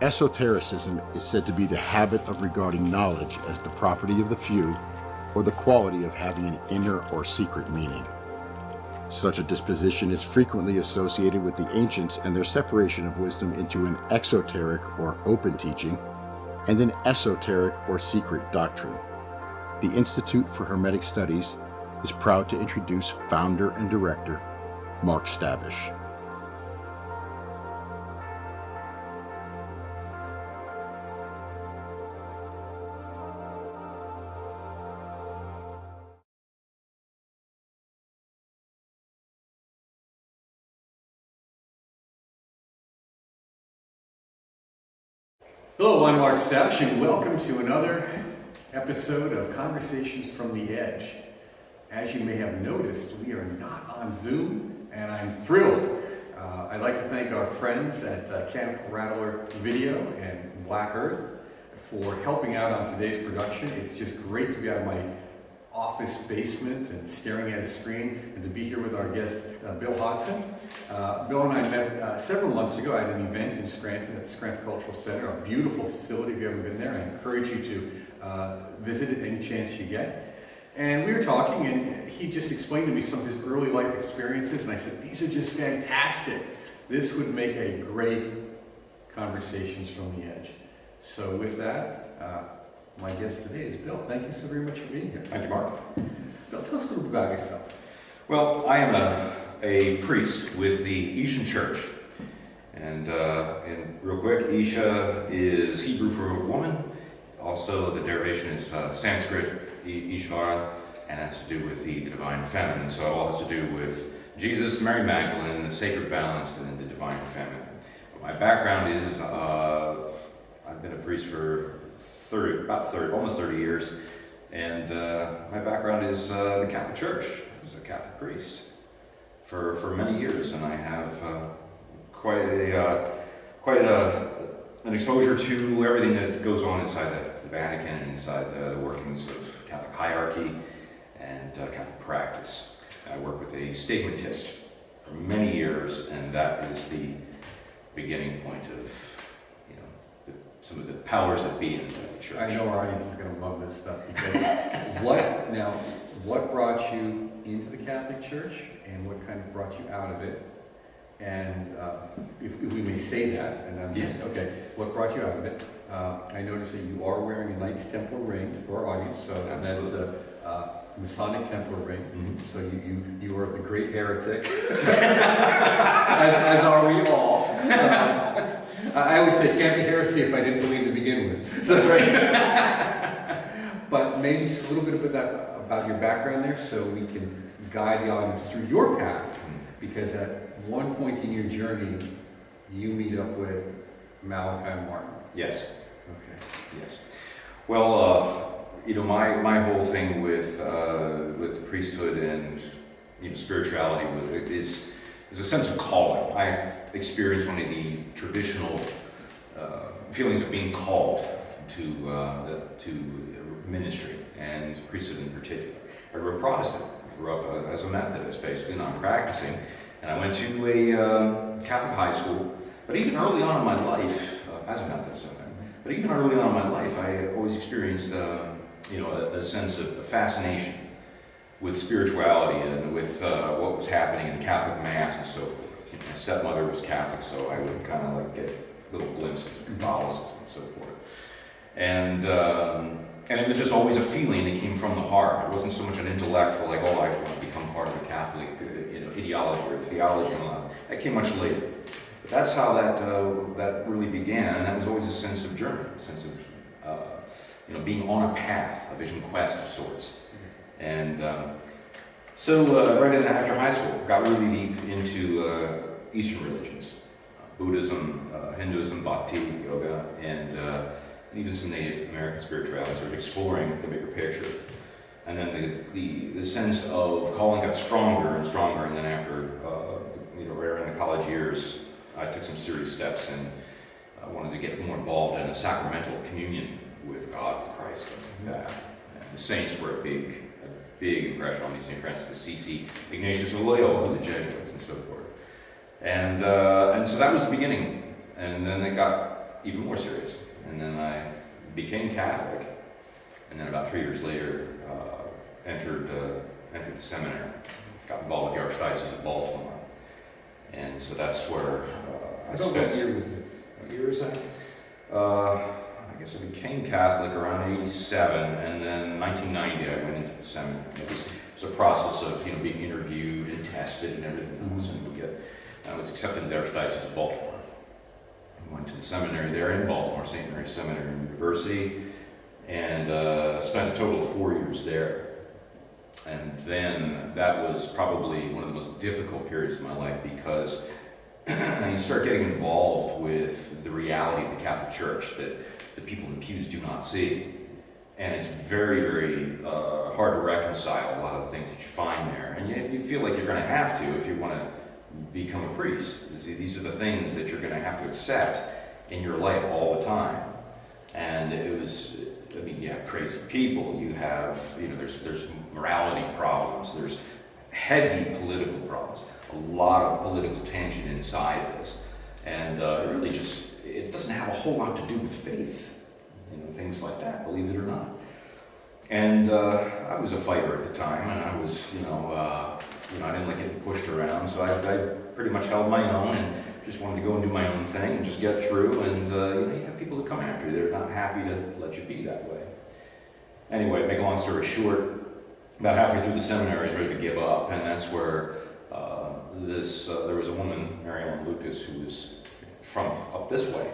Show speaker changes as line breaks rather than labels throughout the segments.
Esotericism is said to be the habit of regarding knowledge as the property of the few, or the quality of having an inner or secret meaning. Such a disposition is frequently associated with the ancients and their separation of wisdom into an exoteric or open teaching and an esoteric or secret doctrine. The Institute for Hermetic Studies is proud to introduce founder and director Mark Stavish.
Hello, I'm Mark Stavish, and welcome to another episode of Conversations from the Edge. As you may have noticed, we are not on Zoom, and I'm thrilled. I'd like to thank our friends at Camp Rattler Video and Black Earth for helping out on today's production. It's just great to be out of my office basement and staring at a screen and to be here with our guest, Bill Hodson. Bill and I met several months ago at an event in Scranton at the Scranton Cultural Center, a beautiful facility if you've ever been there. I encourage you to visit it any chance you get. And we were talking, and he just explained to me some of his early life experiences, and I said, these are just fantastic. This would make a great Conversations from the Edge. So with that, my guest today is Bill. Thank you so very much for being here.
Thank you, Mark.
Bill, tell us a little bit about yourself.
Well, I am a priest with the Ishan Church. And real quick, Isha is Hebrew for woman. Also, the derivation is Sanskrit, Ishvara, and it has to do with the divine feminine. So it all has to do with Jesus, Mary Magdalene, the sacred balance, and the divine feminine. My background is I've been a priest for almost 30 years, and my background is the Catholic Church. I was a Catholic priest for many years, and I have quite an exposure to everything that goes on inside the Vatican and inside the workings of Catholic hierarchy and Catholic practice. I work with a stigmatist for many years, and that is the beginning point of some of the powers that be inside the church.
I know our audience is going to love this stuff because what brought you into the Catholic Church and what kind of brought you out of it? And if we may say that, and I'm just, okay, what brought you out of it? I noticed that you are wearing a Knights Templar ring for our audience, so that is a Masonic Templar ring. Mm-hmm. So you are the great heretic, as are we all. I always say it can't be heresy if I didn't believe to begin with. So that's right. But maybe just a little bit about your background there, so we can guide the audience through your path. Because at one point in your journey, you meet up with Malachi Martin.
Yes.
Okay.
Yes. Well, my whole thing with the priesthood and spirituality is a sense of calling. I experienced one of the traditional feelings of being called to ministry and priesthood in particular. I grew up Protestant. I grew up as a Methodist, basically non-practicing, and I went to a Catholic high school. But even early on in my life, as a Methodist, but even early on in my life, I always experienced a sense of fascination with spirituality and with what was happening in the Catholic Mass and so forth. My stepmother was Catholic, so I would kind of get little glimpses of Catholicism and so forth. And it was just always a feeling that came from the heart. It wasn't so much an intellectual, like, I want to become part of the Catholic ideology or theology and all that. That came much later. But that's how that really began, and that was always a sense of journey, a sense of being on a path, a vision quest of sorts. And so right after high school, got really deep into Eastern religions, Buddhism, Hinduism, Bhakti, yoga, and even some Native American spirituality, sort of exploring the bigger picture. And then the sense of calling got stronger and stronger, and then after right around the college years, I took some serious steps and wanted to get more involved in a sacramental communion with God, with Christ, things like that. And the saints were a big impression on me, St. Francis of Assisi, Ignatius of Loyola, the Jesuits, and so forth. And so that was the beginning. And then it got even more serious. And then I became Catholic, and then about 3 years later, entered the seminary, got involved with the Archdiocese of Baltimore. And so that's where I spent.
What year was this?
What year was that? I guess I became Catholic around 87, and then 1990 I went into the seminary. It was a process of being interviewed and tested and everything else, and I was accepted in the Archdiocese of Baltimore. I went to the seminary there in Baltimore, St. Mary's Seminary and University, and spent a total of 4 years there. And then that was probably one of the most difficult periods of my life, because you start getting involved with the reality of the Catholic Church that the people in the pews do not see. And it's very, very hard to reconcile a lot of the things that you find there. And you feel like you're going to have to if you want to become a priest. You see, these are the things that you're going to have to accept in your life all the time. And it was, you have crazy people, you have, there's morality problems, there's heavy political problems, a lot of political tension inside this. And it doesn't have a whole lot to do with faith, things like that, believe it or not. And I was a fighter at the time, and I was, I didn't like getting pushed around, so I pretty much held my own and just wanted to go and do my own thing and just get through. And you have people that come after you; they're not happy to let you be that way. Anyway, make a long story short, about halfway through the seminary, I was ready to give up, and that's where there was a woman, Mary Ellen Lucas, who was from up this way.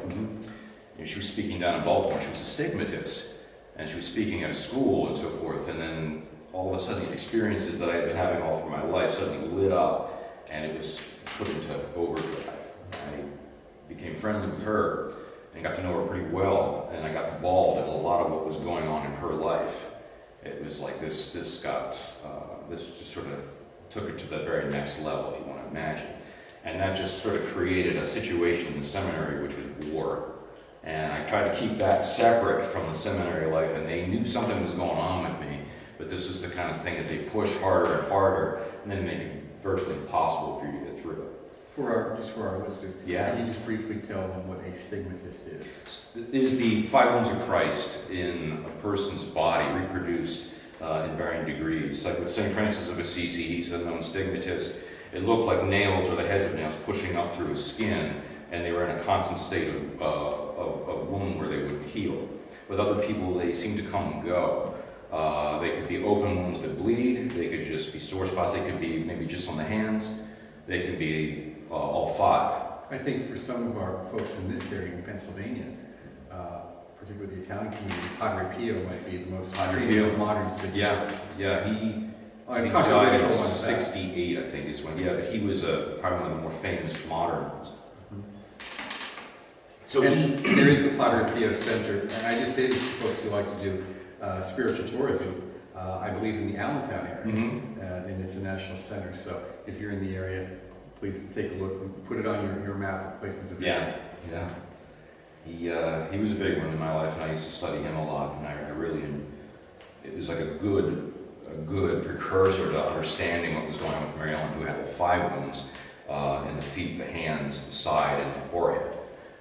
She was speaking down in Baltimore. She was a stigmatist, and she was speaking at a school and so forth. And then all of a sudden, these experiences that I had been having all through my life suddenly lit up, and it was put into overdrive. I became friendly with her and got to know her pretty well, and I got involved in a lot of what was going on in her life. It was like this just sort of took it to the very next level, if you want to imagine. And that just sort of created a situation in the seminary which was war. And I tried to keep that separate from the seminary life, and they knew something was going on with me, but this is the kind of thing that they push harder and harder, and then make it virtually impossible for you to get through it.
For our listeners, can you just briefly tell them what a stigmatist is?
It is the 5 wounds of Christ in a person's body, reproduced in varying degrees. Like with St. Francis of Assisi, he's a known stigmatist. It looked like nails, or the heads of nails, pushing up through his skin, and they were in a constant state of wound where they would heal. With other people, they seem to come and go. They could be open wounds that bleed, they could just be sore spots, they could be maybe just on the hands, they could be all 5.
I think for some of our folks in this area in Pennsylvania, particularly the Italian community, Padre Pio might be the most famous of modern stigmatists.
He died at 68, I think is when, but he was probably one of the more famous modern ones.
So there is the Padre Pio Center, and I just say this to folks who like to do spiritual tourism. I believe in the Allentown area, and it's a national center. So if you're in the area, please take a look and put it on your map of places to visit.
He was a big one in my life, and I used to study him a lot. And I really, it was like a good precursor to understanding what was going on with Mary Ellen, who had 5 wounds in the feet, the hands, the side, and the forehead.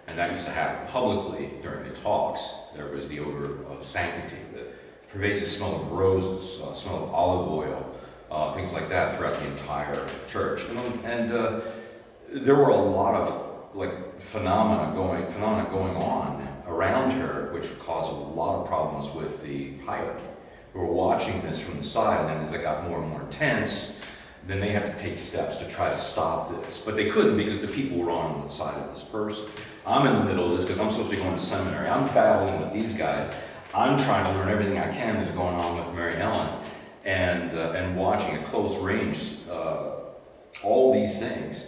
And that used to happen publicly during the talks. There was the odor of sanctity, the pervasive smell of roses, smell of olive oil, things like that throughout the entire church. And there were a lot of phenomena going on around her, which caused a lot of problems with the hierarchy. We were watching this from the side, and then as it got more and more intense, then they had to take steps to try to stop this. But they couldn't, because the people were on the side of this person. I'm in the middle of this because I'm supposed to be going to seminary. I'm battling with these guys. I'm trying to learn everything I can that's going on with Mary Ellen, and watching at close range all these things.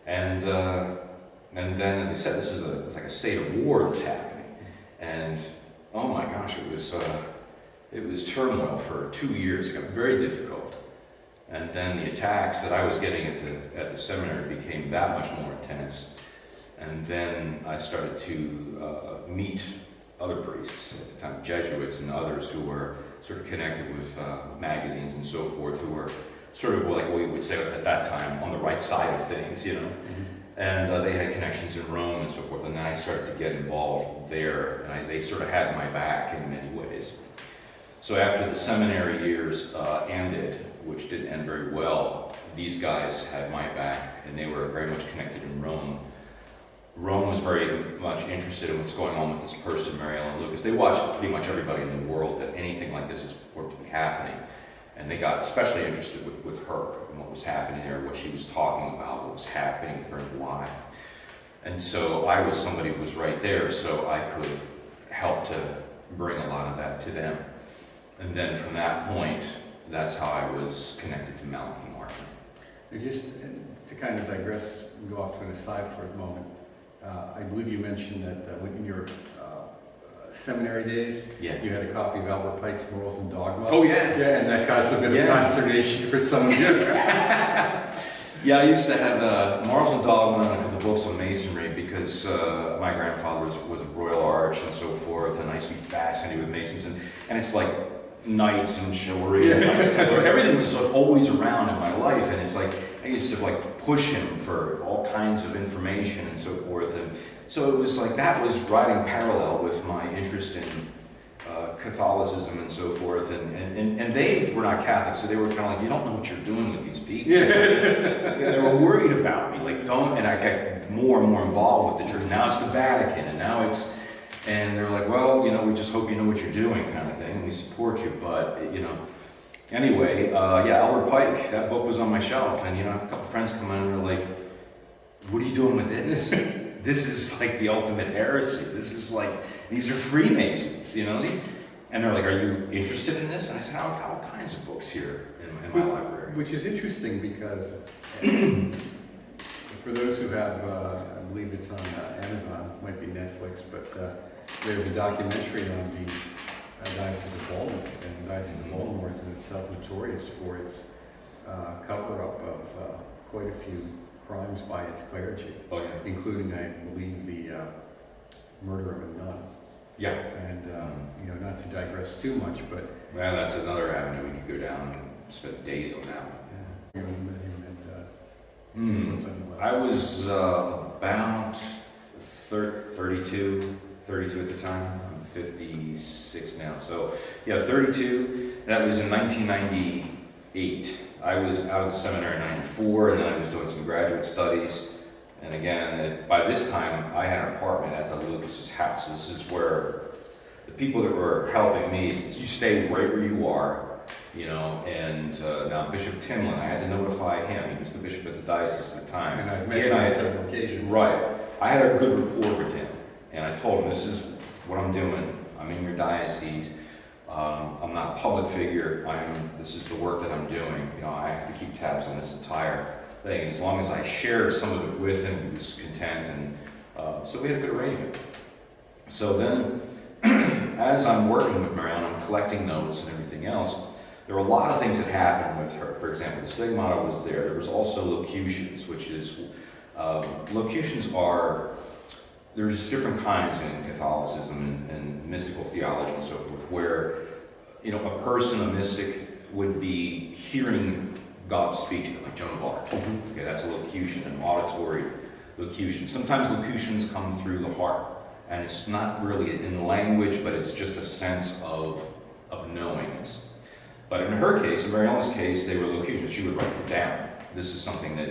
And then, as I said, it's like a state of war that's happening. And oh my gosh, it was turmoil for 2 years. It got very difficult. And then the attacks that I was getting at the seminary became that much more intense. And then I started to meet other priests at the time, Jesuits and others who were sort of connected with magazines and so forth, who were sort of like we would say at that time on the right side of things, And they had connections in Rome and so forth, and then I started to get involved there, and they sort of had my back in many ways. So after the seminary years ended, which didn't end very well, these guys had my back, and they were very much connected in Rome. Rome was very much interested in what's going on with this person, Mary Ellen Lucas. They watched pretty much everybody in the world that anything like this is reported to be happening. And they got especially interested with her and what was happening there, what she was talking about, what was happening with her and why. And so I was somebody who was right there, so I could help to bring a lot of that to them. And then from that point, that's how I was connected to Malachi Martin.
Just to kind of digress and go off to an aside for a moment, I believe you mentioned that in your seminary days,
Yeah.
you had a copy of Albert Pike's Morals and Dogma.
Oh, yeah.
Yeah, and that caused a bit of consternation for some of you.
Yeah, I used to have Morals and Dogma and a couple books on Masonry because my grandfather was a Royal Arch and so forth, and I used to be fascinated with Masons, and it's like knights and chivalry and Knights Templar. Everything was like always around in my life, and it's like I used to like push him for all kinds of information and so forth, and so it was like that was riding parallel with my interest in Catholicism and so forth, and they were not Catholic, so they were kind of like, you don't know what you're doing with these people. They were worried about me, like don't, and I got more and more involved with the church. Now it's the Vatican, and now it's, and they're like, well, we just hope you know what you're doing, kind of thing, and we support you, but anyway, yeah, Albert Pike, that book was on my shelf, and a couple friends come in and they're like, what are you doing with this? This is like the ultimate heresy. This is like, these are Freemasons, And they're like, are you interested in this? And I said, I've got all kinds of books here in my library.
Which is interesting because for those who have, I believe it's on Amazon, might be Netflix, but there's a documentary on the Diocese of Baltimore. And the Diocese of Baltimore is in itself notorious for its cover-up of quite a few crimes by its clergy.
Oh, yeah.
Including, I believe, the murder of a nun.
Yeah.
And, not to digress too much, but...
Well, that's another avenue we could go down and spend days on that one.
Yeah. You met him and influence on your life.
I was about 32 at the time. I'm 56 now. So, yeah, 32. That was in 1998. I was out of the seminary in 94, and then I was doing some graduate studies. And again, by this time, I had an apartment at the Lucas's house. This is where the people that were helping me, since you stay right where you are, and now Bishop Timlin, I had to notify him. He was the bishop at the diocese at the time.
And I've met him on several occasions.
Right. I had a good rapport with him, and I told him, this is what I'm doing. I'm in your diocese. I'm not a public figure. This is the work that I'm doing. I have to keep tabs on this entire thing. And as long as I shared some of it with him, he was content, and so we had a good arrangement. So then, as I'm working with Marianne, I'm collecting notes and everything else. There were a lot of things that happened with her. For example, the stigmata was there. There was also locutions, which is locutions are. There's different kinds in Catholicism and mystical theology and so forth, where a person, a mystic, would be hearing God speak to them, like Joan of Arc.
Mm-hmm.
Okay, that's a locution, an auditory locution. Sometimes locutions come through the heart, and it's not really in language, but it's just a sense of knowingness. But in her case, in Mariana's case, they were locutions. She would write them down. This is something that,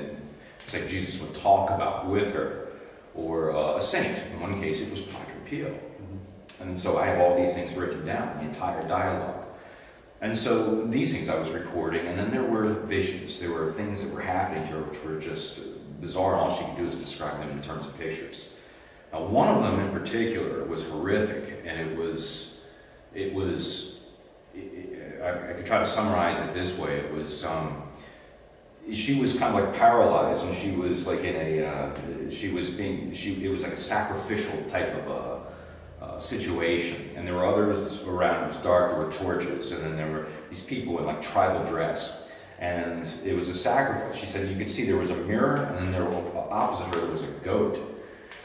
it's like Jesus would talk about with her. Or a saint. In one case, it was Padre Pio. Mm-hmm. And so I have all these things written down, the entire dialogue. And so these things I was recording, and then there were visions. There were things that were happening to her which were just bizarre, and all she could do is describe them in terms of pictures. Now, one of them in particular was horrific, and I could try to summarize it this way. It was, she was kind of like paralyzed, and she was like in it was like a sacrificial type of situation, and there were others around. It was dark, there were torches, and then there were these people in like tribal dress, and it was a sacrifice. She said you could see there was a mirror, and then there opposite her there was a goat,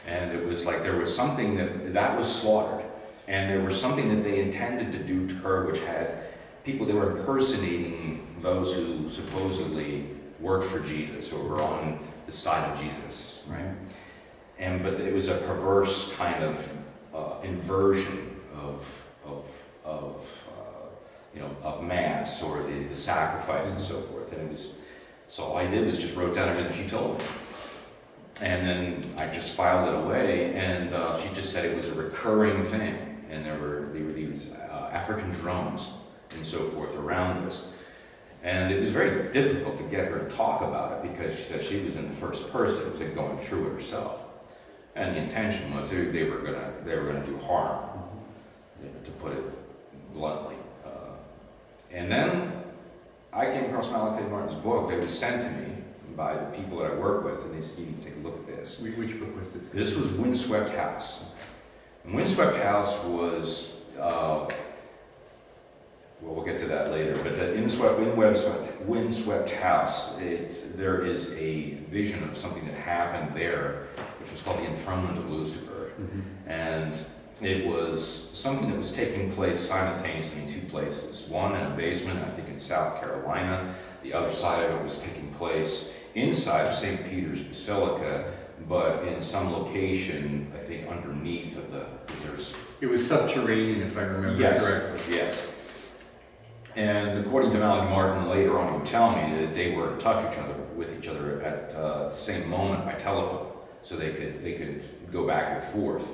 and it was like there was something that was slaughtered, and there was something that they intended to do to her, which had people, they were impersonating those who supposedly worked for Jesus, or were on the side of Jesus, right? But it was a perverse kind of inversion of mass or the sacrifice and so forth. And so all I did was just wrote down everything she told me. And then I just filed it away, and she just said it was a recurring thing. And there were these African drums and so forth around this. And it was very difficult to get her to talk about it because she said she was in the first person, it was like going through it herself. And the intention was they were gonna do harm, to put it bluntly. And then I came across Malachi Martin's book that was sent to me by the people that I work with, and they said, "You need to take a look at this."
Which book was this?
This was Windswept House. And Windswept House was, well, we'll get to that later, but in Windswept House, there is a vision of something that happened there, which was called the enthronement of Lucifer. And it was something that was taking place simultaneously in two places. One in a basement, I think in South Carolina. The other side of it was taking place inside of St. Peter's Basilica, but in some location, I think underneath of
It was subterranean, if I remember correctly.
Yes. And according to Malachi Martin, later on he would tell me that they were in touch with each other at the same moment by telephone, so they could go back and forth.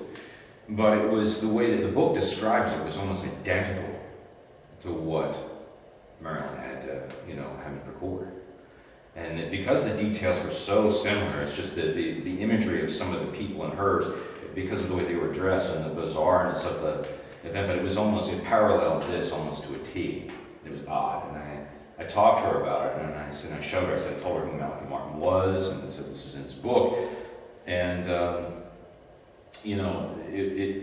But it was the way that the book describes it was almost identical to what Marilyn had having record. And because the details were so similar, it's just the imagery of some of the people in hers, because of the way they were dressed and the bizarreness of the event, but it paralleled this almost to a T. It was odd, and I talked to her about it, and I showed her, I told her who Malachi Martin was, and I said this is in his book, and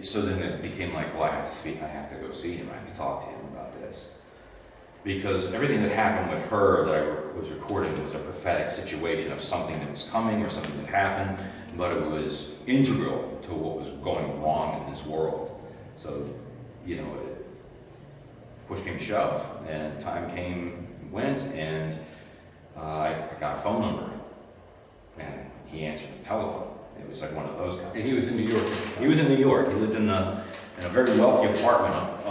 so then it became like, well, I have to go see him, I have to talk to him about this. Because everything that happened with her that I was recording was a prophetic situation of something that was coming or something that happened, but it was integral to what was going wrong in this world. So, push came to shove, and time went, and I got a phone number, and he answered the telephone. It was like one of those guys.
And he was in New York.
He was in New York. He lived in a very wealthy apartment up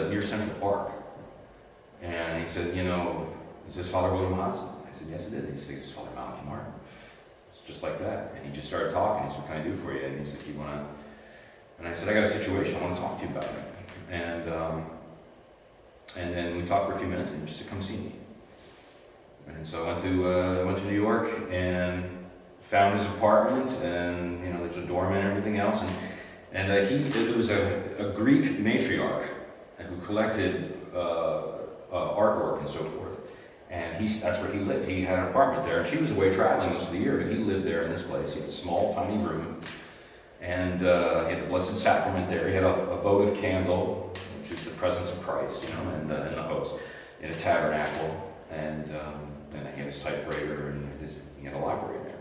near Central Park. And he said, is this Father William Hodson? I said, yes, it is. He said, it's Father Malachi Martin. It's just like that. And he just started talking. He said, what can I do for you? And he said, you want to... And I said, I got a situation. I want to talk to you about it. And then we talked for a few minutes, and he just said, come see me. And so I went to New York and found his apartment, and there's a doorman and everything else. And it was a Greek matriarch who collected artwork and so forth. And that's where he lived. He had an apartment there, and she was away traveling most of the year, but he lived there in this place. He had a small, tiny room, and he had the Blessed Sacrament there. He had a votive candle, which is the presence of Christ, and the host, in a tabernacle, and then he had his typewriter, and he had a library there.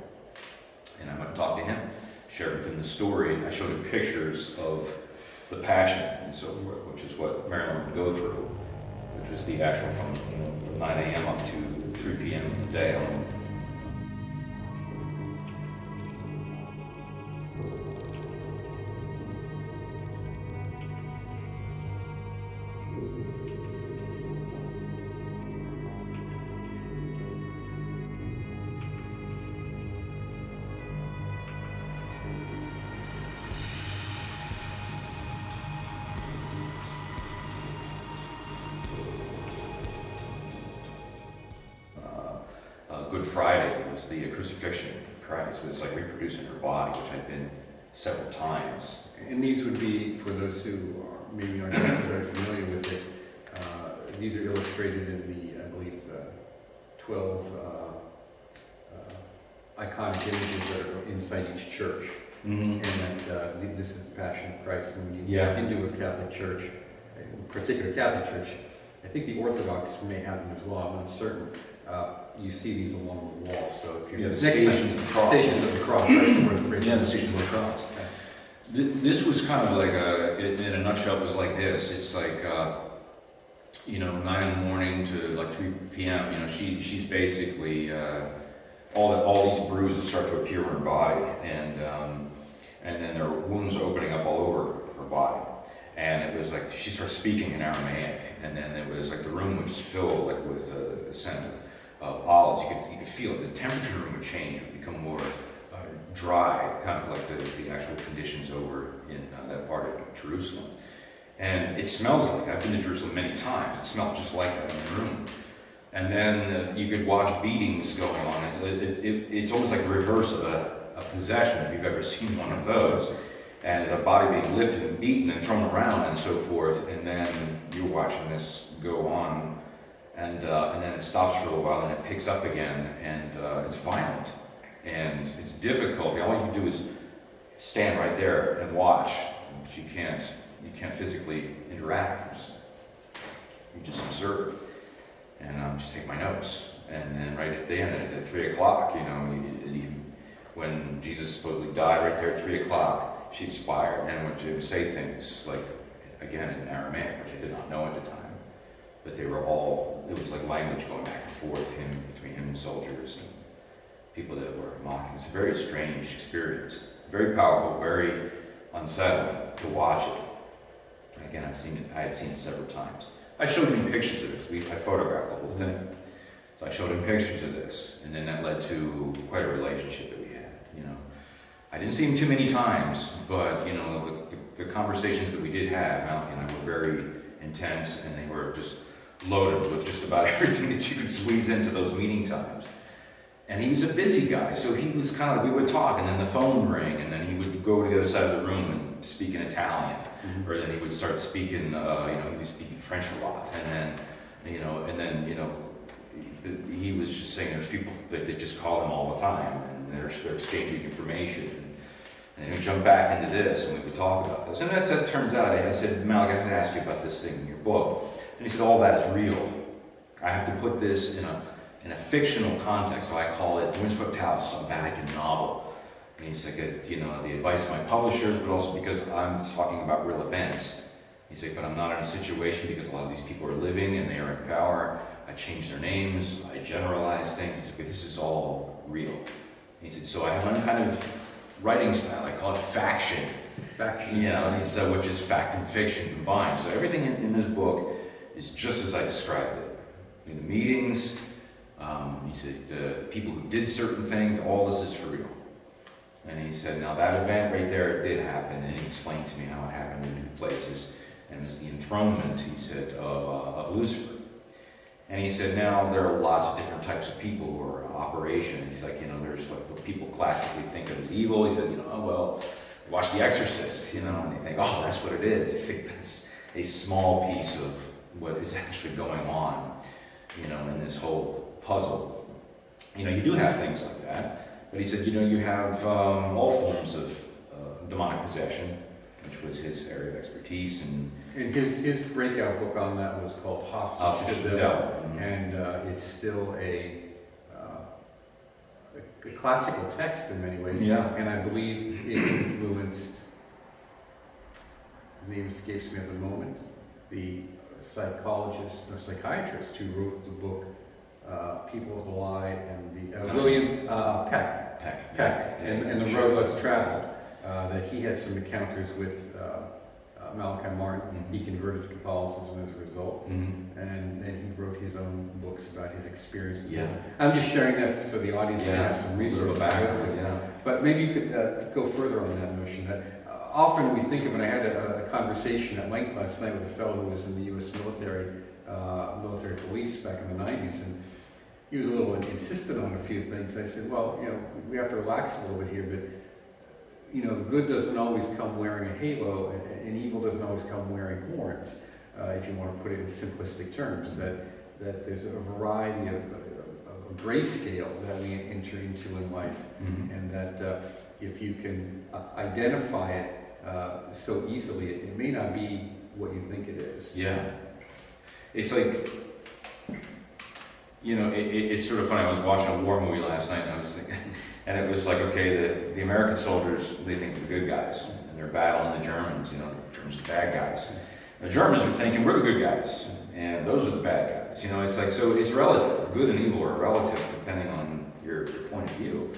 And I went and talked to him, shared with him the story. I showed him pictures of the Passion and so forth, which is what Marilyn would go through, which was the actual from 9 a.m. up to 3 p.m. of the day on. Good Friday was the crucifixion of Christ. It was like reproducing her body, which I'd been several times.
And these would be, for those who maybe aren't necessarily familiar with it, these are illustrated in the, I believe, 12 iconic images that are inside each church.
Mm-hmm.
And that this is the Passion of Christ. And when you walk into a Catholic church, a particular Catholic church, I think the Orthodox may have them as well, I'm not certain. You see these along the wall, so if you're
the Stations of the Cross.
Stations of the Cross, that's where the phrase
the Stations of the Cross. Okay. This was kind of like in a nutshell, it was like this. It's like, 9 in the morning to like 3 p.m. She's basically all these bruises start to appear on her body, and then there were wounds opening up all over her body. And it was like she started speaking in Aramaic, and then it was like the room would just fill like with a scent of olives. You could feel it. The temperature in the room would change, would become more dry, kind of like the actual conditions over in that part of Jerusalem. And it smells like, I've been to Jerusalem many times, it smelled just like that in the room. And then you could watch beatings going on. It's almost like the reverse of a possession, if you've ever seen one of those. And a body being lifted and beaten and thrown around and so forth. And then you're watching this go on. And then it stops for a little while and it picks up again. And it's violent. And it's difficult. All you can do is stand right there and watch. But you can't physically interact. You just observe. And just take my notes. And then right at the end, at 3 o'clock, when Jesus supposedly died right there at 3 o'clock, she expired and would say things like, again in Aramaic, which I did not know at the time. But they were all, it was like language going back and forth between him and soldiers and people that were mocking. It was a very strange experience. Very powerful, very unsettling to watch it. And again, I had seen it several times. I showed him pictures of this. I photographed the whole thing. So I showed him pictures of this, and then that led to quite a relationship that we had. I didn't see him too many times, but the conversations that we did have, Malachi and I, were very intense, and they were just loaded with just about everything that you could squeeze into those meeting times. And he was a busy guy, so he was kind of, we would talk, and then the phone would ring, and then he would go to the other side of the room and speak in Italian, or then he would start speaking, he was speaking French a lot, and then, he was just saying there's people that they just call him all the time, and they're exchanging information, and then we jump back into this, and we would talk about this, and that turns out, I said, Malachi, I have to ask you about this thing in your book, and he said, all that is real. I have to put this in a fictional context, so I call it Windswept House, a Vatican novel. And he's like, the advice of my publishers, but also because I'm talking about real events. He's like, but I'm not in a situation because a lot of these people are living and they are in power. I change their names, I generalize things. He's like, but this is all real. He said, so I have one kind of writing style, I call it faction.
Faction.
Which is fact and fiction combined. So everything in this book is just as I described it. In the meetings, he said, the people who did certain things, all this is for real. And he said, now that event right there, it did happen, and he explained to me how it happened in two places. And it was the enthronement, he said, of Lucifer. And he said, now there are lots of different types of people who are in operation. He's like, there's what people classically think of as evil. He said, watch The Exorcist, and they think, oh, that's what it is. He said, that's a small piece of what is actually going on, in this whole puzzle. You do have things like that. But he said, you have all forms of demonic possession, which was his area of expertise. And
his breakout book on that was called Hostage to the Devil.
Mm-hmm.
And it's still a classical text in many ways.
Yeah.
And I believe it influenced, the name escapes me at the moment, the psychiatrist who wrote the book People of the Lie, and the William Peck, and The Road Less Traveled, that he had some encounters with Malachi Martin.
Mm-hmm.
He converted to Catholicism as a result,
Mm-hmm.
and he wrote his own books about his experiences.
Yeah.
I'm just sharing that so the audience can have some resources. But maybe you could go further on that notion that often we think of, and I had a conversation at length last night with a fellow who was in the U.S. military police back in the 90s, and he was a little insistent on a few things. I said, well, we have to relax a little bit here, but good doesn't always come wearing a halo, and evil doesn't always come wearing horns, if you want to put it in simplistic terms, that there's a variety of grayscale that we enter into in life,
Mm-hmm.
and that if you can identify it so easily, it may not be what you think it is.
Yeah. It's like, it's sort of funny. I was watching a war movie last night, and I was thinking, and it was like, okay, the American soldiers, they think they're the good guys, and they're battling the Germans. The Germans are the bad guys. The Germans are thinking we're the good guys, and those are the bad guys. It's like, so it's relative. Good and evil are relative depending on your point of view.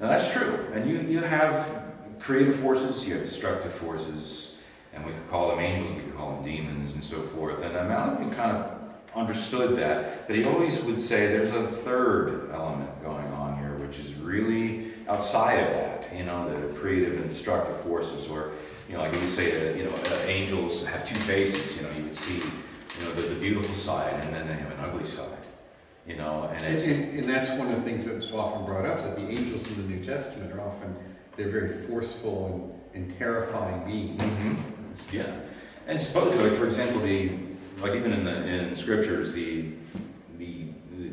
Now that's true, and you have creative forces, you have destructive forces, and we could call them angels, we could call them demons, and so forth. And Malachi kind of understood that, but he always would say there's a third element going on here, which is really outside of that, the creative and destructive forces, or, like if you say that, angels have two faces, you would see, the beautiful side, and then they have an ugly side,
and that's one of the things that's often brought up, that the angels in the New Testament are often, they're very forceful and terrifying beings.
Mm-hmm. Yeah, and supposedly, for example, even in scriptures, the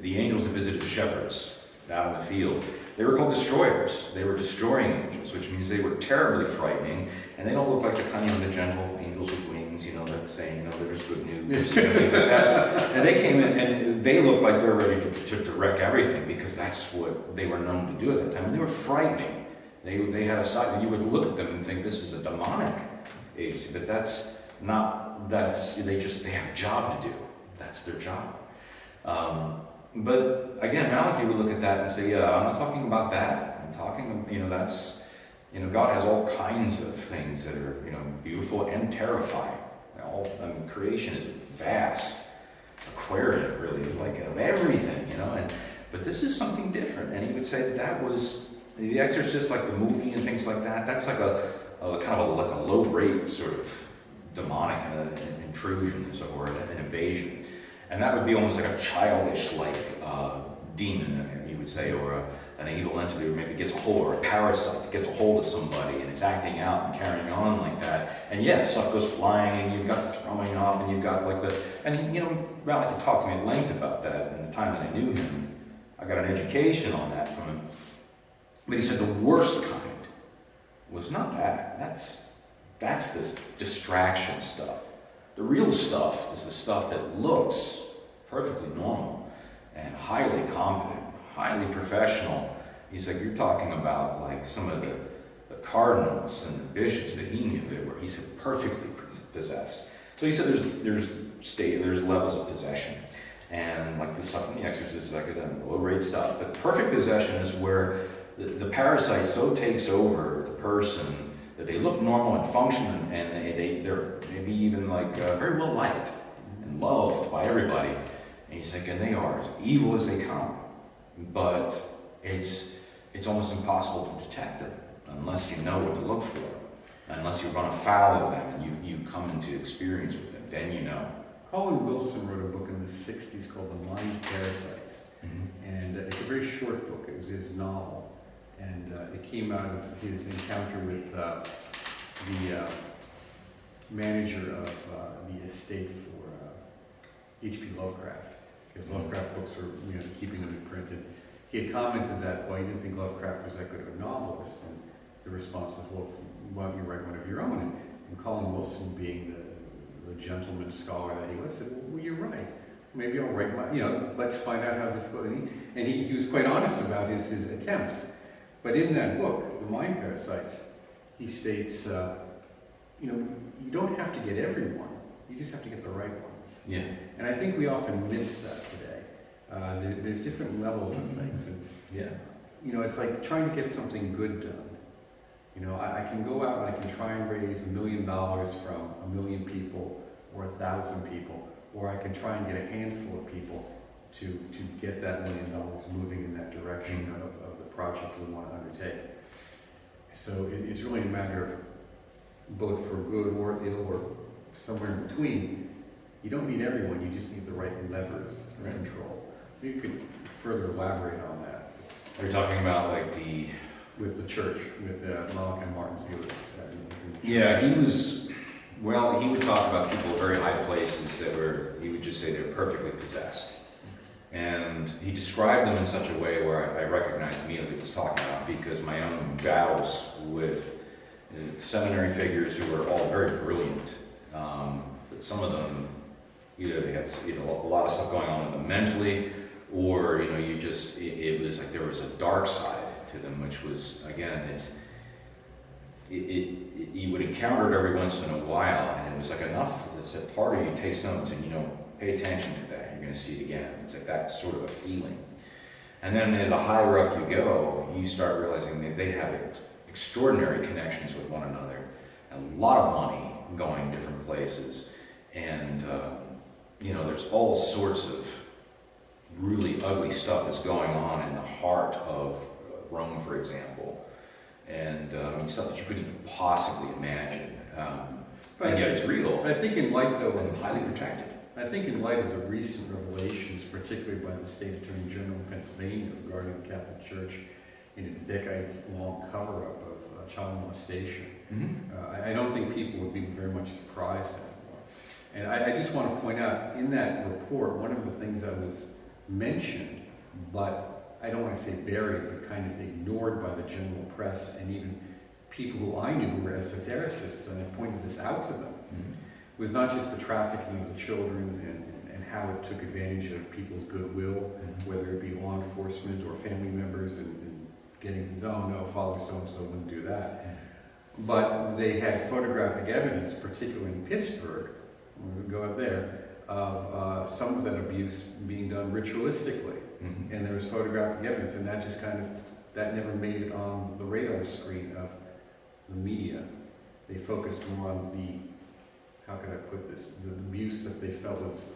angels that visited the shepherds out in the field, they were called destroyers. They were destroying angels, which means they were terribly frightening, and they don't look like the kind of the gentle angels with wings, that saying, there's good news, things like that. And they came in, and they looked like they're ready to wreck everything, because that's what they were known to do at that time, and they were frightening. They had a side, you would look at them and think this is a demonic agency, but that's not, they have a job to do. That's their job. But again, Malachi would look at that and say, yeah, I'm not talking about that. I'm talking, God has all kinds of things that are, beautiful and terrifying. Creation is a vast aquarium, really, of everything, but this is something different. And he would say that was The Exorcist, like the movie and things like that. That's like a kind of like a low rate sort of demonic intrusion, or an invasion. And that would be almost like a childish, demon, you would say, or an evil entity, or maybe gets a hold, or a parasite that gets a hold of somebody and it's acting out and carrying on like that. And yeah, stuff goes flying, and you've got the throwing up, and you've got Malachi talked to me at length about that in the time that I knew him. I got an education on that from him. But he said the worst kind was not that. That's this distraction stuff. The real stuff is the stuff that looks perfectly normal and highly competent, highly professional. He's like, you're talking about some of the cardinals and the bishops that he knew that were, he said, perfectly possessed. So he said there's levels of possession. And the stuff in The Exorcist is low rate stuff. But perfect possession is where the parasite so takes over the person that they look normal and function, and they're maybe even very well liked and loved by everybody. And he's like, and they are as evil as they come. But it's almost impossible to detect them unless you know what to look for, unless you run afoul of them and you come into experience with them. Then you know.
Colin Wilson wrote a book in the 60s called The Mind Parasites. Mm-hmm. And it's a very short book. It was his novel. And it came out of his encounter with the manager of the estate for H.P. Lovecraft, because Lovecraft books were, keeping them imprinted. He had commented that, he didn't think Lovecraft was that good of a novelist, and the response was, well, why don't you write one of your own? And Colin Wilson, being the gentleman scholar that he was, said, well, you're right. Maybe I'll write my, let's find out how difficult. And he was quite honest about his attempts. But in that book, The Mind Parasites, he states, you don't have to get everyone. You just have to get the right ones.
Yeah.
And I think we often miss that today. There's different levels of things. And, it's like trying to get something good done. I can go out and I can try and raise $1 million from 1 million people or 1,000 people, or I can try and get a handful of people to get that $1 million moving in that direction of the project we want to undertake. So it's really a matter of both for good or ill or somewhere in between. You don't need everyone, you just need the right levers for control. You could further elaborate on that.
Are you talking about
with the church, with Malachi Martin's view of it?
Yeah, he would talk about people in very high places he would just say they're perfectly possessed. And he described them in such a way where I recognized immediately what he was talking about, because my own battles with seminary figures who were all very brilliant, but some of them, either they had a lot of stuff going on with them mentally, or it was like there was a dark side to them, which was, again, you would encounter it every once in a while, and it was enough that part of you takes notes and pay attention to that. You're going to see it again. It's like that sort of a feeling. And then the higher up you go, you start realizing that they have extraordinary connections with one another, and a lot of money going different places, and there's all sorts of really ugly stuff that's going on in the heart of Rome, for example, and stuff that you couldn't even possibly imagine. And yet it's real.
I think in light, though,
and highly protected.
I think in light of the recent revelations, particularly by the State Attorney General of Pennsylvania regarding the Catholic Church in its decades-long cover-up of child molestation, I don't think people would be very much surprised anymore. And I just want to point out, in that report, one of the things that was mentioned, but I don't want to say buried, but kind of ignored by the general press and even people who I knew who were esotericists, and I pointed this out to them, was not just the trafficking of the children and how it took advantage of people's goodwill, whether it be law enforcement or family members, and getting things, oh no, Father so-and-so wouldn't do that. But they had photographic evidence, particularly in Pittsburgh, we would go out there, of some of that abuse being done ritualistically. And there was photographic evidence, and that just that never made it on the radar screen of the media. They focused more on how could I put this, the abuse that they felt was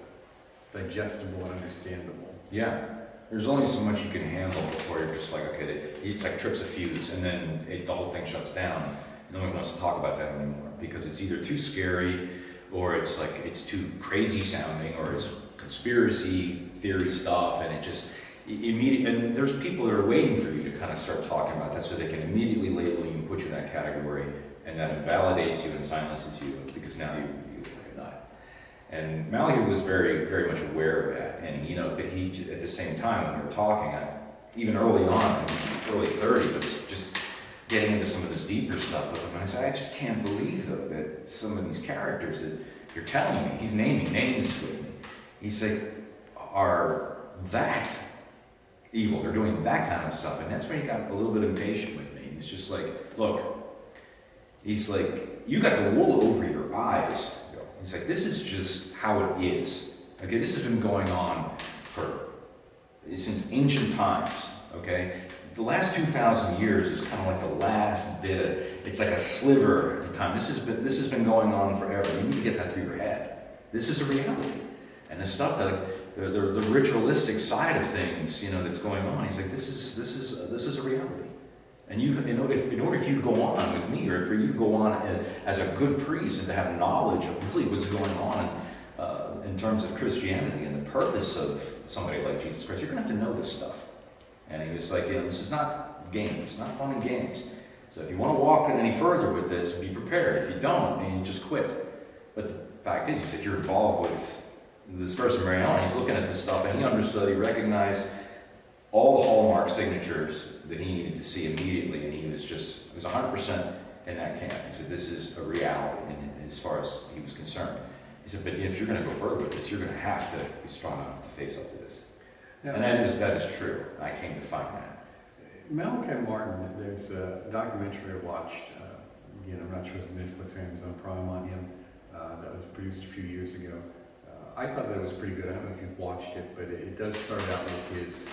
digestible and understandable.
Yeah, there's only so much you can handle before you're just like, okay, it's like trips a fuse, and then the whole thing shuts down. No one wants to talk about that anymore, because it's either too scary, or it's like, it's too crazy sounding, or it's conspiracy theory stuff, and it just, and there's people that are waiting for you to kind of start talking about that, so they can immediately label you and put you in that category, and that invalidates you and silences you, because now you're not. And Malachi was very, very much aware of that, and but he, at the same time, when we were talking, even early on, in the early 30s, I was just getting into some of this deeper stuff with him, and I said, I just can't believe, though, that some of these characters that you're telling me, he's naming names with me, he's like, are that evil, they're doing that kind of stuff, and that's when he got a little bit impatient with me. He's just like, look, he's like, you got the wool over your eyes. He's like, this is just how it is. Okay, this has been going on since ancient times, okay? The last 2,000 years is kind of like the last bit of, it's like a sliver at the time. This has been going on forever. You need to get that through your head. This is a reality. And the stuff that, the ritualistic side of things, that's going on, he's like, this is a reality. And in order for you to go on with me, or for you to go on as a good priest and to have knowledge of really what's going on in terms of Christianity and the purpose of somebody like Jesus Christ, you're going to have to know this stuff. And he was like, this is not games, not fun and games. So if you want to walk any further with this, be prepared. If you don't, then just quit. But the fact is, he said, you're involved with this person, Mariana. He's looking at this stuff, and he understood, he recognized all the hallmark signatures that he needed to see immediately, and he was 100% in that camp. He said, this is a reality, and as far as he was concerned. He said, but if you're going to go further with this, you're going to have to be strong enough to face up to this. Now, and that is true. I came to find that.
Malachi Martin, there's a documentary I watched, again, I'm not sure it's Netflix or Amazon Prime on him, that was produced a few years ago. I thought that was pretty good. I don't know if you've watched it, but it does start out with his,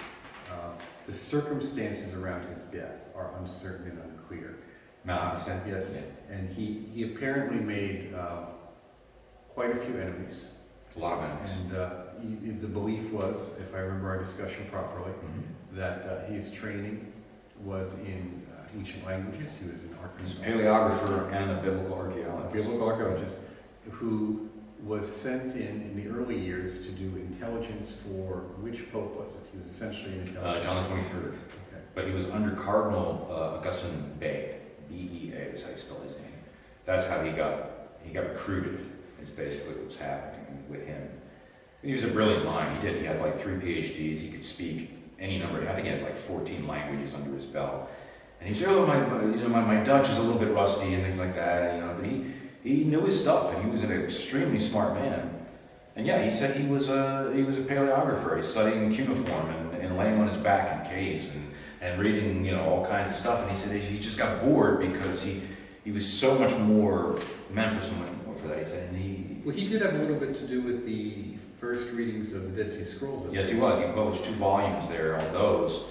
the circumstances around his death are uncertain and unclear.
Malachi said?
Yes,
Yeah.
And he apparently made quite a few enemies.
A lot of enemies.
And the belief was, if I remember our discussion properly, that his training was in ancient languages. He was an
archaeologist. He was a paleographer and a biblical archaeologist.
A biblical archaeologist who was sent in the early years to do intelligence for, which pope was it? He was essentially an intelligence.
John the 23rd. Okay. But he was under Cardinal Augustine Bea. B-E-A is how you spell his name. That's how he got recruited. It's basically what's happening with him. He was a brilliant mind. He had like 3 PhDs. He could speak any number. I think he had like 14 languages under his belt. And he said, "Oh, my Dutch is a little bit rusty and things like that." But he knew his stuff, and he was an extremely smart man. And yeah, he said he was a paleographer. He's studying cuneiform and laying on his back in caves and reading all kinds of stuff. And he said he just got bored because he was so much more meant for so much more for that. He said, and
he did have a little bit to do with the first readings of the Dead Sea Scrolls.
Yes, he was. He published 2 volumes there on those.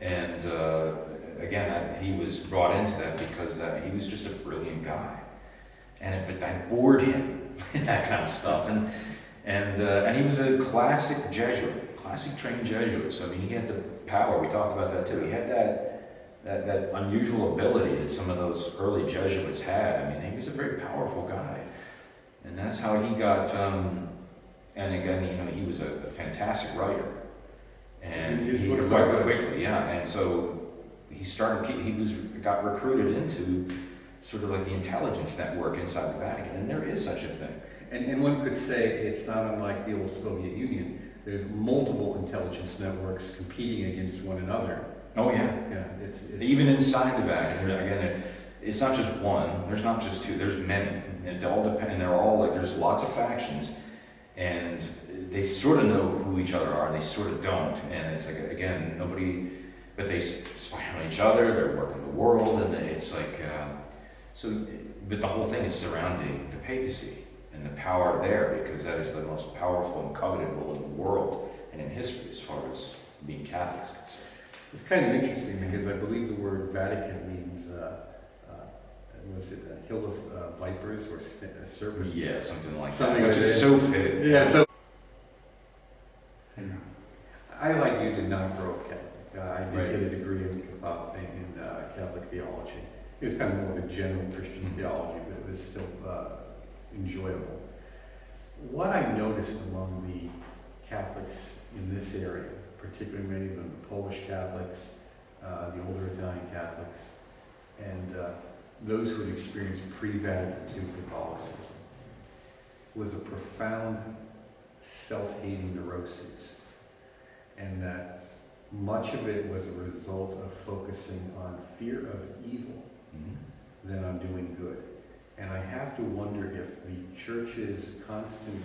And again, he was brought into that because he was just a brilliant guy. But that bored him, that kind of stuff. And he was a classic Jesuit, classic trained Jesuit. So, I mean, he had the power. We talked about that too. He had that unusual ability that some of those early Jesuits had. I mean, he was a very powerful guy. And that's how he got, and again, he was a fantastic writer. And he could write quickly, yeah. And so got recruited into sort of like the intelligence network inside the Vatican. And there is such a thing.
And one could say it's not unlike the old Soviet Union. There's multiple intelligence networks competing against one another.
Oh yeah.
Yeah. It's
even inside the Vatican. Again, it's not just one. There's not just 2. There's many, and it all depend. And they're all like there's lots of factions, and they sort of know who each other are, and they sort of don't. And it's like again, nobody, but they spy on each other. They're working the world, and it's like so. But the whole thing is surrounding the papacy and the power there, because that is the most powerful and coveted role in the world and in history as far as being Catholic is concerned.
It's kind of interesting because I believe the word Vatican means, was it a hill of vipers or serpents?
Yeah, something like
something
that, which is so fitting.
Yeah, so I, like you, did not grow up Catholic. I did get a degree in Catholic theology. It was kind of more of a general Christian theology, but it was still enjoyable. What I noticed among the Catholics in this area, particularly many of them, the Polish Catholics, the older Italian Catholics, and those who had experienced pre-Vatican II Catholicism, was a profound self-hating neuroses, and that much of it was a result of focusing on fear of evil than on doing good. And I have to wonder if the Church's constant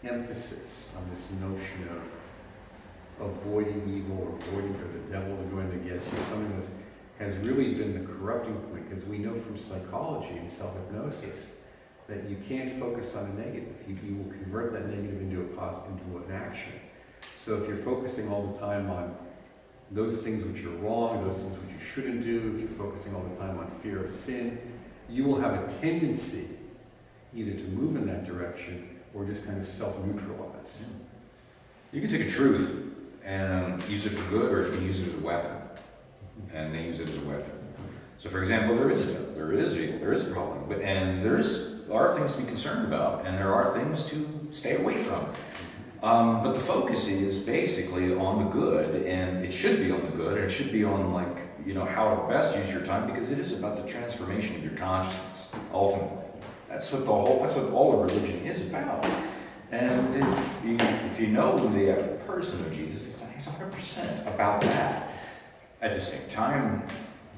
emphasis on this notion of avoiding evil or the devil's going to get you, something that has really been the corrupting point, because we know from psychology and self-hypnosis that you can't focus on a negative. You will convert that negative into an action. So if you're focusing all the time on those things which are wrong, those things which you shouldn't do, if you're focusing all the time on fear of sin, you will have a tendency either to move in that direction or just kind of self-neutralize.
You can take a truth and use it for good, or you can use it as a weapon. And they use it as a weapon. So for example, there is evil, there is a problem, and there are things to be concerned about, and there are things to stay away from. But the focus is basically on the good, and it should be on the good, and it should be on how to best use your time, because it is about the transformation of your consciousness, ultimately. That's what all of religion is about. And if you know the actual person of Jesus, it's 100% about that. At the same time,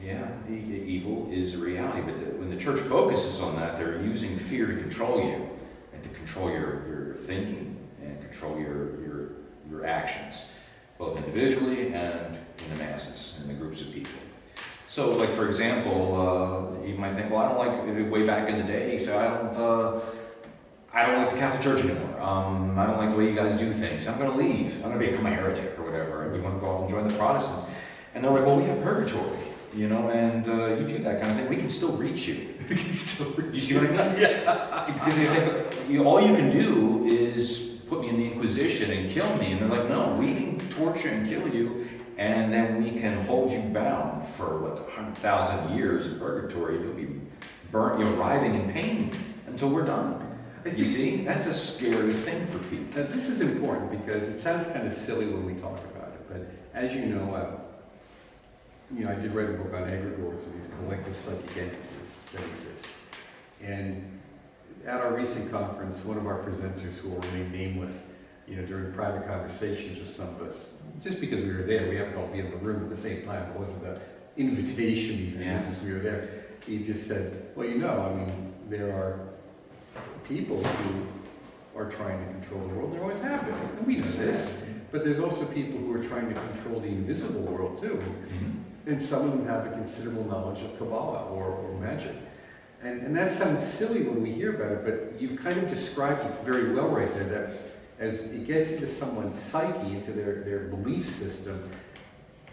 the evil is a reality, but when the church focuses on that, they're using fear to control you, and to control your thinking, and control your actions, both individually and in the masses, in the groups of people. So, like for example, you might think, well, I don't like, way back in the day, so I don't like the Catholic Church anymore. I don't like the way you guys do things. I'm going to leave. I'm going to become a heretic or whatever, and we want to go off and join the Protestants. And they're like, well, we have purgatory, and you do that kind of thing. We can still reach you.
We can still reach you.
You see what I mean? Yeah. Because they think, all you can do is put me in the Inquisition and kill me. And they're like, no, we can torture and kill you, and then we can hold you bound for, 100,000 years in purgatory. You'll be burnt, writhing in pain until we're done. You see? That's a scary thing for people.
Now, this is important because it sounds kind of silly when we talk about it, but as you know, I did write a book on egregores and these collective psychic entities that exist. And at our recent conference, one of our presenters, who will remain nameless, during private conversations with some of us, just because we were there, we happened to all be in the room at the same time. It wasn't an invitation even, just we were there. He just said, well, there are people who are trying to control the world. There always have been, and we know this. But there's also people who are trying to control the invisible world too. And some of them have a considerable knowledge of Kabbalah or magic. And that sounds silly when we hear about it, but you've kind of described it very well right there, that as it gets into someone's psyche, into their belief system,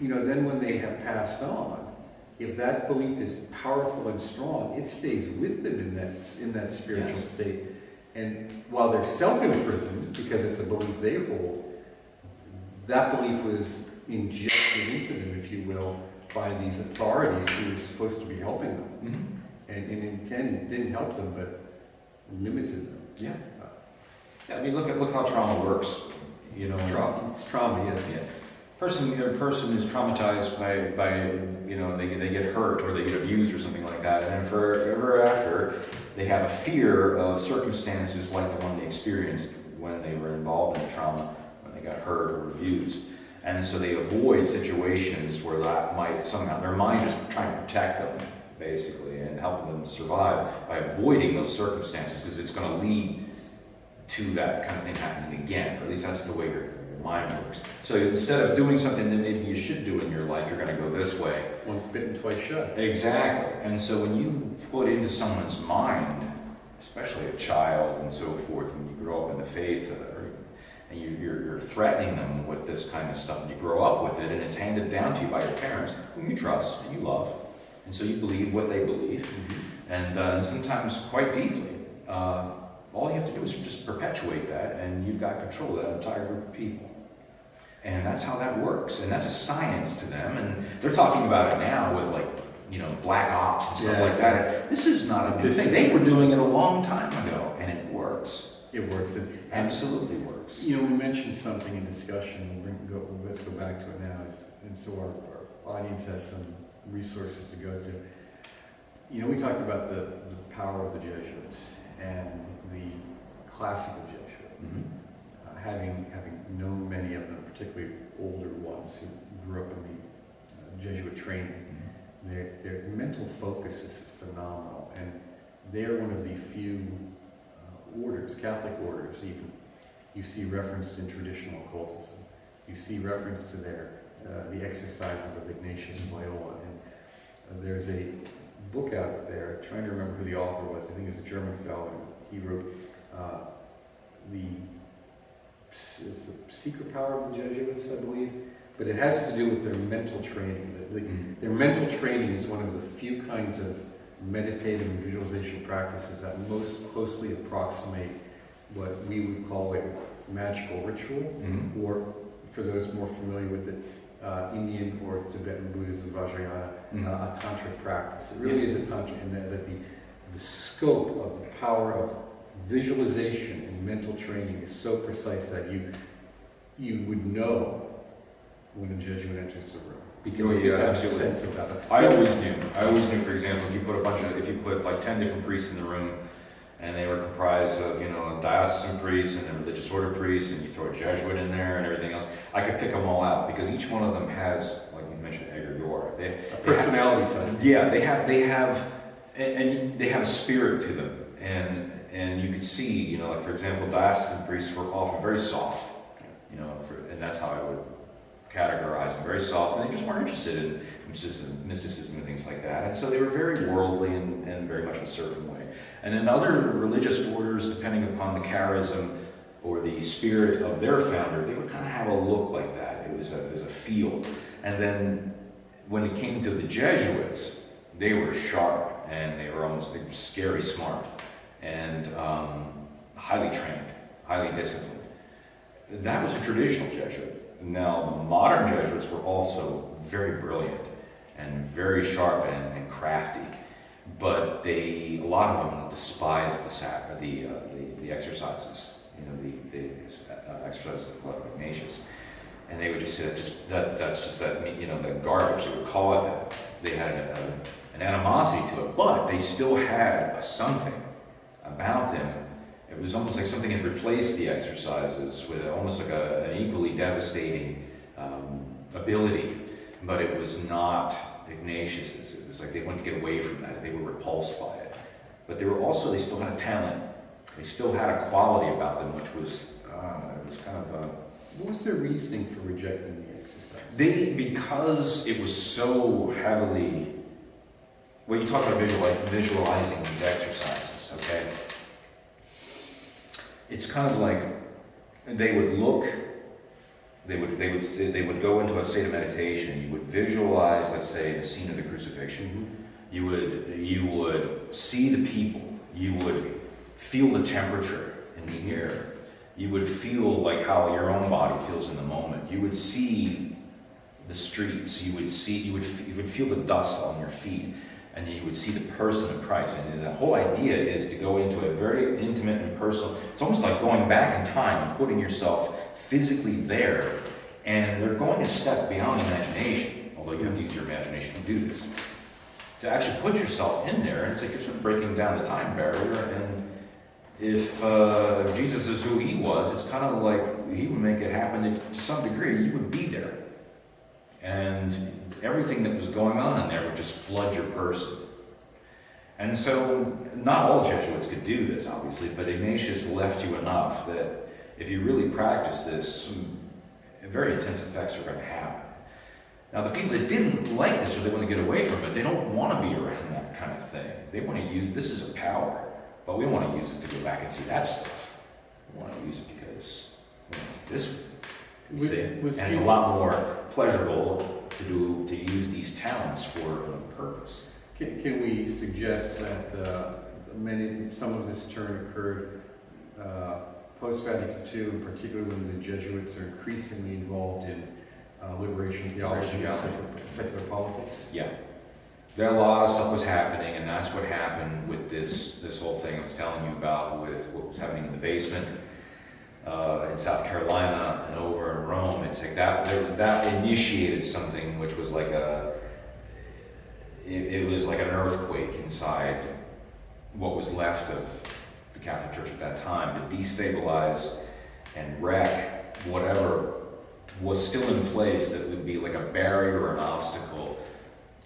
then when they have passed on, if that belief is powerful and strong, it stays with them in that spiritual
Yes.
state. And while they're self-imprisoned, because it's a belief they hold, that belief was injected into them, if you will, by these authorities who were supposed to be helping them.
Mm-hmm.
And in intent, didn't help them, but limited them.
Yeah. Yeah, I mean, look how trauma works.
It's trauma, yes.
Yeah. A person is traumatized by they get hurt or they get abused or something like that, and then forever after they have a fear of circumstances like the one they experienced when they were involved in the trauma, when they got hurt or abused, and so they avoid situations where that might somehow their mind is trying to protect them basically and helping them survive by avoiding those circumstances because it's going to lead to that kind of thing happening again, or at least that's the way your mind works. So instead of doing something that maybe you should do in your life, you're going to go this way.
Once bitten, twice shy.
Exactly. And so when you put into someone's mind, especially a child and so forth, when you grow up in the faith, and you're threatening them with this kind of stuff, and you grow up with it, and it's handed down to you by your parents, whom you trust and you love, and so you believe what they believe, and sometimes quite deeply. All you have to do is just perpetuate that, and you've got control of that entire group of people. And that's how that works, and that's a science to them, and they're talking about it now with black ops and stuff like that. This is not a new thing. They were doing it a long time ago, and it works.
It works.
It absolutely works.
We mentioned something in discussion, let's go back to it now, and so our audience has some resources to go to. We talked about the power of the Jesuits and the classical Jesuit.
Mm-hmm.
Having known many of them, particularly older ones who grew up in the Jesuit training, their mental focus is phenomenal, and they're one of the few orders, Catholic orders even, you see referenced in traditional occultism. You see reference to the exercises of Ignatius of Loyola, and there's a book out there, trying to remember who the author was, I think it was a German fellow, and he wrote it's the secret power of the Jesuits, I believe, but it has to do with their mental training. Their mental training is one of the few kinds of meditative and visualization practices that most closely approximate what we would call a magical ritual, or for those more familiar with it, Indian or Tibetan Buddhism, Vajrayana, a tantric practice. It really is a tantric, in that the scope of the power of visualization and mental training is so precise that you would know when a Jesuit enters the room, because you just have a sense about it.
I always knew, for example, if you put like 10 different priests in the room, and they were comprised of, a diocesan priest and a religious order priest, and you throw a Jesuit in there and everything else, I could pick them all out, because each one of them has, like you mentioned, egregore.
A personality type.
Yeah, they have a spirit to them, and you could see, like for example, diocesan priests were often very soft, and that's how I would categorize them, very soft, and they just weren't interested in mysticism and things like that, and so they were very worldly and very much a certain way. And in other religious orders, depending upon the charism or the spirit of their founder, they would kind of have a look like that. It was a feel. And then when it came to the Jesuits, they were sharp, and they were scary smart, and highly trained, highly disciplined. That was a traditional Jesuit. Now, the modern Jesuits were also very brilliant and very sharp and crafty, but a lot of them despised the exercises, the exercises of Ignatius, and they would just say that's just the garbage. They would call it that. They had an animosity to it, but they still had something about them. It was almost like something had replaced the exercises with almost like an equally devastating ability, but it was not Ignatius's. It was like they wanted to get away from that. They were repulsed by it. But they still had a talent. They still had a quality about them, which was, kind of...
What was their reasoning for rejecting the exercise?
Because it was so heavily well, you talk about visualizing these exercises, okay? It's kind of like they would go into a state of meditation. You would visualize, let's say, the scene of the crucifixion. You would see the people. You would feel the temperature in the air. You would feel like how your own body feels in the moment. You would see the streets. You would feel the dust on your feet, and you would see the person of Christ. And the whole idea is to go into a very intimate and personal. It's almost like going back in time and putting yourself physically there. And they're going a step beyond imagination, although you have to use your imagination to do this. To actually put yourself in there, and it's like you're sort of breaking down the time barrier. And if Jesus is who he was, it's kind of like he would make it happen to some degree. You would be there. And everything that was going on in there would just flood your person. And so, not all Jesuits could do this, obviously, but Ignatius left you enough that if you really practice this, some very intense effects are going to happen. Now, the people that didn't like this or they want to get away from it, they don't want to be around that kind of thing. They want to use, this is a power, but we want to use it to go back and see that stuff. We want to use it because we want to do this with it. And it's a lot more pleasurable to use these talents for a purpose.
Can we suggest that some of this turn occurred post-Vatican II, in particular when the Jesuits are increasingly involved in liberation theology and secular politics?
Yeah. There a lot of stuff was happening, and that's what happened with this whole thing I was telling you about with what was happening in the basement in South Carolina and over in Rome. It's like that initiated something which was like it was like an earthquake inside what was left of the Catholic Church at that time, to destabilize and wreck whatever was still in place that would be like a barrier or an obstacle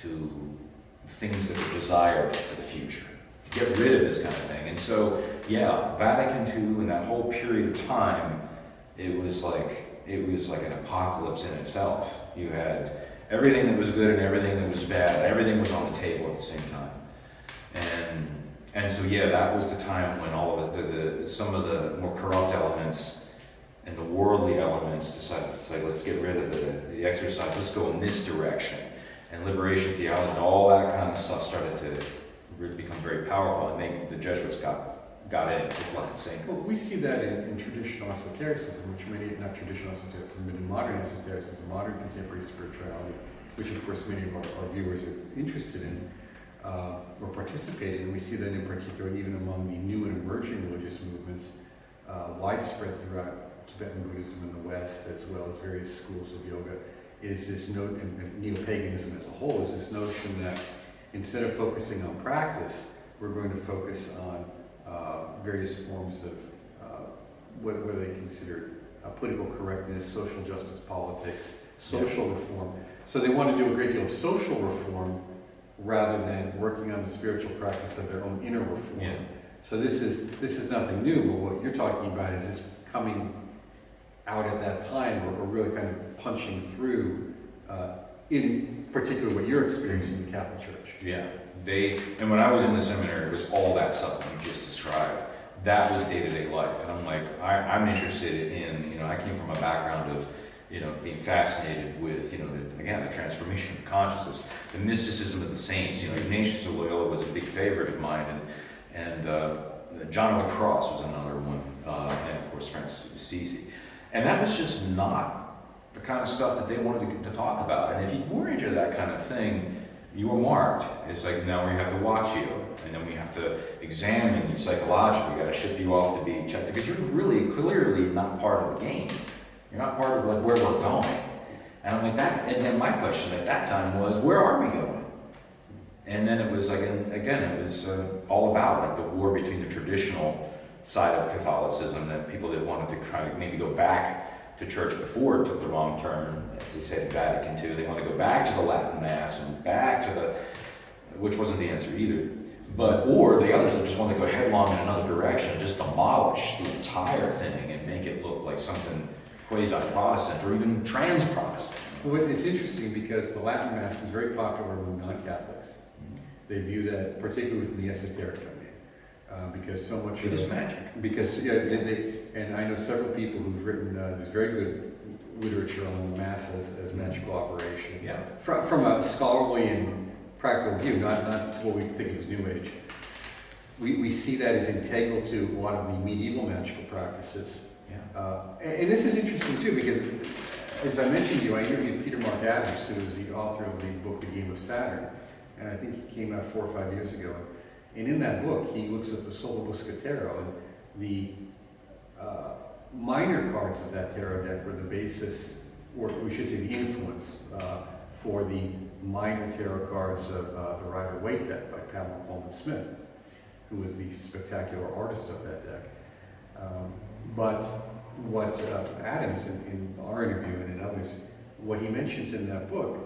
to things that were desired for the future, to get rid of this kind of thing. And so, yeah, Vatican II and that whole period of time, it was like an apocalypse in itself. You had everything that was good and everything that was bad. Everything was on the table at the same time. And so, yeah, that was the time when all of some of the more corrupt elements and the worldly elements decided to say, let's get rid of the exercise, let's go in this direction. And liberation theology and all that kind of stuff started to really become very powerful, and the Jesuits got in with blind sync.
Well, we see that in traditional esotericism, which not traditional esotericism, but in modern esotericism, modern contemporary spirituality, which of course many of our viewers are interested in or participate in. We see that in particular even among the new and emerging religious movements, widespread throughout Tibetan Buddhism in the West, as well as various schools of yoga, is this note, and neo-paganism as a whole, is this notion that instead of focusing on practice, we're going to focus on various forms of what they consider political correctness, social justice politics, social reform. So they want to do a great deal of social reform rather than working on the spiritual practice of their own inner reform.
Yeah.
So this is nothing new, but what you're talking about is this coming out at that time, or really kind of punching through, in particular what you're experiencing in the Catholic Church.
Yeah, and when I was in the seminary, it was all that stuff that you just described. That was day-to-day life, and I'm like, I'm interested in, I came from a background of, being fascinated with, the transformation of consciousness, the mysticism of the saints. Ignatius of Loyola was a big favorite of mine, and John of the Cross was another one, and of course Francis of Assisi. And that was just not the kind of stuff that they wanted to talk about. And if you were into that kind of thing, you were marked. It's like, now we have to watch you, and then we have to examine you psychologically. We got to ship you off to be checked, because you're really clearly not part of the game. You're not part of like where we're going. And I'm like that. And then my question at that time was, where are we going? And then it was like, and again, it was all about like the war between the traditional side of Catholicism, that people that wanted to kind of maybe go back to church before it took the wrong turn, as they said in Vatican II. They want to go back to the Latin Mass and back to which wasn't the answer either. Or the others that just want to go headlong in another direction, just demolish the entire thing and make it look like something quasi-Protestant or even trans-Protestant.
Well, it's interesting because the Latin Mass is very popular among non-Catholics. They view that, particularly within the esoteric domain, because so much
It
of
is magic.
Because and I know several people who've written there's very good literature on the mass as magical operation.
Yeah.
From a scholarly and practical view, not to what we think of as New Age. We see that as integral to a lot of the medieval magical practices.
Yeah.
And this is interesting too, because as I mentioned to you, I interviewed Peter Mark Adams, who is the author of the book The Game of Saturn, and I think he came out 4 or 5 years ago. And in that book, he looks at the Solibus Tarot, and the minor cards of that tarot deck were the basis, or we should say the influence, for the minor tarot cards of the Rider-Waite deck by Pamela Coleman Smith, who was the spectacular artist of that deck. But what Adams, in our interview and in others, what he mentions in that book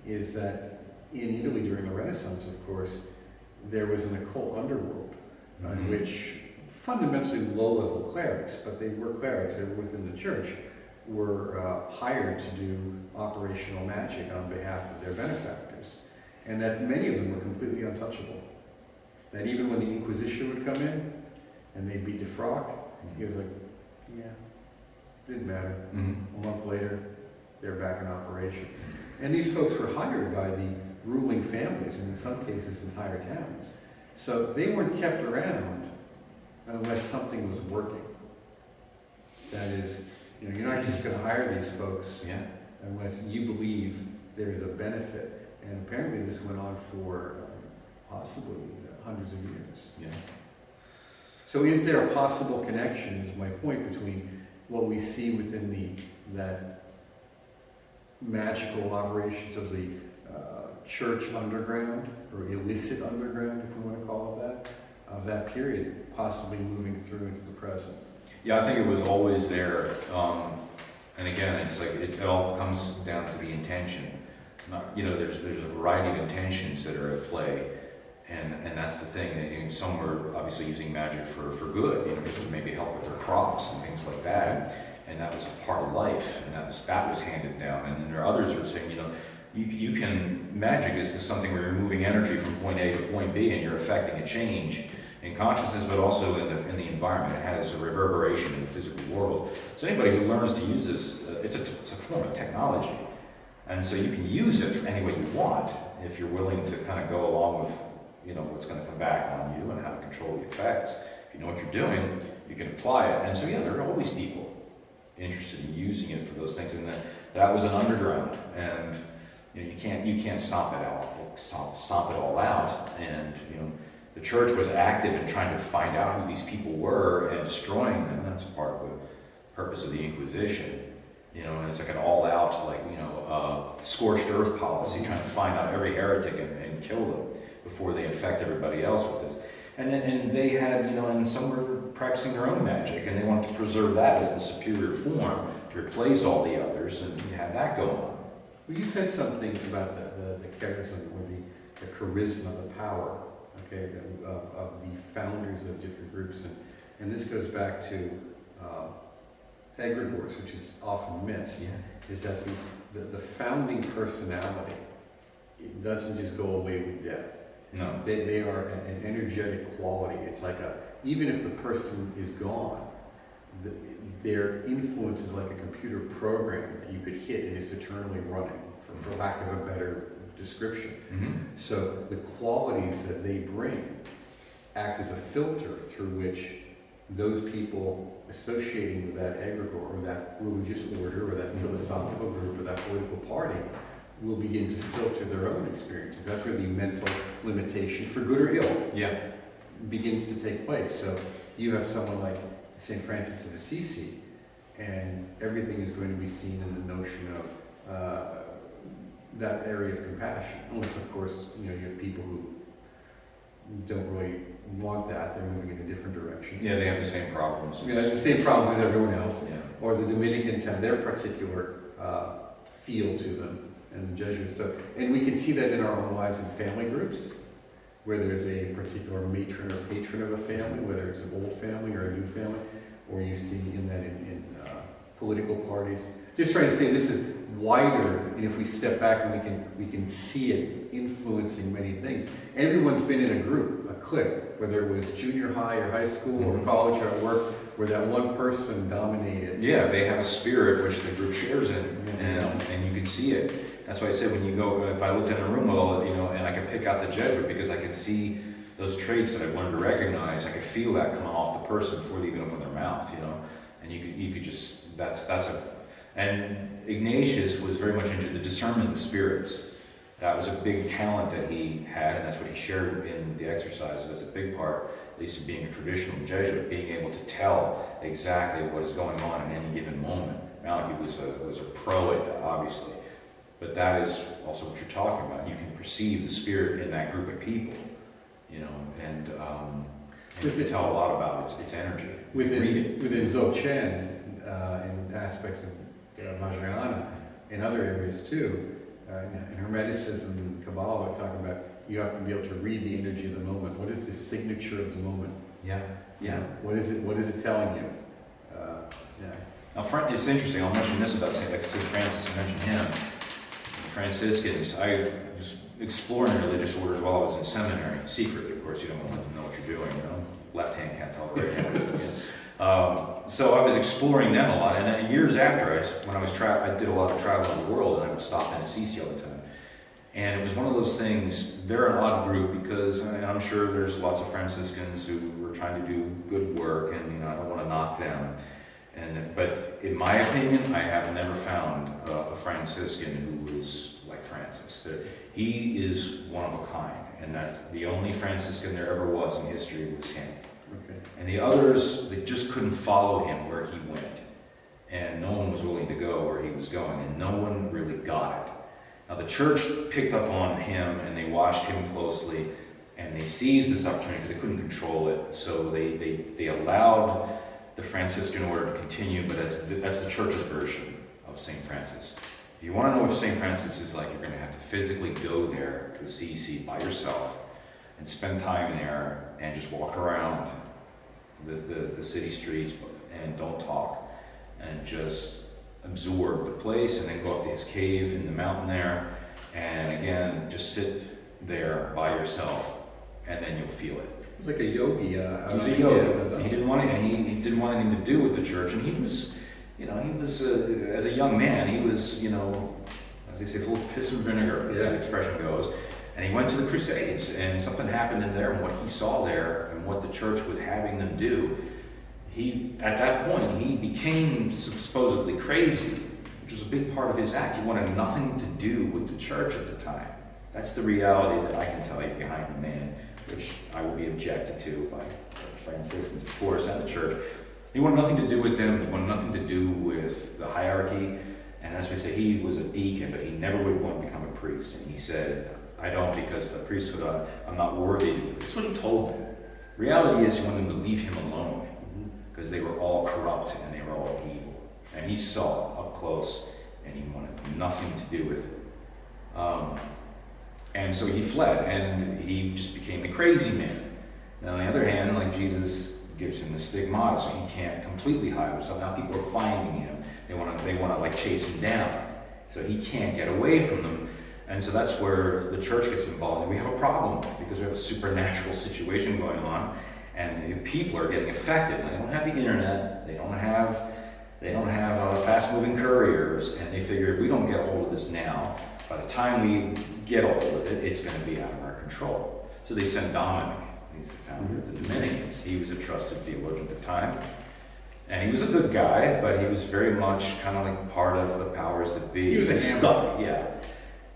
is that in Italy during the Renaissance, of course, there was an occult underworld in which fundamentally low-level clerics, but they were clerics, they were within the church, were hired to do operational magic on behalf of their benefactors, and that many of them were completely untouchable. That even when the Inquisition would come in and they'd be defrocked, he was like, yeah, didn't matter. A month later, they're back in operation. And these folks were hired by the ruling families, and in some cases entire towns. So they weren't kept around unless something was working. That is, you're not just going to hire these folks unless you believe there is a benefit. And apparently this went on for possibly hundreds of years.
Yeah.
So is there a possible connection, is my point, between what we see within that magical operations of the church underground, or illicit underground, if we want to call it that, of that period, possibly moving through into the present?
Yeah, I think it was always there. And again, it's like it all comes down to the intention. There's a variety of intentions that are at play, and that's the thing. Some were obviously using magic for good, just to maybe help with their crops and things like that. And that was a part of life, and that was handed down. And then there are others who are saying, you can, magic is something where you're moving energy from point A to point B, and you're affecting a change in consciousness, but also in the environment. It has a reverberation in the physical world. So anybody who learns to use this, it's a form of technology. And so you can use it any way you want, if you're willing to kind of go along with, what's going to come back on you and how to control the effects. If you know what you're doing, you can apply it. And so there are always people interested in using it for those things. And that was an underground, and you can't stop it out, stop it all out. And the church was active in trying to find out who these people were and destroying them. That's part of the purpose of the Inquisition. And it's like an all-out, scorched earth policy, trying to find out every heretic and kill them before they infect everybody else with this. And they had, and some were practicing their own magic, and they wanted to preserve that as the superior form to replace all the others, and you had that going on.
Well, you said something about the charism, or the charisma, the power, okay, of the founders of different groups, and this goes back to egregores, which is often missed, is that the founding personality, it doesn't just go away with death.
No.
They are an energetic quality. It's like even if the person is gone, their influence is like a computer program that you could hit and it's eternally running, for lack of a better description. So the qualities that they bring act as a filter through which those people associating with that egregore, or that religious order, or that philosophical group, or that political party, will begin to filter their own experiences. That's where the mental limitation, for good or ill, begins to take place. So you have someone like St. Francis of Assisi, and everything is going to be seen in the notion of that area of compassion. Unless, of course, you have people who don't really want that. They're moving in a different direction.
Yeah, they have the same problems.
The same problems as everyone else. Or the Dominicans have their particular feel to them, and the Jesuits. So, and we can see that in our own lives in family groups, where there's a particular matron or patron of a family, whether it's an old family or a new family, or you see in political parties. Just trying to say this is wider, and if we step back and we can see it influencing many things. Everyone's been in a group, a clique, whether it was junior high or high school or college or at work, where that one person dominated.
Yeah, they have a spirit which the group shares in, and you can see it. That's why I said when you go, if I looked in a room with all, and I could pick out the Jesuit because I could see those traits that I wanted to recognize. I could feel that coming off the person before they even open their mouth, and you could just, and Ignatius was very much into the discernment of the spirits. That was a big talent that he had, and that's what he shared in the exercises. That's a big part, at least of being a traditional Jesuit, being able to tell exactly what is going on in any given moment. Malachi was a pro at that, obviously, but that is also what you're talking about. You can perceive the spirit in that group of people, and you can tell a lot about its energy.
Within Dzogchen, in aspects of Vajrayana, in other areas too, in Hermeticism and Kabbalah, we're talking about you have to be able to read the energy of the moment. What is the signature of the moment?
Yeah.
What is it telling you?
Now, it's interesting. I'll mention this about St. Francis. I mentioned him. The Franciscans. I was exploring religious orders while I was in seminary, secretly. Of course, you don't want to let them know what you're doing. Left hand can't tell the right hand. So I was exploring them a lot, and then years after, I did a lot of travel in the world, and I would stop in Assisi all the time. And it was one of those things. They're an odd group because I'm sure there's lots of Franciscans who were trying to do good work, and I don't want to knock them. But in my opinion, I have never found a Franciscan who was like Francis. He is one of a kind, and that's the only Franciscan there ever was in history was him.
Okay.
And the others, they just couldn't follow him where he went. And no one was willing to go where he was going, and no one really got it. Now the church picked up on him, and they watched him closely, and they seized this opportunity because they couldn't control it. So they allowed the Franciscan order to continue, but that's the church's version of St. Francis. If you want to know if St. Francis is like, you're going to have to physically go there to Assisi by yourself and spend time there and just walk around the city streets and don't talk and just absorb the place, and then go up to his cave in the mountain there, and again just sit there by yourself, and then you'll feel it.
He was like a yogi.
He was a yogi. He didn't want it, and he didn't want anything to do with the church, and he was as a young man, he was, as they say, full of piss and vinegar, as that expression goes. And he went to the Crusades, and something happened in there, and what he saw there, and what the church was having them do, at that point, he became supposedly crazy, which was a big part of his act. He wanted nothing to do with the church at the time. That's the reality that I can tell you behind the man, which I will be objected to by the Franciscans, of course, and the church. He wanted nothing to do with them. He wanted nothing to do with the hierarchy. And as we say, he was a deacon, but he never would want to become a priest. And he said, I don't, because the priesthood, I'm not worthy. That's what he told them. Reality is he wanted them to leave him alone, because they were all corrupt and they were all evil. And he saw it up close, and he wanted nothing to do with it. And so he fled, and he just became a crazy man. Now, on the other hand, like Jesus gives him the stigmata, so he can't completely hide himself. Now people are finding him. They want to like chase him down. So he can't get away from them. And so that's where the church gets involved. And we have a problem because we have a supernatural situation going on, and the people are getting affected. They don't have the internet. They don't have fast-moving couriers, and they figure if we don't get a hold of this now, by the time we get a hold of it, it's going to be out of our control. So they send Dominic. He's the founder of the Dominicans. He was a trusted theologian at the time. And he was a good guy, but he was very much kind of like part of the powers that be.
He was
stuck, yeah.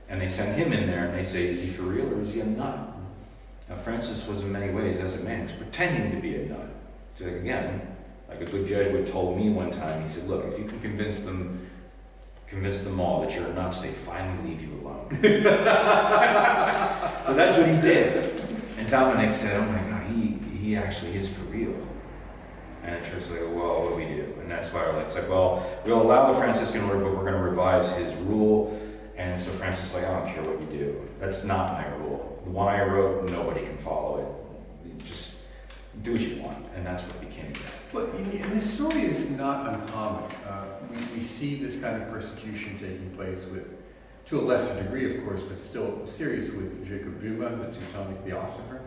And they send him in there, and they say, is he for real or is he a nut? Now, Francis was in many ways, as a man, he was pretending to be a nut. So again, like a good Jesuit told me one time, he said, look, if you can convince them all that you're nuts, they finally leave you alone. So that's what he did. And Dominic said, oh my God, he actually is for real. And the church like, well, what do we do? And that's why it's like, well, we'll allow the Franciscan order, but we're going to revise his rule. And so Francis is like, I don't care what you do. That's not my rule. The one I wrote, nobody can follow it. do what you want, and that's what became that.
Well, and this story is not uncommon. We see this kind of persecution taking place with, to a lesser degree, of course, but still serious with Jacob Buma, the Teutonic Theosopher.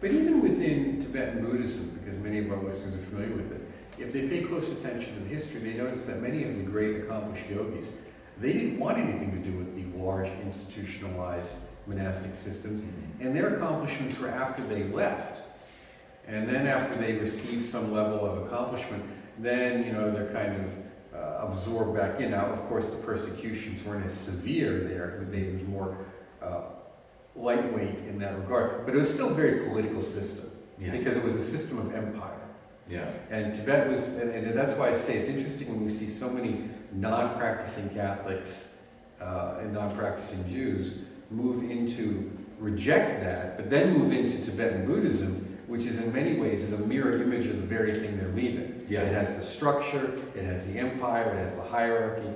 But even within Tibetan Buddhism, because many of our listeners are familiar with it, if they pay close attention to the history, they notice that many of the great accomplished yogis, they didn't want anything to do with the large institutionalized monastic systems, and their accomplishments were after they left. And then after they received some level of accomplishment, then, they're kind of absorbed back in. Now, of course, the persecutions weren't as severe there. It was more lightweight in that regard. But it was still a very political system, because it was a system of empire.
Yeah.
And Tibet was, and that's why I say it's interesting when we see so many non-practicing Catholics and non-practicing Jews reject that, but then move into Tibetan Buddhism, which is in many ways is a mirror image of the very thing they're leaving.
Yeah.
It has the structure, it has the empire, it has the hierarchy.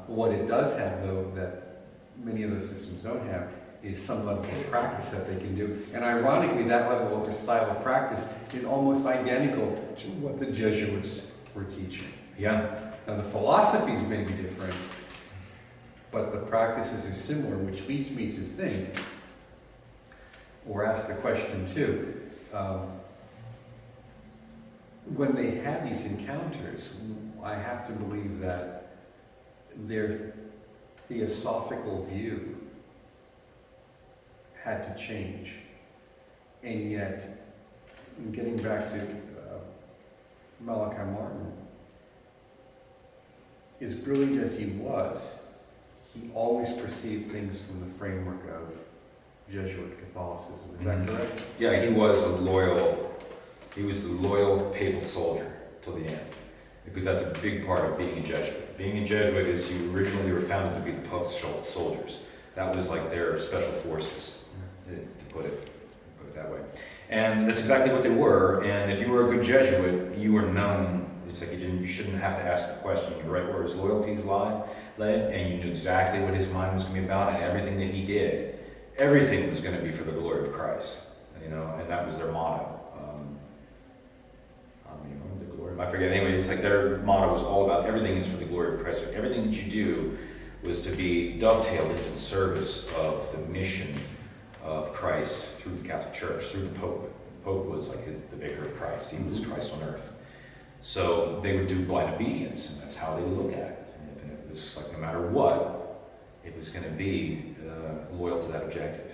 What it does have, though, that many of those systems don't have, is some level of practice that they can do. And ironically, that level or style of practice is almost identical to what the Jesuits were teaching.
Yeah.
Now, the philosophies may be different, but the practices are similar, which leads me to think, or ask the question too, when they had these encounters, I have to believe that their theosophical view had to change. And yet, getting back to Malachi Martin, as brilliant as he was, he always perceived things from the framework of Jesuit Catholicism. Is that correct?
Yeah, he was the loyal papal soldier till the end, because that's a big part of being a Jesuit. Being a Jesuit is you originally were founded to be the Pope's soldiers. That was like their special forces, to put it that way. And that's exactly what they were. And if you were a good Jesuit, you were known. It's like you shouldn't have to ask the question. You're right where his loyalties led, and you knew exactly what his mind was going to be about, and everything that he did, everything was going to be for the glory of Christ. And that was their motto. The glory. I forget. Anyway, it's like their motto was all about everything is for the glory of Christ. So everything that you do was to be dovetailed into the service of the mission of Christ through the Catholic Church, through the Pope. The Pope was like the vicar of Christ. He was Christ on earth. So they would do blind obedience, and that's how they would look at it. And it was like no matter what, it was going to be loyal to that objective.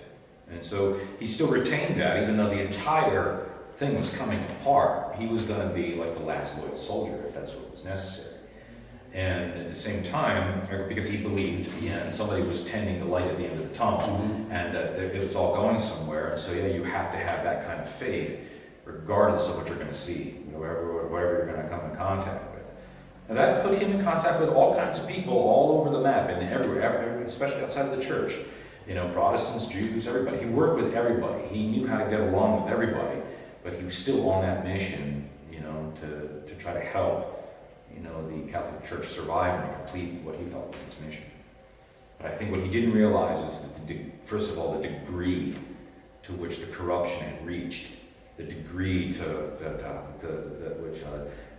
And so he still retained that, even though the entire thing was coming apart. He was going to be like the last loyal soldier, if that's what was necessary. And at the same time, because he believed, somebody was tending the light at the end of the tunnel, and that it was all going somewhere. And so, you have to have that kind of faith, regardless of what you're going to see, whatever you're going to come in contact with. And that put him in contact with all kinds of people all over the map and everywhere, especially outside of the church. Protestants, Jews, everybody. He worked with everybody. He knew how to get along with everybody, but he was still on that mission, to try to help, the Catholic Church survive and complete what he felt was its mission. But I think what he didn't realize is that, first of all, the degree to which the corruption had reached, the degree to which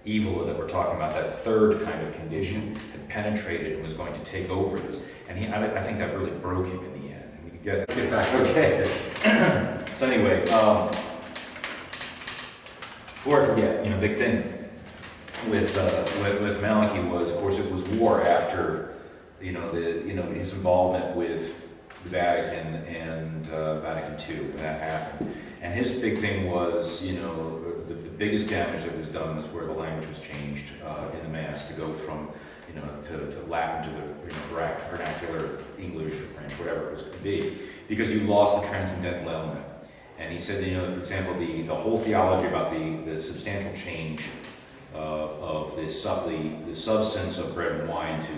evil that we're talking about, that third kind of condition, had penetrated and was going to take over this. And I think that really broke him in the end. And we could get back. Okay. So anyway, before I forget, big thing with Malachi was, of course, it was war after, his involvement with the Vatican and Vatican II when that happened. And his big thing was, the biggest damage that was done was where the language was changed in the Mass to go from, to Latin to the vernacular English or French, whatever it was going to be, because you lost the transcendental element. And he said, for example, the whole theology about the substantial change of the substance of bread and wine to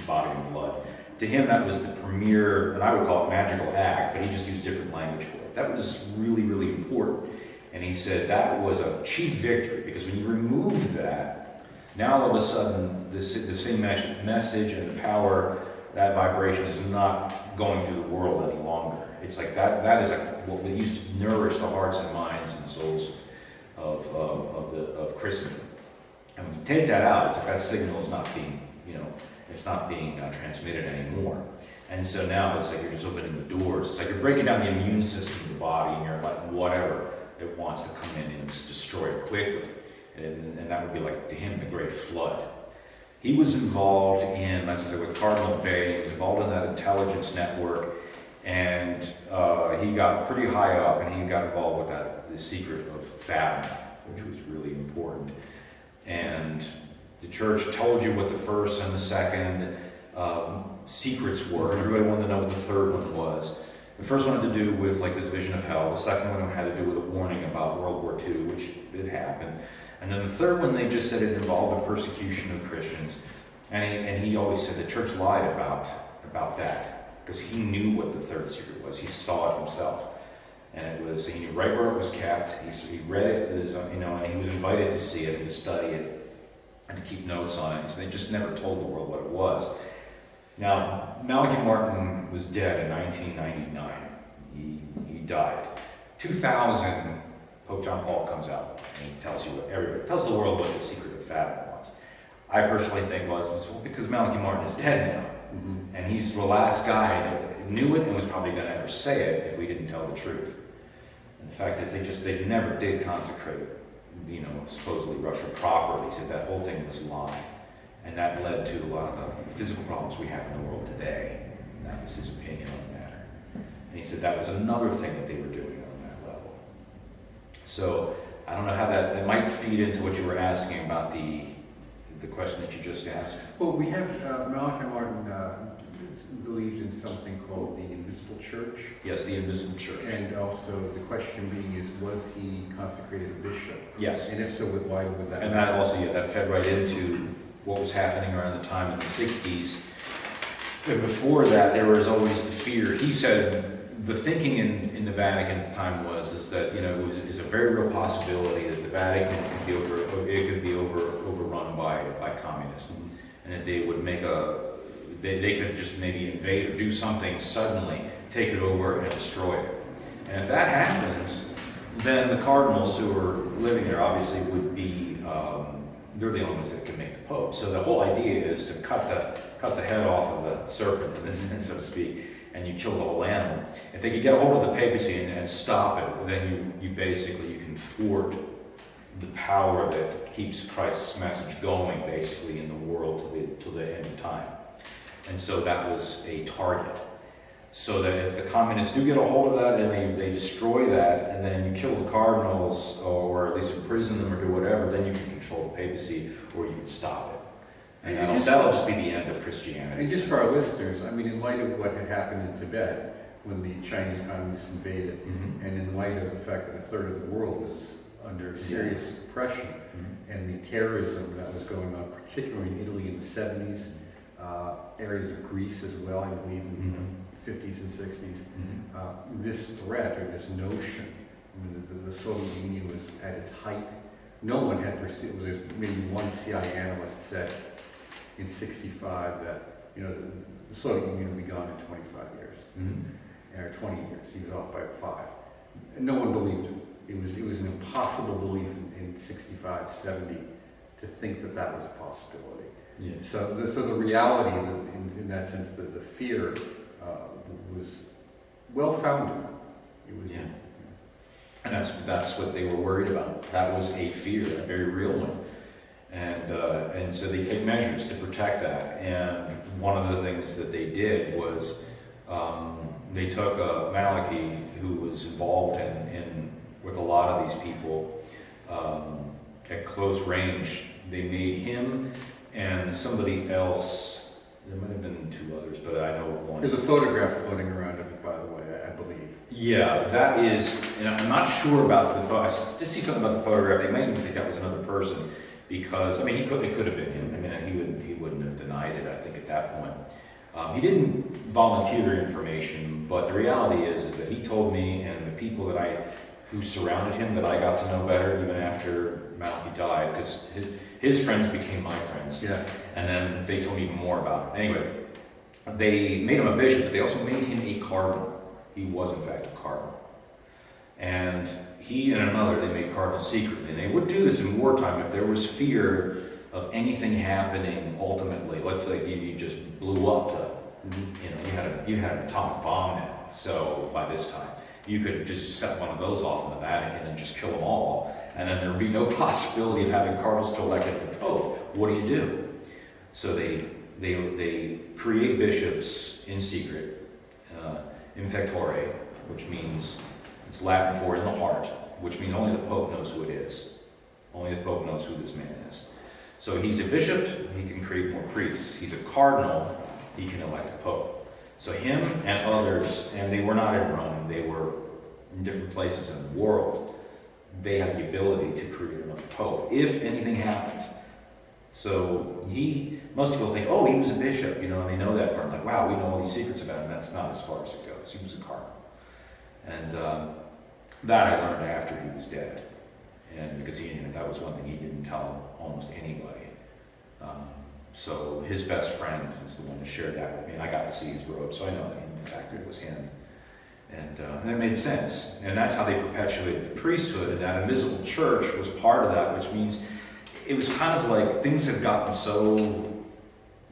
body and blood. To him, that was the premier, and I would call it magical act, but he just used different language for it. That was really, really important. And he said that was a chief victory, because when you remove that, now all of a sudden, the same message and the power, that vibration is not going through the world any longer. It's like that is like what used to nourish the hearts and minds and souls of Christendom. And when you take that out, it's like that signal is not being, it's not being transmitted anymore. And so now it's like you're just opening the doors. It's like you're breaking down the immune system of the body, and you're like whatever it wants to come in and just destroy it quickly. And that would be like, to him, the great flood. He was involved in, as I said, with Cardinal Bay. He was involved in that intelligence network, and he got pretty high up, and he got involved with the secret of Fatima, which was really important. And the church told you what the first and the second secrets were. Everybody wanted to know what the third one was. The first one had to do with like this vision of hell. The second one had to do with a warning about World War II, which did happen. And then the third one, they just said it involved the persecution of Christians. And he always said the church lied about that, because he knew what the third secret was. He saw it himself. And he knew right where it was kept. He read it, and he was invited to see it and to study it and to keep notes on it. So they just never told the world what it was. Now, Malachi Martin was dead in 1999. He died. 2000, Pope John Paul comes out and he tells the world what the secret of Fatima was. I personally think was because Malachi Martin is dead now. Mm-hmm. And he's the last guy that knew it and was probably going to ever say it if we didn't tell the truth. And the fact is they never did consecrate, supposedly Russia properly. So that whole thing was lying. And that led to a lot of the physical problems we have in the world today. And that was his opinion on the matter. And he said that was another thing that they were doing on that level. So I don't know how that might feed into what you were asking about the question that you just asked.
Well, we have Malachi Martin believed in something called the invisible church.
Yes, the invisible church.
And also the question being is, was he consecrated a bishop?
Yes.
And if so, why would that?
And that also, that fed right into what was happening around the time in the 60s. And before that, there was always the fear. He said the thinking in the Vatican at the time was that it is a very real possibility that the Vatican could be overrun by communists, and that they would make they could just maybe invade or do something suddenly, take it over and destroy it. And if that happens, then the cardinals who are living there obviously would be they're the only ones that can make the Pope. So the whole idea is to cut the head off of the serpent, in this sense, so to speak, and you kill the whole animal. If they could get a hold of the papacy and stop it, then you can thwart the power that keeps Christ's message going, basically, in the world till the end of time. And so that was a target. So that if the communists do get a hold of that and they destroy that, and then you kill the cardinals, or at least imprison them or do whatever, then you can control the papacy, or you can stop it. And that'll just be the end of Christianity.
And just for our listeners, in light of what had happened in Tibet when the Chinese communists invaded, mm-hmm. and in light of the fact that a third of the world was under serious oppression, mm-hmm. and the terrorism that was going on, particularly in Italy in the 70s, areas of Greece as well, I believe, in the 50s and 60s, mm-hmm. This threat, or this notion, the Soviet Union was at its height. No one had perceived, maybe one CIA analyst said in 65 that the Soviet Union would be gone in 25 years, mm-hmm. or 20 years. He was off by 5. And no one believed him. It was an impossible belief in 65, 70 to think that was a possibility. Yeah. So the reality, in that sense, the fear was well-founded. It was,
yeah. And that's what they were worried about. That was a fear, a very real one. And so they take measures to protect that. And one of the things that they did was they took Malachi, who was involved in with a lot of these people at close range. They made him and somebody else. There might have been 2 others, but I know one.
There's a photograph floating around of it, by the way, I believe.
Yeah, that is, and I'm not sure about the photo. I did see something about the photograph. They might even think that was another person, because it could have been him. He wouldn't have denied it, I think, at that point. He didn't volunteer information, but the reality is that he told me, and the people who surrounded him, that I got to know better even after Malachi died, because his friends became my friends.
Yeah.
And then they told me even more about it. Anyway, they made him a bishop, but they also made him a cardinal. He was, in fact, a cardinal. And he and another, they made cardinals secretly. And they would do this in wartime if there was fear of anything happening ultimately. Let's say you just blew up you had an atomic bomb now. So by this time, you could just set one of those off in the Vatican and just kill them all. And then there would be no possibility of having cardinals to elect the Pope. What do? So they create bishops in secret, in pectore, which means, it's Latin for in the heart, which means only the Pope knows who it is. Only the Pope knows who this man is. So he's a bishop, he can create more priests. He's a cardinal, he can elect a Pope. So him and others, and they were not in Rome, they were in different places in the world, they had the ability to create another Pope, if anything happened. So most people think, oh, he was a bishop, and they know that part. Like, wow, we know all these secrets about him. That's not as far as it goes. He was a cardinal. And that I learned after he was dead. And because that was one thing he didn't tell almost anybody. So his best friend is the one who shared that with me. And I got to see his robe, so I know that in fact it was him. And it made sense. And that's how they perpetuated the priesthood. And that invisible church was part of that, which means it was kind of like things had gotten so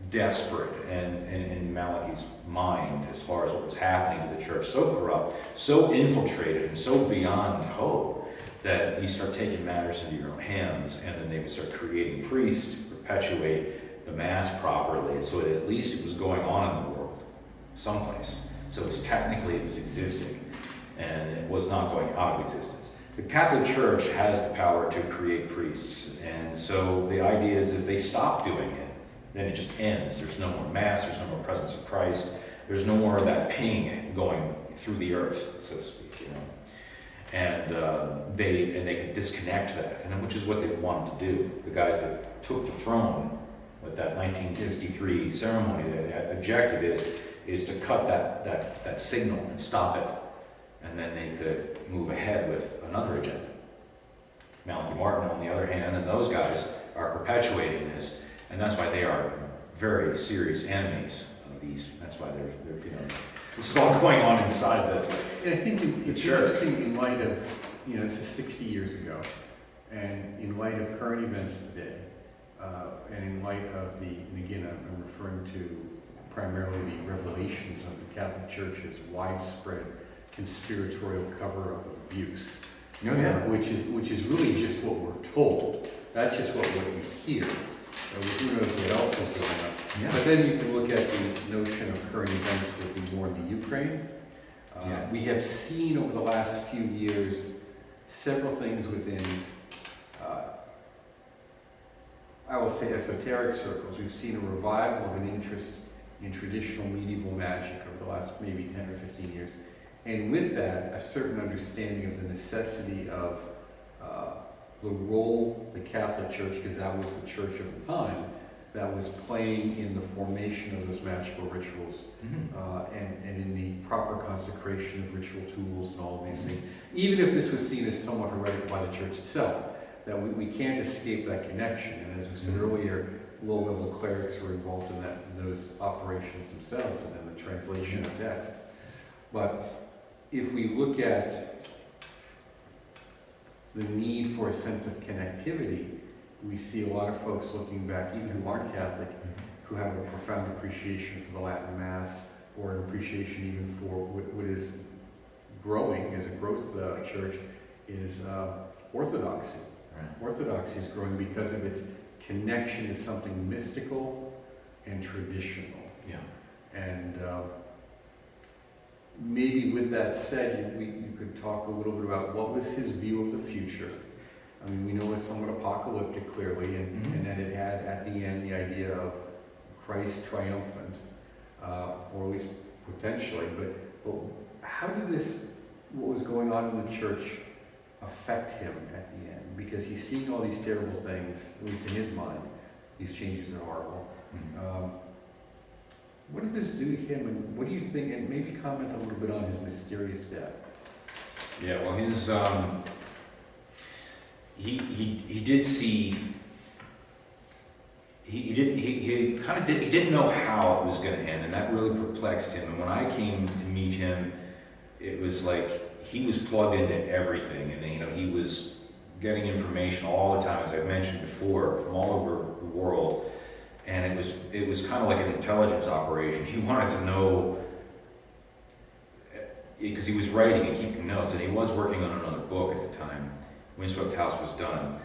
desperate and in Malachi's mind as far as what was happening to the church, so corrupt, so infiltrated, and so beyond hope, that you start taking matters into your own hands, and then they would start creating priests to perpetuate the Mass properly, so that at least it was going on in the world, someplace. So it was existing, and it was not going out of existence. The Catholic Church has the power to create priests, and so the idea is if they stop doing it, then it just ends. There's no more Mass, there's no more presence of Christ, there's no more of that ping going through the earth, so to speak, And they can disconnect that, and which is what they wanted to do. The guys that took the throne with that 1963 ceremony, the objective is to cut that signal and stop it. And then they could move ahead with another agenda. Malachi Martin, on the other hand, and those guys are perpetuating this, and that's why they are very serious enemies of these. That's why they're this is all going on inside the.
And I think it's interesting in light of, this is 60 years ago, and in light of current events today, and in light of and again, I'm referring to primarily the revelations of the Catholic Church's widespread conspiratorial cover-up of abuse, which is really just what we're told. That's just what we hear. Who knows what else is going on? Yeah. But then you can look at the notion of current events with the war in the Ukraine. We have seen over the last few years several things within, I will say, esoteric circles. We've seen a revival of an interest in traditional medieval magic over the last maybe 10 or 15 years. And with that, a certain understanding of the necessity of the role the Catholic Church, because that was the church of the time, that was playing in the formation of those magical rituals, and in the proper consecration of ritual tools and all of these things. Even if this was seen as somewhat heretical by the church itself, that we can't escape that connection. And as we said earlier, low-level clerics were involved in those operations themselves, and then the translation of text. But if we look at the need for a sense of connectivity, we see a lot of folks looking back, even who aren't Catholic, who have a profound appreciation for the Latin Mass, or an appreciation even for what is growing as a growth church, is Orthodoxy. Right. Orthodoxy is growing because of its connection to something mystical and traditional.
Yeah.
And maybe with that said, you could talk a little bit about what was his view of the future. I mean, we know it's somewhat apocalyptic, clearly, and that it had at the end the idea of Christ triumphant, or at least potentially. But how did what was going on in the church, affect him at the end? Because he's seeing all these terrible things, at least in his mind. These changes are horrible. What did this do to him, and what do you think? And maybe comment a little bit on his mysterious death.
Yeah, well, his he did see. He didn't know how it was going to end, and that really perplexed him. And when I came to meet him, it was like he was plugged into everything, and he was getting information all the time, as I mentioned before, from all over the world, and it was kind of like an intelligence operation. He wanted to know, because he was writing and keeping notes, and he was working on another book at the time. Windswept House was done,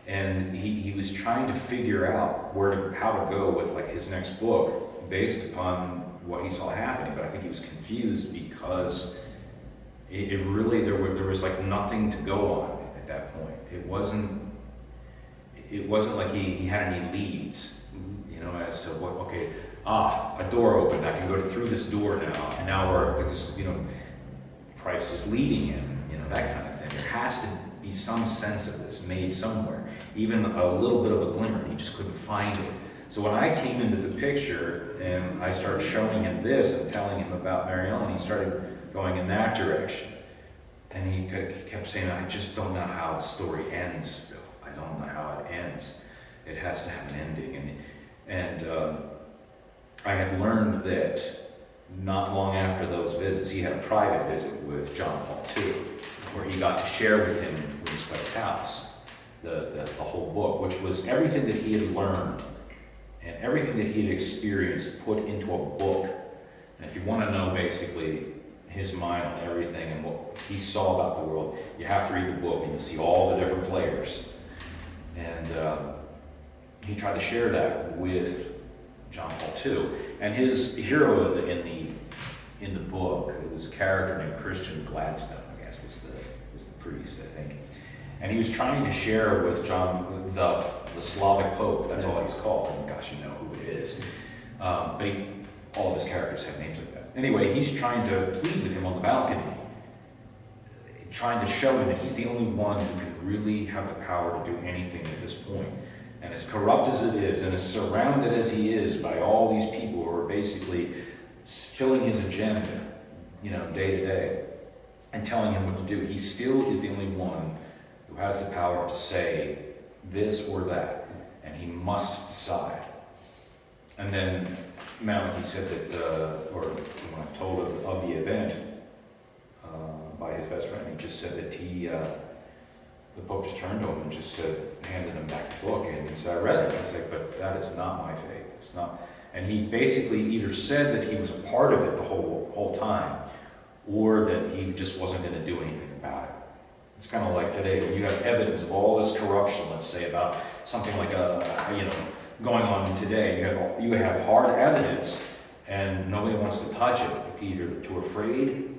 and he was trying to figure out how to go with like his next book based upon what he saw happening. But I think he was confused because it really there was like nothing to go on at that point. It wasn't like he had any leads, as to what. Okay, a door opened. I can go through this door now, and now Christ is leading him. That kind of thing. There has to be some sense of this made somewhere, even a little bit of a glimmer. He just couldn't find it. So when I came into the picture and I started showing him this and telling him about Mary Ellen, he started going in that direction. And he kept saying, I just don't know how the story ends, Bill. I don't know how it ends. It has to have an ending. And I had learned that not long after those visits, he had a private visit with John Paul II, where he got to share with him Windswept House, the whole book, which was everything that he had learned and everything that he had experienced put into a book. And if you want to know basically his mind on everything and what he saw about the world, you have to read the book and you'll see all the different players. And he tried to share that with John Paul II. And his hero in the book, it was a character named Christian Gladstone, I guess was the priest, I think. And he was trying to share with John, the Slavic Pope, that's all he's called. And gosh, you know who it is. But all of his characters have names like that. Anyway, he's trying to plead with him on the balcony, trying to show him that he's the only one who can really have the power to do anything at this point. And as corrupt as it is, and as surrounded as he is by all these people who are basically filling his agenda, day to day, and telling him what to do, he still is the only one who has the power to say this or that, and he must decide. And then Malachi said that, or when I told of the event by his best friend, he just said that the Pope just turned to him and just handed him back the book, and he said, I read it. And he's like, but that is not my faith. It's not. And he basically either said that he was a part of it the whole time, or that he just wasn't going to do anything about it. It's kind of like today, when you have evidence of all this corruption, let's say about something like going on today. You have hard evidence, and nobody wants to touch it, either too afraid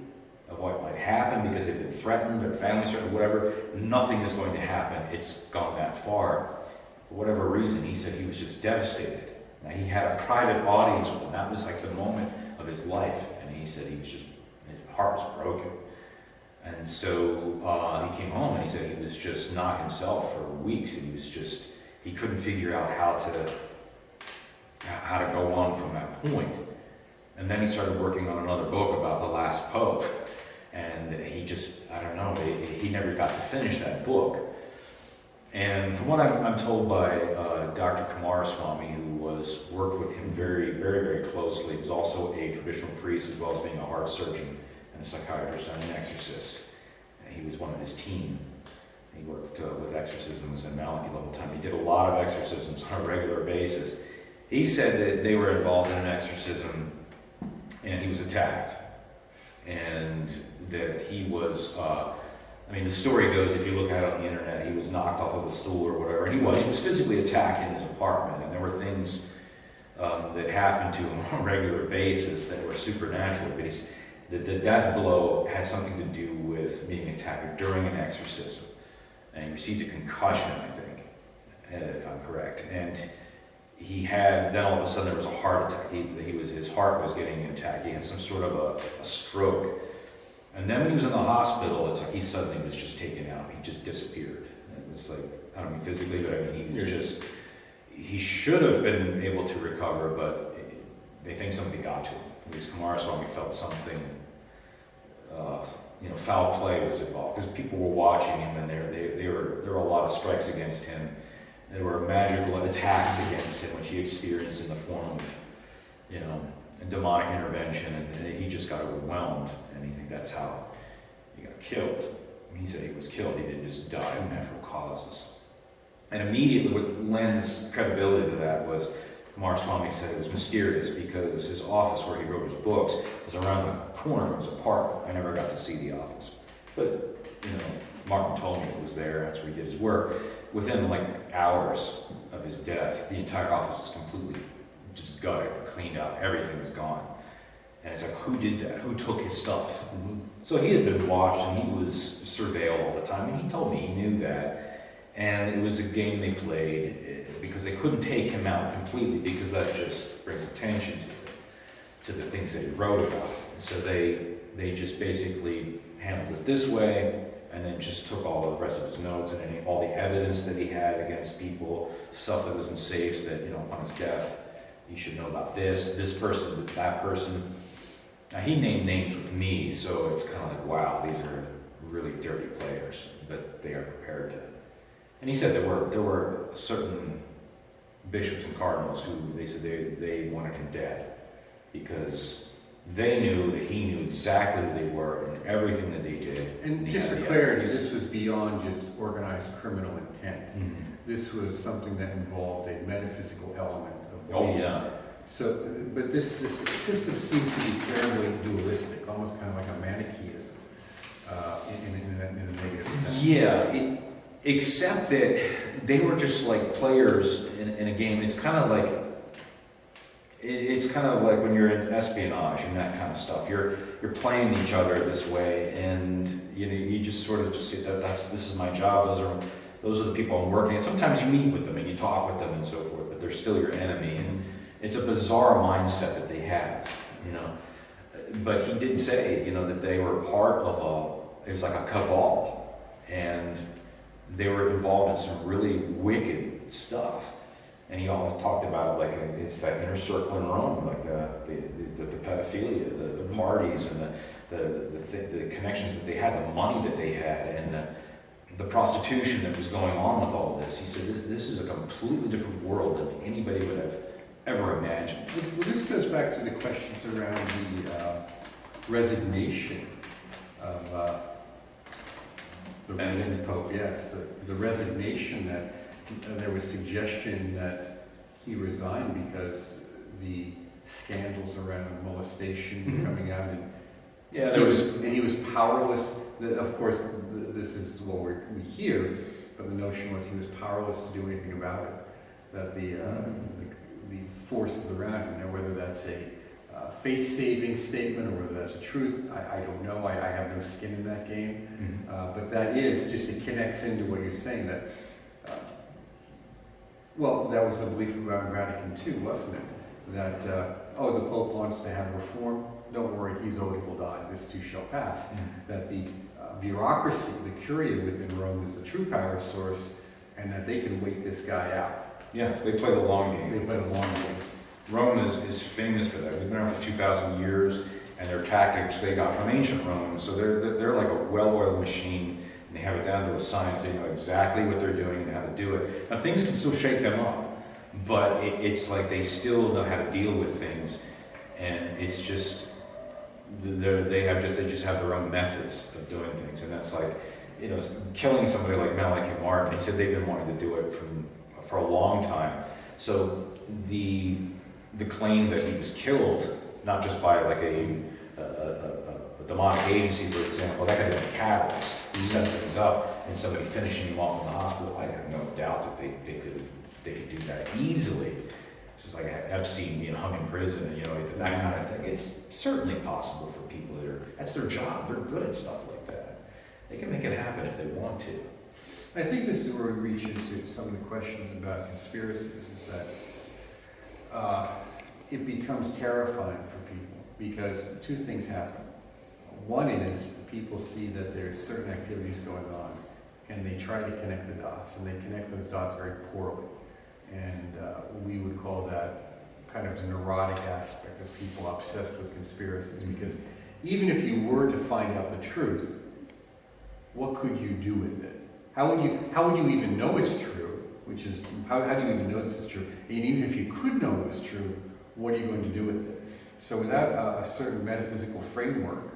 of what might happen because they've been threatened, their families threatened, whatever. Nothing is going to happen. It's gone that far. For whatever reason, he said he was just devastated. Now, he had a private audience with him. That was like the moment of his life, and he said his heart was broken. And so he came home and he said he was just not himself for weeks, and he couldn't figure out how to go on from that point. And then he started working on another book about the last pope, and he never got to finish that book. And from what I'm told by Dr. Kumaraswamy, who worked with him very, very, very closely, he was also a traditional priest as well as being a heart surgeon and a psychiatrist and an exorcist. And he was one of his team. He worked with exorcisms and Malachi the whole time. He did a lot of exorcisms on a regular basis. He said that they were involved in an exorcism and he was attacked. And that he was, the story goes, if you look at it on the internet, he was knocked off of a stool or whatever. And he was physically attacked in his apartment. And there were things that happened to him on a regular basis that were supernatural. But the death blow had something to do with being attacked during an exorcism. And he received a concussion, I think, if I'm correct. And then all of a sudden there was a heart attack. His heart was getting attacked. He had some sort of a stroke. And then when he was in the hospital, it's like he suddenly was just taken out. He just disappeared. It was like, I don't mean physically, but he should have been able to recover, but they think something got to him. At least Kumaraswamy felt something, foul play was involved, because people were watching him, and there were a lot of strikes against him. There were magical attacks against him, which he experienced in the form of, a demonic intervention, and he just got overwhelmed. And I think that's how he got killed. He said he was killed, he didn't just die of natural causes. And immediately what lends credibility to that was Swami said it was mysterious because his office where he wrote his books was around the corner from his apartment. I never got to see the office. But, Martin told me it was there, that's where he did his work. Within hours of his death, the entire office was completely just gutted, cleaned out, everything was gone. And it's who did that? Who took his stuff? Mm-hmm. So he had been watched and he was surveilled all the time, and he told me he knew that. And it was a game they played because they couldn't take him out completely because that just brings attention to the things that he wrote about. So they just basically handled it this way, and then just took all the rest of his notes and all the evidence that he had against people, stuff that was in safes that, upon his death, you should know about this person, that person. Now he named names with me, so it's kind of wow, these are really dirty players, but they are prepared to. And he said there were certain bishops and cardinals who they said they wanted him dead because they knew that he knew exactly who they were and everything that they did.
And just for clarity, this was beyond just organized criminal intent. Mm-hmm. This was something that involved a metaphysical element of belief.
Oh yeah.
So, but this system seems to be terribly dualistic, almost kind of like a Manichaeism in a negative sense.
Yeah. Except that they were just like players in a game. It's kind of like when you're in espionage and that kind of stuff. You're playing each other this way, and you just sort of just say this is my job. Those are the people I'm working. And sometimes you meet with them and you talk with them and so forth, but they're still your enemy. And it's a bizarre mindset that they have, But he did say, that they were part of it was like a cabal, and they were involved in some really wicked stuff. And he all talked about it it's that inner circle in Rome, like the pedophilia, the parties, and the connections that they had, the money that they had, and the prostitution that was going on with all of this. He said this is a completely different world than anybody would have ever imagined.
Well, this goes back to the questions around the resignation of the recent Pope. Yes, the resignation that there was suggestion that he resigned because the scandals around molestation were coming out, and he was powerless. Of course, this is what we hear, but the notion was he was powerless to do anything about it. That the forces around him. Now, whether that's a face-saving statement or whether that's a truth, I don't know. I have no skin in that game. Mm-hmm. But that is just, it connects into what you're saying, that that was the belief around Vatican II, wasn't it? That the Pope wants to have reform. Don't worry, he's old, he will die. This too shall pass. Mm-hmm. That the bureaucracy, the curia within Rome, is the true power source, and that they can wait this guy out.
Yes, they play the long game.
They play the long game.
Rome is famous for that. They've been around for 2,000 years, and their tactics they got from ancient Rome. So they're like a well-oiled machine, and they have it down to a science. They know exactly what they're doing and how to do it. Now things can still shake them up, but it's like they still know how to deal with things, and it's just they just have their own methods of doing things, and that's like killing somebody like Malachi Martin. He said they've been wanting to do it for a long time. So the claim that he was killed, not just by like a demonic agency, for example, that could have been a catalyst to set things up, and somebody finishing him off in the hospital. I have no doubt that they could do that easily. It's just like Epstein hung in prison, that kind of thing. It's certainly possible for people that's their job. They're good at stuff like that. They can make it happen if they want to.
I think this is where we reach into some of the questions about conspiracies, is that it becomes terrifying for people because two things happen. One is people see that there's certain activities going on, and they try to connect the dots, and they connect those dots very poorly. And we would call that kind of the neurotic aspect of people obsessed with conspiracies, because even if you were to find out the truth, what could you do with it? How would you even know it's true? Which is, how do you even know this is true? And even if you could know it was true, what are you going to do with it? So without a certain metaphysical framework,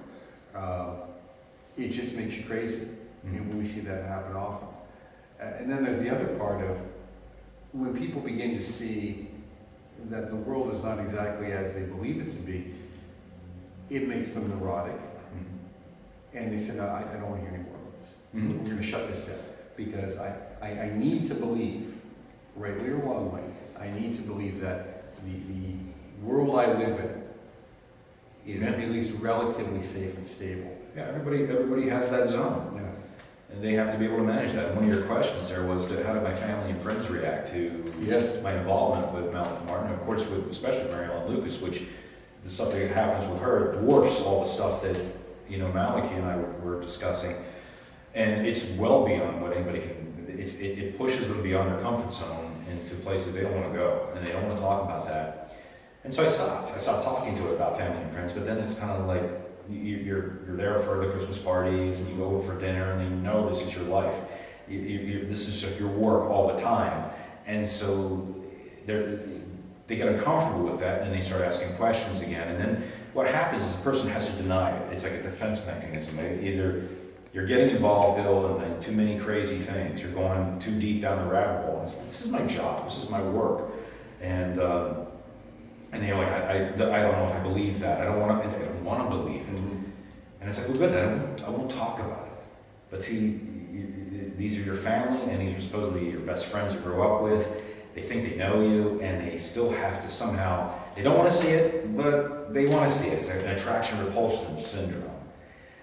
it just makes you crazy. And we see that happen often. And then there's the other part of when people begin to see that the world is not exactly as they believe it to be, it makes them neurotic. And they say, no, I don't want to hear any more of this. We're going to shut this down because I need to believe, rightly or wrongly, I need to believe that the world I live in is at least relatively safe and stable.
Yeah, everybody has that zone.
Yeah.
And they have to be able to manage that. And one of your questions there was how did my family and friends react to my involvement with Malachi Martin, and of course with especially Mary Ellen Lucas, which the stuff that happens with her dwarfs all the stuff that Malachi and I were discussing. And it's well beyond what anybody can. It pushes them beyond their comfort zone into places they don't want to go, and they don't want to talk about that. And so I stopped talking to her about family and friends. But then it's kind of like you're there for the Christmas parties, and you go over for dinner, and you know this is your life. This is your work all the time, and so they get uncomfortable with that, and they start asking questions again. And then what happens is the person has to deny it. It's like a defense mechanism. Either you're getting involved, Bill, and then too many crazy things. You're going too deep down the rabbit hole. This is my job. This is my work, and they're like, I don't know if I believe that. I don't want to believe it. And it's like, well, good. I won't talk about it. But these are your family, and these are supposedly your best friends you grew up with. They think they know you, and they still have to somehow, they don't want to see it, but they want to see it. It's like an attraction-repulsion syndrome.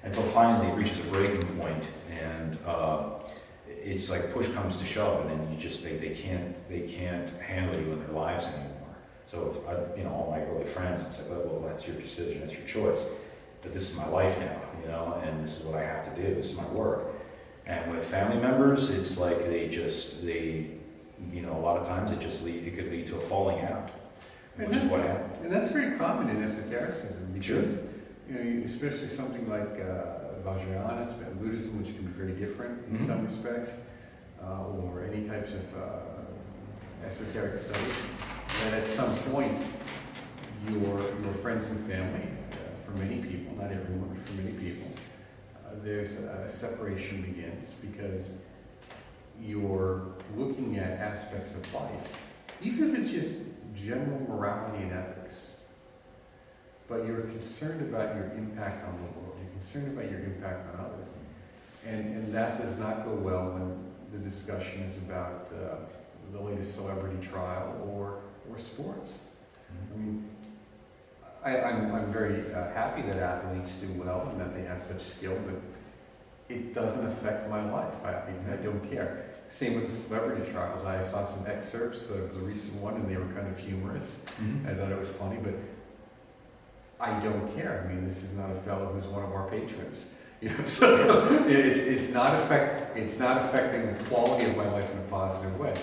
Until finally it reaches a breaking point, and it's like push comes to shove, and then they can't handle you in their lives anymore. So all my early friends, it's like, well, that's your decision, that's your choice. But this is my life now, and this is what I have to do. This is my work. And with family members, it's like a lot of times it could lead to a falling out, which is what happened.
And that's very common in esotericism because, especially something like Vajrayana, Buddhism, which can be very different in some respects, or any types of esoteric studies, that at some point your friends and family, for many people, not everyone, but for many people, there's a separation begins because you're looking at aspects of life, even if it's just general morality and ethics, but you're concerned about your impact on the world, you're concerned about your impact on others, and that does not go well when the discussion is about the latest celebrity trial or sports. I mean, I'm very happy that athletes do well and that they have such skill, but it doesn't affect my life. I don't care. Same with the celebrity trials. I saw some excerpts of the recent one, and they were kind of humorous. I thought it was funny, but I don't care. I mean, this is not a fellow who's one of our patrons. So it's not affecting the quality of my life in a positive way.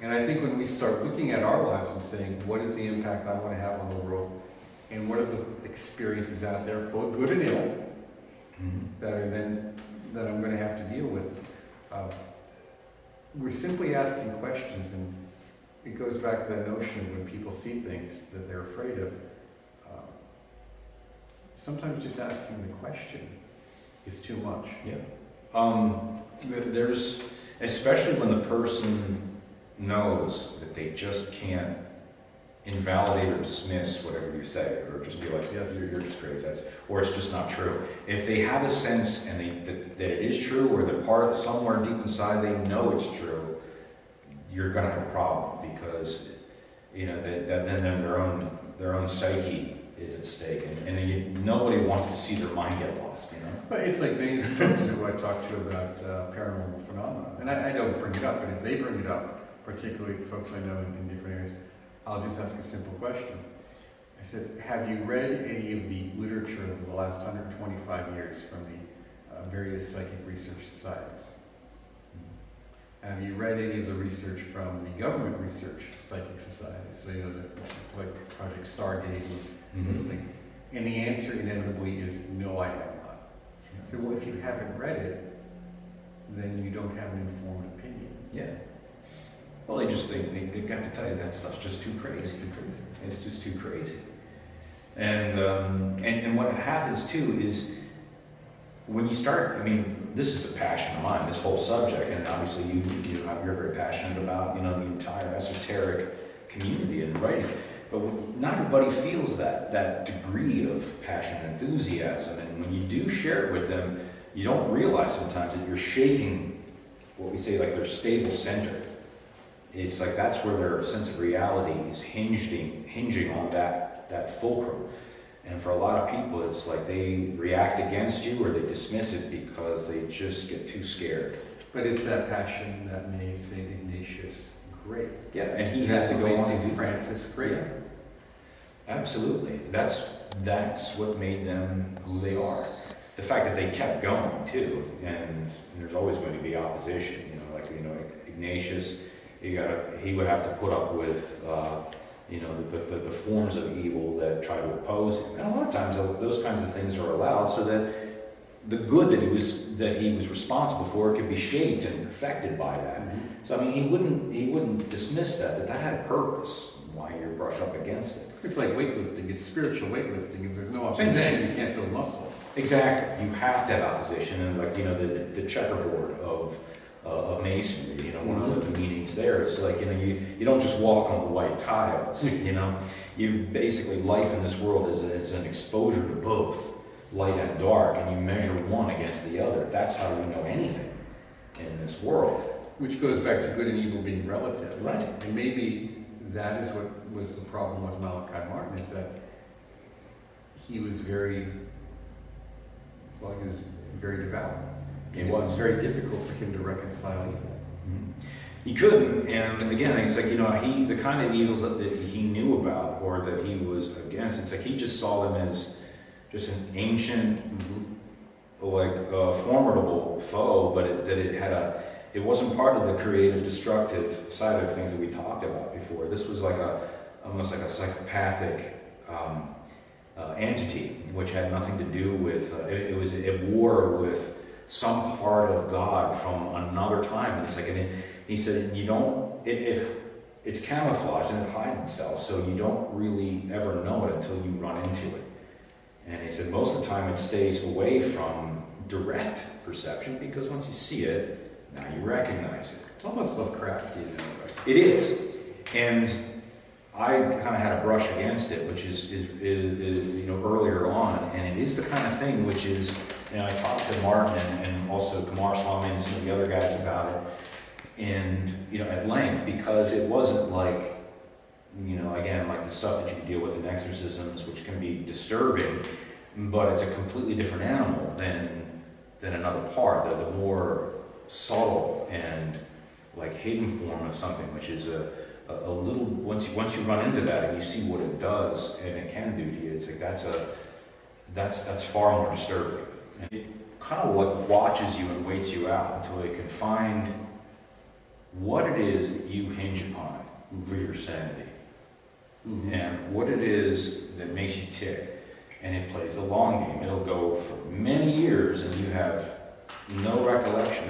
And I think when we start looking at our lives and saying, what is the impact I want to have on the world, and what are the experiences out there, both good and ill, that I'm going to have to deal with, we're simply asking questions, and it goes back to that notion of when people see things that they're afraid of. Sometimes just asking the question is too much.
There's, especially when the person knows that they just can't invalidate or dismiss whatever you say, or just be like, yes, you're just crazy, or it's just not true. If they have a sense and that it is true, or that somewhere deep inside they know it's true, you're going to have a problem, because that then their own psyche is at stake, and nobody wants to see their mind get lost.
But it's like many of the folks who I talk to about paranormal phenomena, and I don't bring it up, but if they bring it up, particularly folks I know in different areas, I'll just ask a simple question. I said, have you read any of the literature of the last 125 years from the various psychic research societies? Have you read any of the research from the government research psychic societies? So, like Project Stargate and those things. And the answer inevitably is, no, I have not. So, well, if you haven't read it, then you don't have an informed opinion.
Yeah. Well, they got to tell you that stuff's just too crazy. It's just too crazy. And what happens too is when you start, I mean, this is a passion of mine, this whole subject, and obviously you're very passionate about, the entire esoteric community and writings. But not everybody feels that degree of passion and enthusiasm, and when you do share it with them, you don't realize sometimes that you're shaking what we say like their stable center. It's like that's where their sense of reality is hinging on that fulcrum. And for a lot of people, it's like they react against you or they dismiss it because they just get too scared.
But it's that passion that made St. Ignatius great.
Yeah, and he has to go on
St. Francis great.
Yeah. Absolutely. That's what made them who they are. The fact that they kept going too, and there's always going to be opposition. Ignatius, he would have to put up with the forms of evil that try to oppose him. And a lot of times those kinds of things are allowed so that the good that he was responsible for could be shaped and perfected by that.
Mm-hmm.
So I mean, he wouldn't dismiss that had a purpose. Why you brush up against it?
It's like weightlifting. It's spiritual weightlifting. If there's no opposition, you can't build muscle.
Exactly. You have to have opposition, and the checkerboard of masonry. One of the meanings there is like you don't just walk on the white tiles. You basically life in this world is an exposure to both light and dark, and you measure one against the other. That's how we know anything in this world.
Which goes back to good and evil being relative.
Right.
And maybe that is what was the problem with Malachi Martin, is that he was very devout.
He
It
was.
was very difficult for him to reconcile evil.
Mm-hmm. He couldn't, and again, it's like, the kind of evils that he knew about or that he was against, it's like he just saw them as just an ancient, formidable foe, but it wasn't part of the creative, destructive side of things that we talked about before. This was almost like a psychopathic entity, which had nothing to do with, it was at war with some part of God from another time. And it's like, he said, it's camouflaged and it hides itself, so you don't really ever know it until you run into it. And he said most of the time it stays away from direct perception, because once you see it, now you recognize it.
It's almost Lovecraftian.
It is. And I kind of had a brush against it, which is earlier on, and it is the kind of thing which is, I talked to Martin and also Kumar Swami and some of the other guys about it, and at length, because it wasn't like, again, like the stuff that you can deal with in exorcisms, which can be disturbing, but it's a completely different animal than another part, the more subtle and like hidden form of something, which is a little, once you run into that and you see what it does and it can do to you, it's like that's far more disturbing. And it kind of like watches you and waits you out until it can find what it is that you hinge upon for your sanity. Mm-hmm. And what it is that makes you tick. And it plays the long game. It'll go for many years and you have no recollection,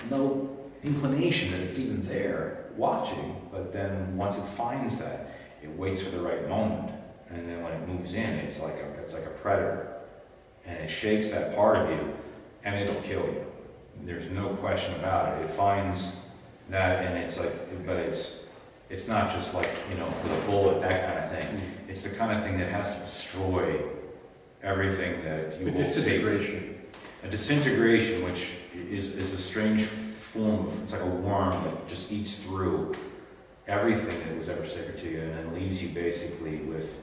no inclination that it's even there watching, but then once it finds that, it waits for the right moment, and then when it moves in, it's like a predator, and it shakes that part of you, and it'll kill you. There's no question about it. It finds that, and it's like, but it's not just like with a bullet, that kind of thing. It's the kind of thing that has to destroy everything that you will see. A disintegration, which is a strange form of, it's like a worm that just eats through everything that was ever sacred to you, and then leaves you basically with,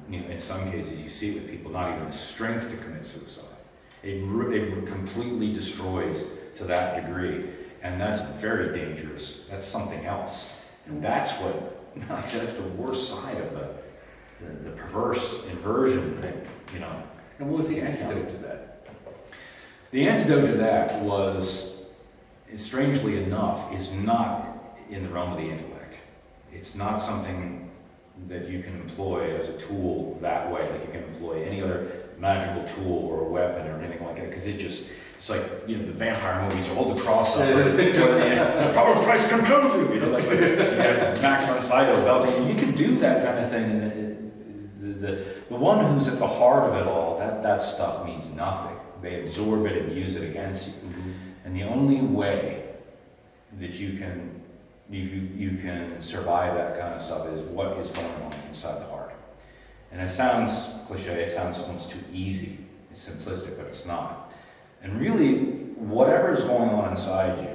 in some cases you see it with people, not even the strength to commit suicide. It completely destroys to that degree, and that's very dangerous. That's something else, and that's the worst side of the perverse inversion that,
And what was the antidote to that?
The antidote to that was, strangely enough, is not in the realm of the intellect. It's not something that you can employ as a tool that way, like you can employ any other magical tool or a weapon or anything like that, because it's like, the vampire movies, you hold the cross up, the power of Christ compels you, like you have Max von Sydow belting, and you can do that kind of thing, and the one who's at the heart of it all, that stuff means nothing. They absorb it and use it against you.
Mm-hmm.
And the only way that you can survive that kind of stuff is what is going on inside the heart. And it sounds cliche, it sounds almost too easy, it's simplistic, but it's not. And really, whatever is going on inside you,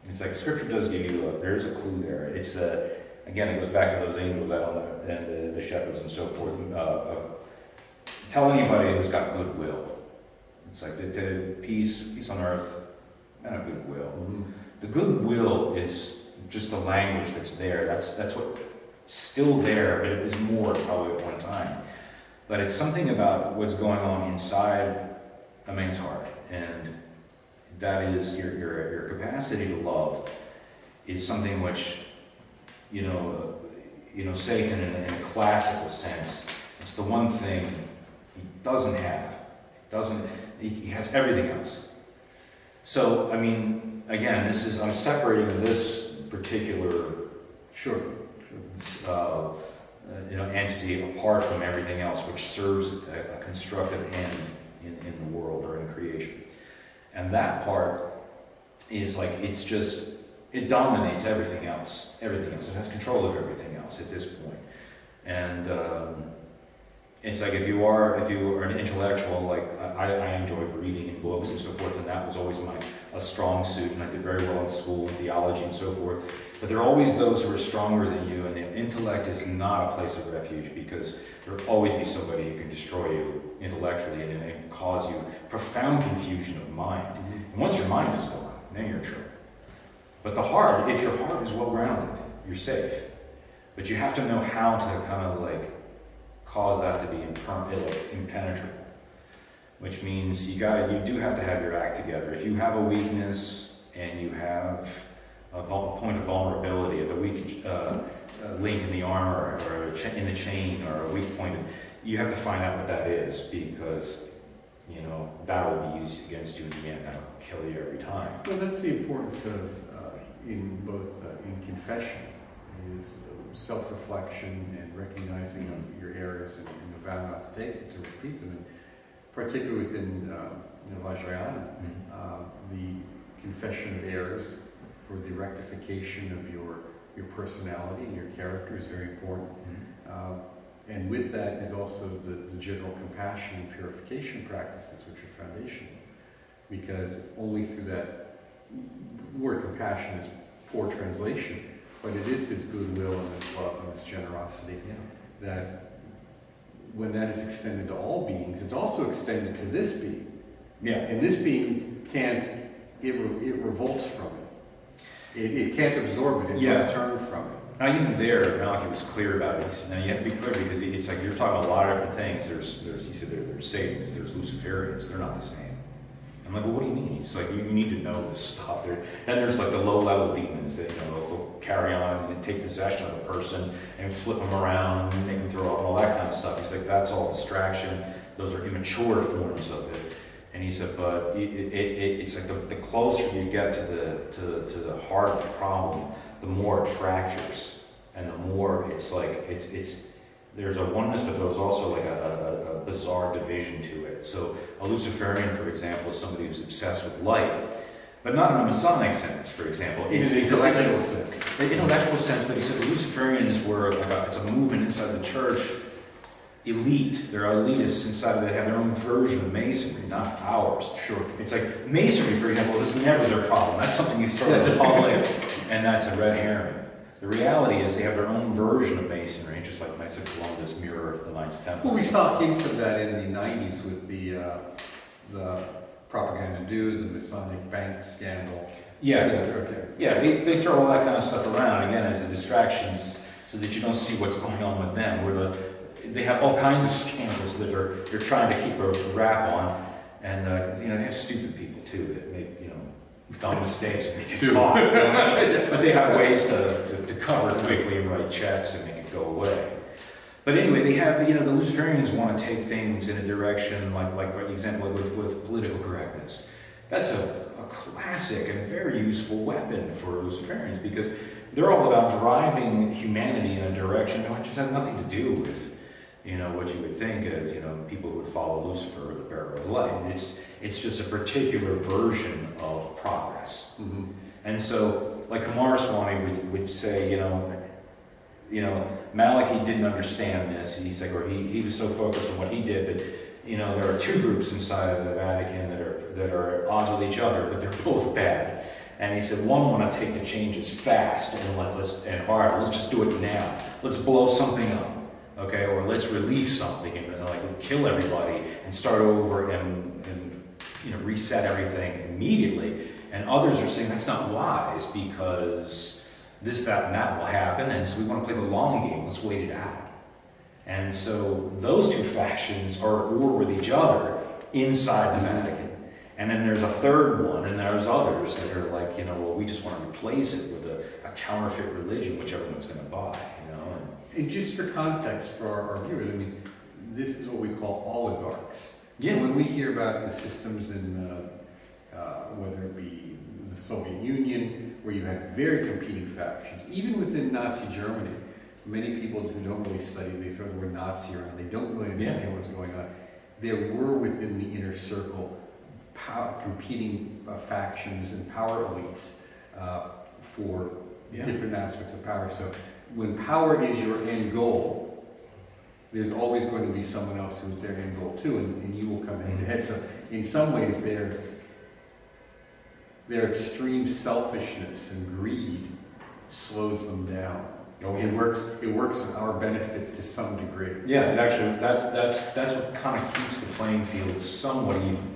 it's like Scripture does give you, there's a clue there. It's again, it goes back to those angels out on and the shepherds and so forth. Tell anybody who's got goodwill. It's like the peace on earth and a goodwill.
Mm-hmm.
The goodwill is just the language that's there. That's what's still there, but it was more probably at one time. But it's something about what's going on inside a man's heart, and that is your capacity to love is something which, Satan in a classical sense, it's the one thing he doesn't have. He has everything else. So, I mean, again, I'm separating this particular entity apart from everything else, which serves a constructive end in the world or in creation. And that part is like, it dominates everything else. Everything else. It has control of everything else at this point. And it's like if you are an intellectual, like I enjoyed reading in books and so forth, and that was always a strong suit, and I did very well in school, in theology and so forth. But there are always those who are stronger than you, and the intellect is not a place of refuge, because there will always be somebody who can destroy you intellectually and cause you profound confusion of mind.
Mm-hmm.
And once your mind is gone, then you're in trouble. But the heart, if your heart is well grounded, you're safe. But you have to know how to kind of like cause that to be impenetrable. Which means you do have to have your act together. If you have a weakness and you have a point of vulnerability, a weak link in the armor or in the chain or a weak point, you have to find out what that is, because that will be used against you in the end. That'll kill you every time.
Well, that's the importance of in confession is self-reflection and recognizing of your errors and the vow not to take it, to repeat them. And particularly within Vajrayana, the confession of errors for the rectification of your personality and your character is very important. And with that is also the general compassion and purification practices, which are foundational. Because only through that, the word compassion is poor translation, but it is his goodwill and his love and his generosity that when that is extended to all beings, it's also extended to this being.
Yeah.
And this being it revolts from it. It can't absorb it, it must turn from it.
Now, even there, Malachi was clear about it. He said, now you have to be clear, because it's like you're talking about a lot of different things. He said there's Satanists, there's Luciferians, they're not the same. I'm like, well, what do you mean? It's like, you need to know this stuff. Then there's like the low-level demons that, they'll carry on and take possession of a person and flip them around and make them throw up and all that kind of stuff. He's like, that's all distraction. Those are immature forms of it. And he said, but it's like the closer you get to the heart of the problem, the more it fractures, and the more it's like there's a oneness, but there's also like a bizarre division to it. So a Luciferian, for example, is somebody who's obsessed with light, but not in a Masonic sense, for example.
It's an intellectual sense.
The intellectual sense, but he said the Luciferians were it's a movement inside the church. Elite, they're elitists inside of it, have their own version of Masonry, not ours. Sure. It's like Masonry, for example, is never their problem. That's something you throw in public, and that's a red herring. The reality is they have their own version of Masonry, just like Knights of Columbus mirror the Knights Templar.
Well, we saw hints of that in the 90s with the propaganda do, the Masonic bank scandal.
They throw all that kind of stuff around, again, as a distraction, so that you don't see what's going on with them, where they have all kinds of scandals that they're trying to keep a wrap on, and they have stupid people too that make dumb mistakes and they get caught. But they have ways to cover it quickly and write checks and make it go away. But anyway, they have the Luciferians want to take things in a direction like for example with political correctness. That's a classic and very useful weapon for Luciferians, because they're all about driving humanity in a direction which just has nothing to do with what you would think is, people who would follow Lucifer or the bearer of light. It's just a particular version of progress.
Mm-hmm.
And so, like Kumaraswamy would say, Malachi didn't understand this. He's like, or he was so focused on what he did that, there are two groups inside of the Vatican that are at odds with each other, but they're both bad. And he said, one want to take the changes fast and hard. Let's just do it now. Let's blow something up, okay? Or let's release something and kill everybody and start over and reset everything immediately. And others are saying that's not wise because this, that, and that will happen. And so we want to play the long game. Let's wait it out. And so those two factions are at war with each other inside the Vatican. And then there's a third one, and there's others that are like, we just want to replace it with a counterfeit religion, which everyone's going to buy,
And just for context for our viewers, this is what we call oligarchs.
Yeah.
So when we hear about the systems in, whether it be the Soviet Union, where you had very competing factions, even within Nazi Germany, many people who don't really study, they throw the word Nazi around, they don't really understand what's going on. There were within the inner circle competing factions and power elites for different aspects of power. So when power is your end goal, there's always going to be someone else who's their end goal too, and you will come head to head. So in some ways, their extreme selfishness and greed slows them down. It works in our benefit to some degree.
Yeah, it actually that's what kind of keeps the playing field somewhat even.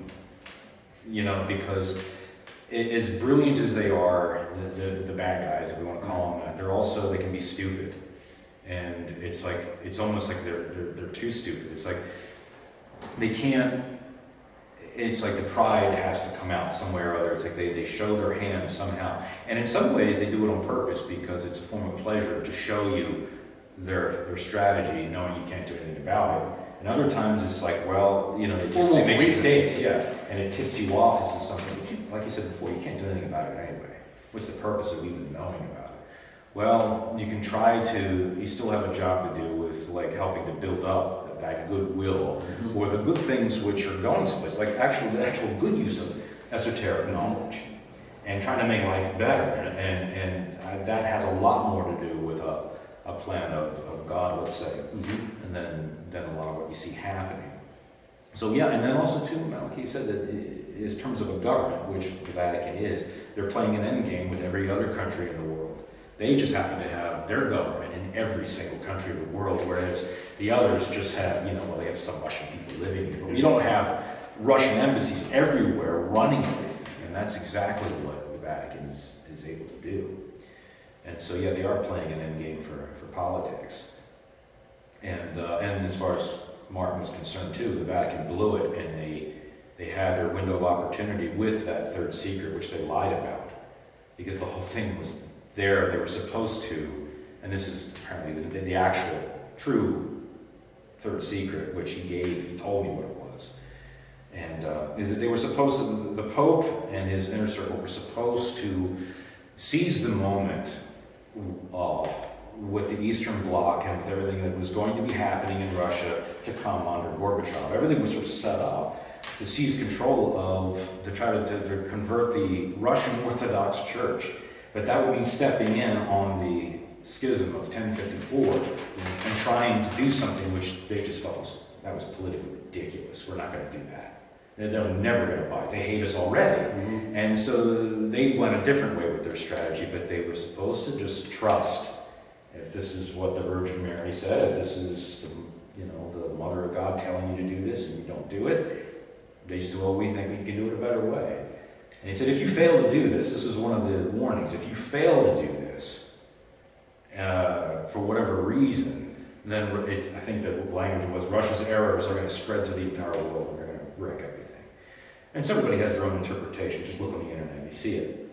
Because as brilliant as they are, the bad guys, if we want to call them that, they can be stupid. And it's almost like they're too stupid. It's like they can't, it's like the pride has to come out some way or other. It's like they show their hand somehow. And in some ways they do it on purpose because it's a form of pleasure to show you their strategy, knowing you can't do anything about it. And other times it's like, they make mistakes, and it tips you off as something, like you said before, you can't do anything about it anyway. What's the purpose of even knowing about it? Well, you still have a job to do with helping to build up that goodwill, or the good things which are going someplace, like the actual good use of esoteric knowledge, and trying to make life better. And that has a lot more to do with a plan of God, let's say, and then a lot of what you see happening. So and then also too, Malachi said that in terms of a government, which the Vatican is, they're playing an end game with every other country in the world. They just happen to have their government in every single country of the world, whereas the others just have, they have some Russian people living here. But we don't have Russian embassies everywhere running everything, and that's exactly what the Vatican is able to do. And so, they are playing an end game for politics. And as far as Martin was concerned too, the Vatican blew it, and they had their window of opportunity with that third secret, which they lied about, because the whole thing was there. They were supposed to, and this is apparently the actual true third secret, which he told me what it was, and is that they were supposed to, the Pope and his inner circle were supposed to seize the moment with the Eastern Bloc and with everything that was going to be happening in Russia to come under Gorbachev. Everything was sort of set up to seize control to try to convert the Russian Orthodox Church. But that would mean stepping in on the schism of 1054 and trying to do something which they just felt was politically ridiculous. We're not going to do that. They're never going to buy it. They hate us already. And so they went a different way with their strategy, but they were supposed to just trust. If this is what the Virgin Mary said, if this is the Mother of God telling you to do this and you don't do it, they just said, well, we think we can do it a better way. And he said, if you fail to do this is one of the warnings, if you fail to do this for whatever reason, then I think the language was Russia's errors are going to spread to the entire world and they're going to wreck everything. And so everybody has their own interpretation. Just look on the internet and you see it.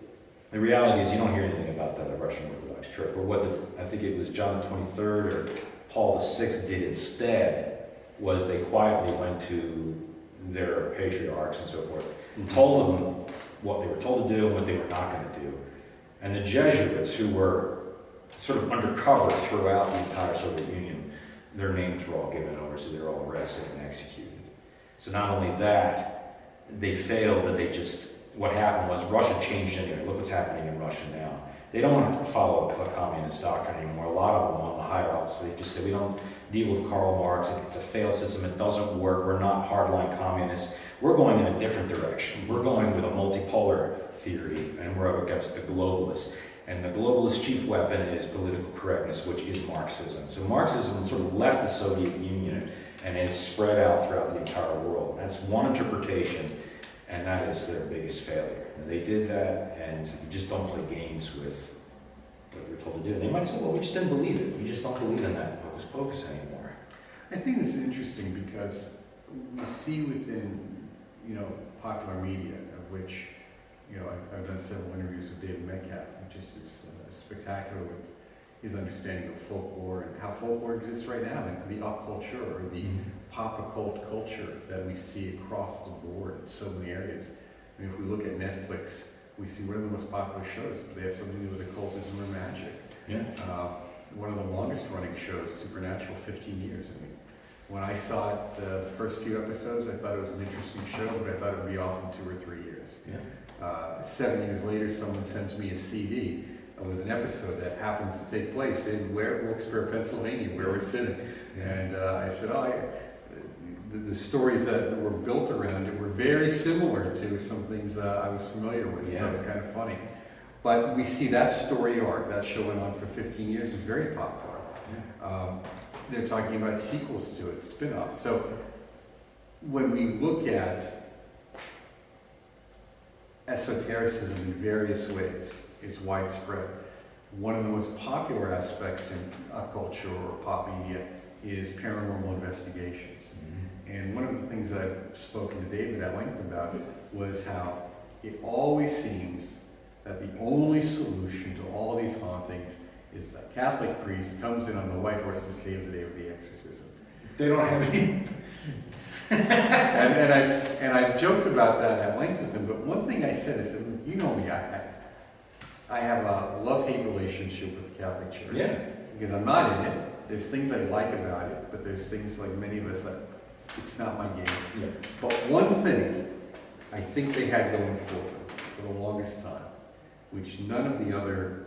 The reality is you don't hear anything about the Russian Orthodox Church. But I think it was John the 23rd or Paul VI did instead was they quietly went to their patriarchs and so forth and told them what they were told to do and what they were not going to do. And the Jesuits, who were sort of undercover throughout the entire Soviet Union, their names were all given over, so they were all arrested and executed. So not only that, they failed, but what happened was Russia changed anyway. Look what's happening in Russia now. They don't follow a communist doctrine anymore. A lot of them on the higher ups, they just say, we don't deal with Karl Marx. It's a failed system. It doesn't work. We're not hardline communists. We're going in a different direction. We're going with a multipolar theory, and we're up against the globalists. And the globalist chief weapon is political correctness, which is Marxism. So Marxism sort of left the Soviet Union and has spread out throughout the entire world. That's one interpretation, and that is their biggest failure. And they did that, and you just don't play games with what you're told to do. And they might say, well, we just didn't believe it. We just don't believe in that hocus pocus anymore.
I think this is interesting because we see within, popular media, of which, I've done several interviews with David Metcalf, which is spectacular with his understanding of folklore and how folklore exists right now, and the occult culture or the pop occult culture that we see across the board in so many areas. I mean, if we look at Netflix, we see one of the most popular shows, but they have something to do with occultism or magic.
Yeah.
One of the longest running shows, Supernatural, 15 years. I mean, when I saw it, the first few episodes, I thought it was an interesting show, but I thought it would be off in 2 or 3 years.
Yeah.
7 years later, someone sends me a CD with an episode that happens to take place in Wilkes-Barre, Pennsylvania, where we're sitting. And I said, the stories that were built around it were very similar to some things I was familiar with, so it was kind of funny. But we see that story arc, that show went on for 15 years, is very popular. They're talking about sequels to it, spin-offs. So when we look at esotericism in various ways, it's widespread. One of the most popular aspects in culture or pop media is paranormal investigations. And one of the things I've spoken to David at length about was how it always seems that the only solution to all of these hauntings is the Catholic priest comes in on the white horse to save the day with the exorcism.
They don't have any.
and I've joked about that at length with him, but one thing I said, you know me, I have a love-hate relationship with the Catholic Church.
Yeah.
Because I'm not in it. There's things I like about it, but there's things like many of us that it's not my game.
Yeah.
But one thing I think they had going for them for the longest time, which none of the other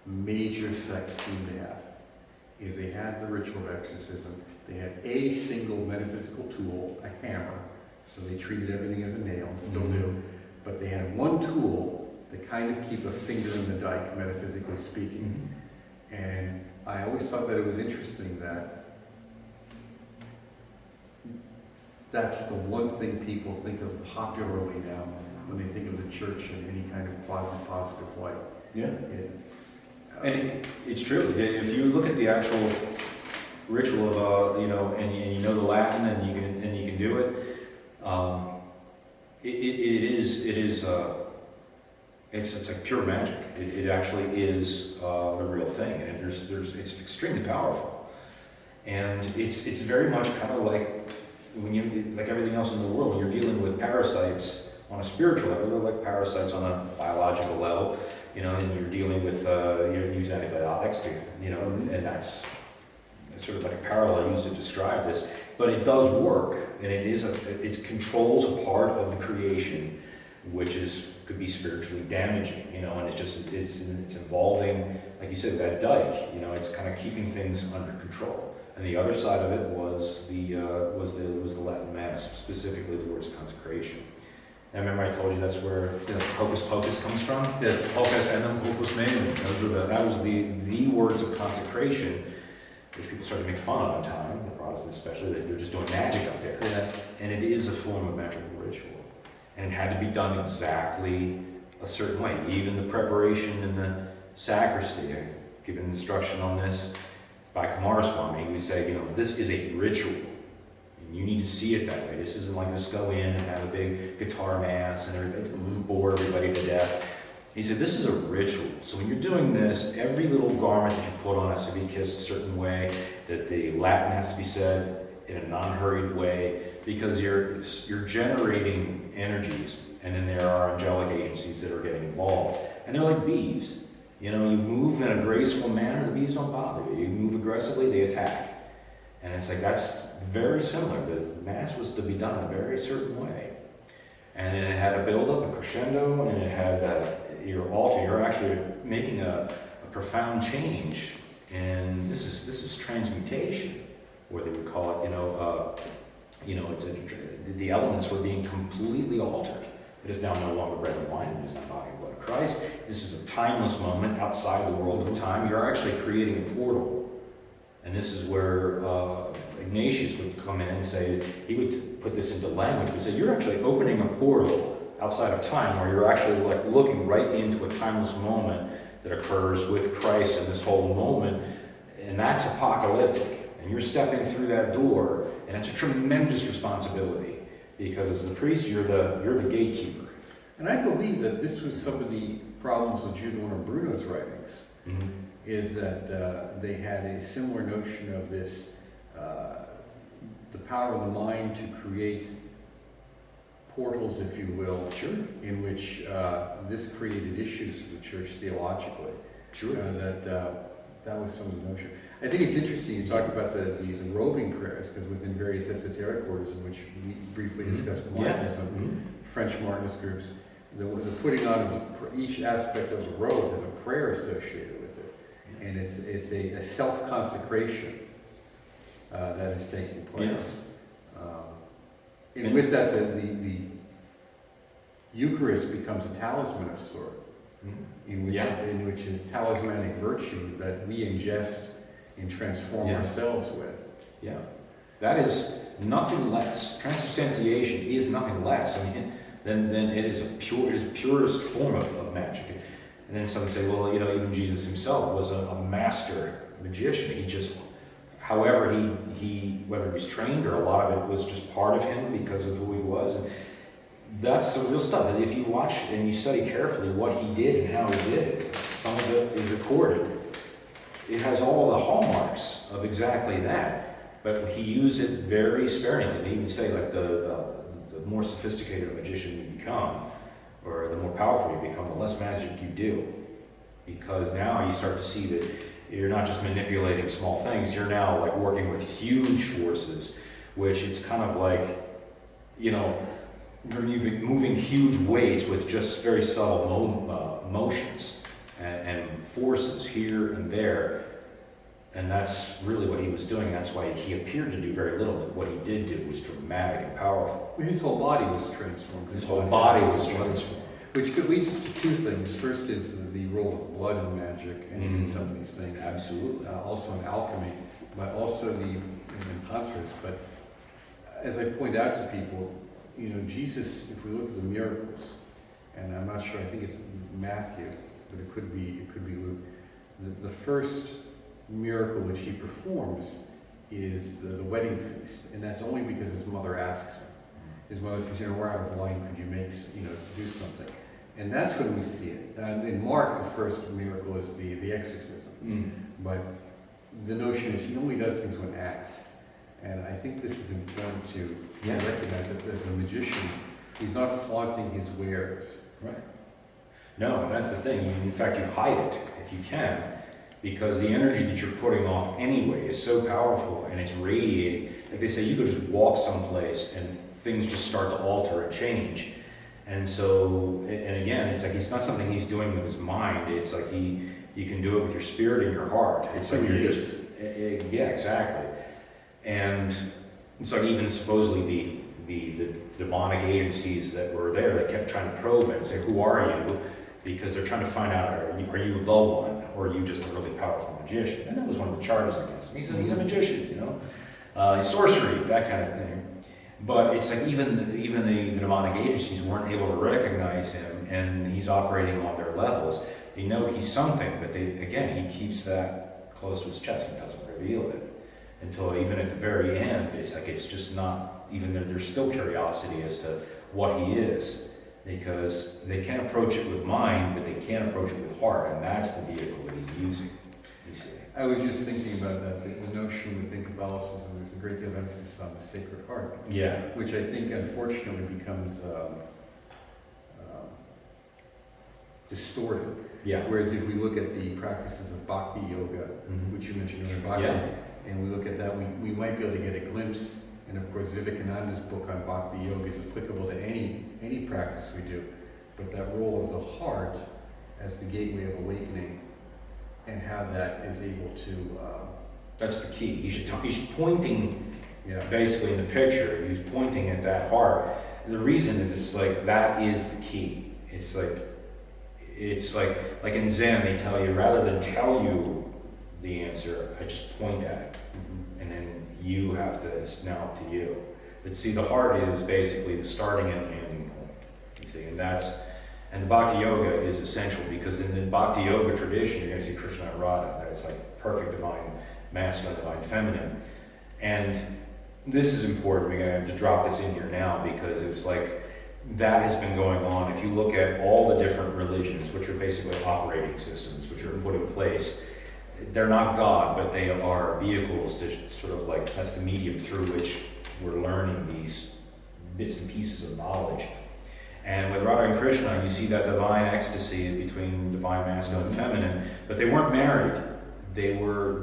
major sects seem to have, is they had the ritual of exorcism. They had a single metaphysical tool, a hammer, so they treated everything as a nail, and still do. But they had one tool to kind of keep a finger in the dike, metaphysically speaking. And I always thought that it was interesting that that's the one thing people think of popularly now when they think of the church in any kind of quasi-positive light.
Yeah. And it's true. If you look at the actual ritual of, and you know the Latin and you can do it, it's like pure magic. It actually is the real thing, and it's extremely powerful. And it's very much kind of like like everything else in the world, when you're dealing with parasites on a spiritual level, they're like parasites on a biological level, and you're dealing with, you use antibiotics to, and that's sort of like a parallel used to describe this, but it does work, and it controls a part of the creation, which could be spiritually damaging, and it's involving, like you said, that dike, it's kind of keeping things under control. And the other side of it was the Latin Mass, specifically the words of consecration. And remember I told you that's where hocus pocus comes from?
Yes.
Hocus enim corpus meum. That was the words of consecration, which people started to make fun of in time, the Protestants especially, that they're just doing magic out there.
Yeah.
And it is a form of magical ritual. And it had to be done exactly a certain way. Even the preparation in the sacristy, given instruction on this by Kumaraswamy, we say, this is a ritual. And you need to see it that way. This isn't like just go in and have a big guitar mass and bore everybody to death. He said, this is a ritual. So when you're doing this, every little garment that you put on has to be kissed a certain way, that the Latin has to be said in a non-hurried way, because you're generating energies, and then there are angelic agencies that are getting involved. And they're like bees. You move in a graceful manner, the bees don't bother you. You move aggressively, they attack. And it's like, that's very similar. The Mass was to be done a very certain way. And then it had a build-up, a crescendo, and it had your altar. You're actually making a profound change. And this is transmutation, or they would call it, the elements were being completely altered. It is now no longer bread and wine. It is now body and blood of Christ. This is a timeless moment outside the world of time. You're actually creating a portal. And this is where Ignatius would come in and say, he would put this into language. He would say, you're actually opening a portal outside of time, where you're actually like looking right into a timeless moment that occurs with Christ in this whole moment. And that's apocalyptic. And you're stepping through that door, and it's a tremendous responsibility. Because as the priest, you're the gatekeeper.
And I believe that this was some of the problems with Giordano Bruno's writings,
Mm-hmm.
is that they had a similar notion of this, the power of the mind to create portals, if you will,
Sure.
in which this created issues for the church theologically.
Sure.
That was some of the notion. I think it's interesting you talk about the robing prayers, because within various esoteric orders, in which we briefly discussed Martinism,
Mm-hmm.
French Martinist groups, the putting on of each aspect of the robe has a prayer associated with it, and it's a self-consecration that is taking place. And with that, the Eucharist becomes a talisman of sort, in which is talismanic virtue that we ingest and transform ourselves with.
Yeah, that is nothing less. Transubstantiation is nothing less. I mean, then it is the purest form of magic. And then some say, well, even Jesus himself was a master magician. He just, however, he whether he was trained or a lot of it was just part of him because of who he was. And that's the real stuff. And if you watch and you study carefully what he did and how he did it, some of it is recorded. It has all the hallmarks of exactly that, but he used it very sparingly. They even say, like, the more sophisticated a magician you become, or the more powerful you become, the less magic you do. Because now you start to see that you're not just manipulating small things, you're now like working with huge forces, which it's kind of like, you're moving huge weights with just very subtle motions and forces here and there. And that's really what he was doing. That's why he appeared to do very little, but what he did do was dramatic and powerful.
His whole body was transformed.
His whole body was transformed.
Which leads to two things. First is the role of blood in magic and in some of these things.
Absolutely.
Also in alchemy, but also in tantras. But as I point out to people, Jesus, if we look at the miracles, and I'm not sure, I think it's Matthew, but it could be Luke. The first miracle which he performs is the wedding feast, and that's only because his mother asks him. His mother says, we're out of wine, could you make, do something? And that's when we see it. In Mark, the first miracle is the exorcism. But the notion is he only does things when asked. And I think this is important to recognize that as a magician, he's not flaunting his wares.
Right. No, and that's the thing. In fact, you hide it if you can, because the energy that you're putting off anyway is so powerful and it's radiating. Like they say, you could just walk someplace and things just start to alter and change. And so, and again, it's like it's not something he's doing with his mind. It's like you can do it with your spirit and your heart. It's like you're just, yeah, exactly. And it's like even supposedly the demonic agencies that were there, they kept trying to probe it and say, who are you? Because they're trying to find out, are you the one, or are you just a really powerful magician? And that was one of the charges against him. He said he's a magician, sorcery, that kind of thing. But it's like even the demonic agencies weren't able to recognize him, and he's operating on their levels. They know he's something, but he keeps that close to his chest. He doesn't reveal it until even at the very end. It's like it's just not even there's still curiosity as to what he is, because they can't approach it with mind, but they can approach it with heart, and that's the vehicle that he's using. You see.
I was just thinking about that, the notion within Catholicism, there's a great deal of emphasis on the Sacred Heart.
Yeah.
Which I think, unfortunately, becomes distorted.
Yeah.
Whereas if we look at the practices of Bhakti Yoga, which you mentioned earlier, Bhakti,
Yeah.
and we look at that, we might be able to get a glimpse. And of course, Vivekananda's book on Bhakti Yoga is applicable to any practice we do. But that role of the heart as the gateway of awakening, and how that is able to...
That's the key. He's pointing,
yeah.
basically in the picture, he's pointing at that heart. The reason is it's like that is the key. It's like in Zen they tell you, rather than tell you the answer, I just point at it. And then you have to, it's now up to you. But see, the heart is basically the starting and the ending point. You see, and the Bhakti Yoga is essential, because in the Bhakti Yoga tradition, you're going to see Krishna and Radha. It's like perfect divine masculine, divine feminine. And this is important. We're going to have to drop this in here now, because it's like that has been going on. If you look at all the different religions, which are basically operating systems, which are put in place, they're not God, but they are vehicles to sort of like, that's the medium through which we're learning these bits and pieces of knowledge. And with Radha and Krishna, you see that divine ecstasy between divine masculine and feminine, but they weren't married. They were